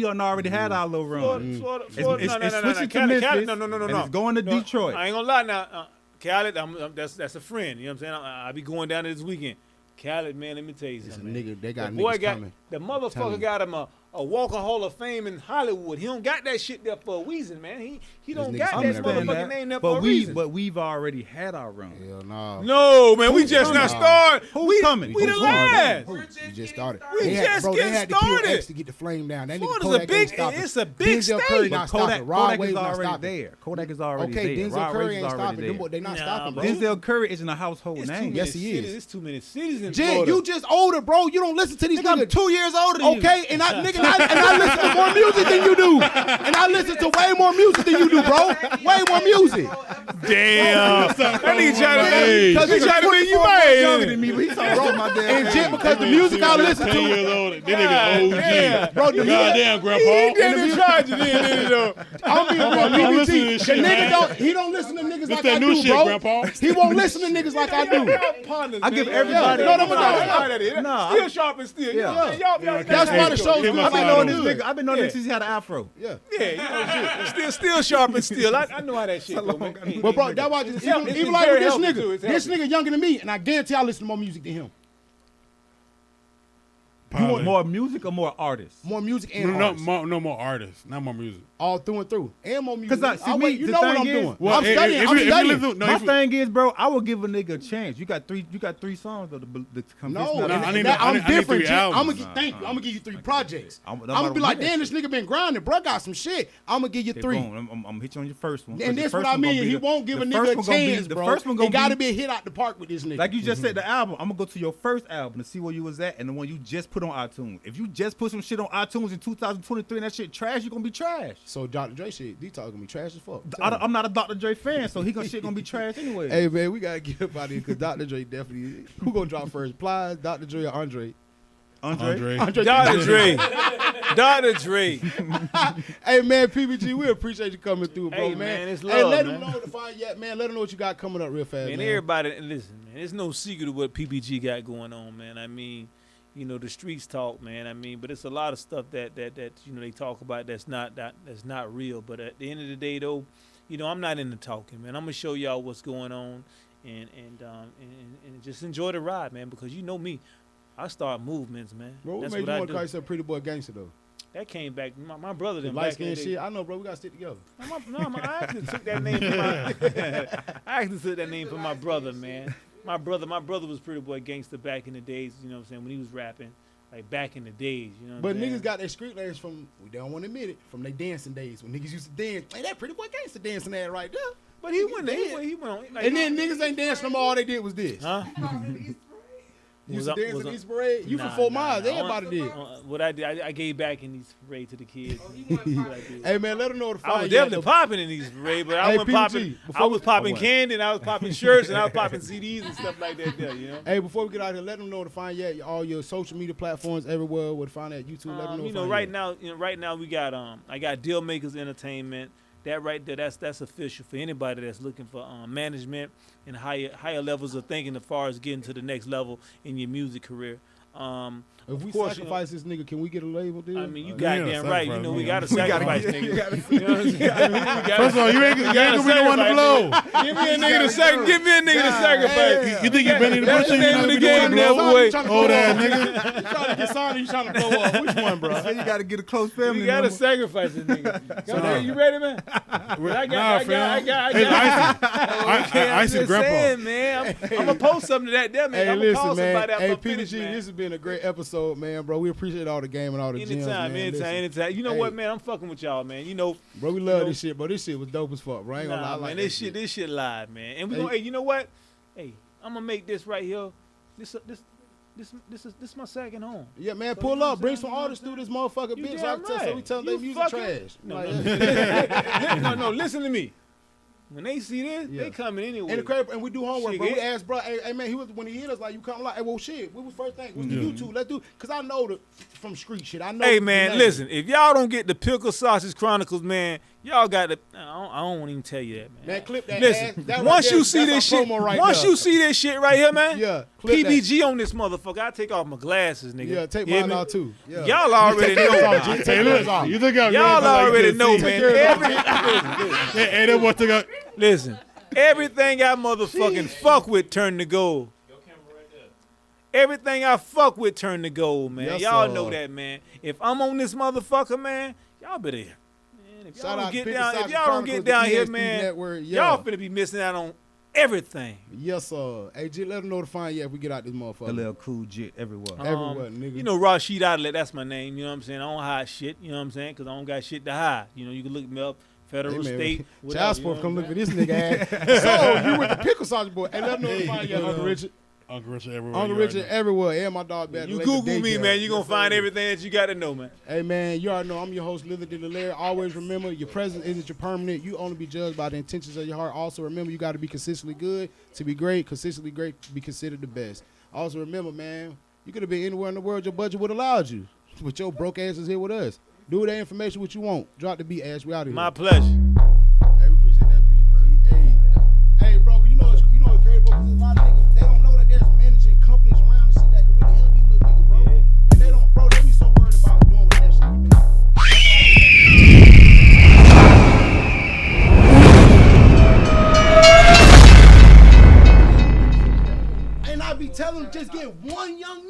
done already had our little run. Florida. It's switching to Cali, Memphis. no. And it's going to Detroit. I ain't gonna lie now. Khaled, that's a friend. You know what I'm saying? I be going down there this weekend. Khaled, man, let me tell you something. They got boy niggas coming. The motherfucker got him a Walk of Hall of Fame in Hollywood. He don't got that shit there for a reason, man. He don't got that motherfucking name there for a reason. But we've already had our run. Hell no. No, man, we just not started. Who's coming? We the last. You just started. We just they getting had to kill started. X to get the flame down. That nigga Florida's Kodak ain't stopping. it's a big Denzel state. Curry not stopping. Rod Kodak Wave is not already stopping. there. Kodak is already Okay, there. Denzel Rod Curry Wave ain't is already stopping. there. They not stopping, bro. Denzel Curry isn't a household name. Yes, he is. It's too many cities in Jig, Florida. you just older, bro. You don't listen to these Nigga, I'm niggas. 2 years older than you. Okay, and I listen to more music than you do. And I listen to way more music than you do, bro. Way more music. Damn. That nigga trying to Hey. because he trying to be you younger man. than me, but he's talking my damn And Jig, because the music I listen 10 to, years old. That nigga damn. OG. bro, the music. Goddamn, He Grandpa. didn't charge you then, though. I'm being real. don't listen to PBG, this the shit, nigga man. he don't listen to niggas This like that I new do, shit, bro. Grandpa. He won't listen to niggas like I do. I give everybody. No, no. Nah, Still sharp and still. Yeah. Y'all That's why the show's Give good. my I've been side knowing on this good. nigga. I've been knowing this since he had an afro. Yeah. Yeah, you know, still sharp and still. I know how that shit go, man. But bro, that's why It's even like very with this healthy, too. nigga, It's this healthy. nigga younger than me, and I guarantee I listen to more music than him. You want more music or more artists? More music and No artists. more artists, not more music. All through and through. And more music. 'Cause, see, I wait, me, you the know what thing I'm is- doing. Well, I'm studying. if I'm you studying. listen, no, My if you- thing is, bro, I will give a nigga a chance. You got three songs though to convince No, me. and I need- that- I I'm need different. 3 Jig. I'm albums. gonna thank you. I'm gonna give you 3 projects. I'm I'm gonna be like, gonna damn, this nigga been grinding, bro. Got some shit. I'm gonna give you Okay, 3. boom. I'm gonna hit you on your first one. And The this first what I one gonna mean. be He the- won't give a the nigga first a one gonna be- chance, the bro. first one gonna It gotta be- be a hit out the park with this nigga. Like you just said, the album. I'm gonna go to your first album to see where you was at, and the one you just put on iTunes. If you just put some shit on iTunes in 2023 and that shit trash, you gonna be trash. So Dr. Dre shit, D-Talk gonna be trash as fuck. I'm not a Dr. Dre fan, so shit gonna be trash anyway. Hey man, we gotta get up out of here because Dr. Dre definitely. Who gonna drop first? Plies, Dr. Dre, or Andre? Andre. Dr. Dre. Dr. Dre. Hey man, PBG, we appreciate you coming through, bro, Hey, man. man, it's Hey, love, let man. them know the fire yet, man. Let them know what you got coming up real fast, man. Man, everybody, listen, man. There's no secret of what PBG got going on, man. I mean, you know, the streets talk, man. I mean, but it's a lot of stuff that you know they talk about that's not real. But at the end of the day, though, you know, I'm not into talking, man. I'm gonna show y'all what's going on, and just enjoy the ride, man. Because you know me, I start movements, man. Bro, what That's made what you I want to do. call yourself Pretty Boy Gangster though? That came back. My brother The them light back in the skin day. shit. I know, bro. We gotta stick together. I actually took that name from I actually took that name from my brother, man. My brother was Pretty Boy Gangster back in the days, you know what I'm saying, when he was rapping, like back in the days, you know what But I'm saying? niggas got their street names from, we don't want to admit it, from their dancing days when niggas used to dance. Hey, that Pretty Boy Gangster dancing that right there. But he went on. Like, And then niggas ain't dancing no more. All they did was this. Huh? You used Was to I- dance was in I- East Parade. You Nah, from 4 nah, Miles. nah. Everybody did. What I did, I gave back in these parade to the kids. Hey, man, let them know the fire. I was definitely popping in these parade, but I Hey, wasn't PBG, popping. before I was we- popping candy, and I was popping shirts, and I was popping CDs and stuff like that. There, you know. Hey, before we get out here, let them know to find you all your social media platforms everywhere. Where to find at YouTube. Let them know. You know, right now we got I got Deal Makers Entertainment. That right there, that's official for anybody that's looking for management and higher levels of thinking as far as getting to the next level in your music career. If we course, sacrifice this nigga, can we get a label deal? I mean, you Yeah, goddamn right. You sacrifice, know, we man. got to sacrifice, nigga. You know what I'm saying? First of all, you ain't gonna be the one to blow. Give me a nigga to sacrifice. Give me a nigga to sacrifice. You think you Benny the That's Butcher? the You name of gonna the be the one game, to never blow? wait. Old ass nigga. You trying to get signed or you trying to blow up? Which one, bro? You gotta get a close family We gotta member. sacrifice this nigga. So, man, you ready, man? I got. Hey, Icey the grandpa. Saying, man. I'm gonna post something to that there, man. Hey, I'm gonna listen, call somebody man. after Hey, I'm finished, PBG, man. this has been a great episode, man, bro. We appreciate all the game and all the gems, man. Listen. Anytime. You know Hey. what, man? I'm fucking with y'all, man. You know, Bro, we love know- this shit, bro. This shit was dope as fuck, bro. I ain't gonna lie. I nah, like man. that shit. This shit live, man. And we Hey. gonna. Hey, you know what? Hey, I'm gonna make this right here. This is my second home. Yeah, man, So, pull you know up. what Bring I'm some saying? artists through this motherfucker, You bitch. damn So right. we tell them You they music fucking- trash. No, Like, no, no, listen to me. When they see this, they coming anyway. And the crazy, and we do homework, Shit, bro. We asked, bro, hey man, when he hit us, like, you come like, hey, well, shit, what was first thing? What's the YouTube? Let's do, cause I know from street shit. I know. Hey man, listen, if y'all don't get the Pickled Sausage Chronicles, man, y'all got to. I don't want to even tell you that, man. Man, clip that. Listen, that once right you there, see this shit, you see this shit right here, man. Yeah, clip PBG on this motherfucker. I take off my glasses, nigga. Yeah, take Hear mine me? out too. Yeah. Y'all already know. Take yours off. You think I'm Y'all already know, man. man. Hey, that boy took out. Listen, everything I motherfucking fuck with turn to gold. Everything I fuck with turn to gold, man. Yes, Y'all sir. know that, man. If I'm on this motherfucker, man, y'all better. Man, if y'all don't get down, if y'all don't get down here, man, Network, y'all finna be missing out on everything. Yes, sir. Hey, Jit, let them know to find you if we get out this motherfucker. A little cool jit everywhere. Everywhere, nigga. You know, Rashid Outlet, that's my name. You know what I'm saying? I don't hide shit. You know what I'm saying? Because I don't got shit to hide. You know, you can look me up, federal, Hey, man, state, whatever. Child you support know come what look I'm for this nigga ass. So, you with the Pickle Sausage boy. Hey, let them know to find you, Uncle Richard. Uncle Richard everywhere. Uncle Richard everywhere. And my dog back. You Google me, man. You going to find everything that you got to know, man. Hey, man, you already know I'm your host, LillyDilly. Always remember, your presence isn't your permanent. You only be judged by the intentions of your heart. Also, remember, you got to be consistently good to be great. Consistently great to be considered the best. Also, remember, man, you could have been anywhere in the world your budget would have allowed you. But your broke ass is here with us. Do that information what you want. Drop the beat, Ash. We out of here. My pleasure. Hey, we appreciate that, PBG. Hey, bro, you know what's crazy, bro? Because a lot of niggas, they don't know that there's managing companies around and shit that can really help these little niggas, bro. Yeah. And they don't, bro, they be so worried about doing what that shit can do. And I be telling them, just get one young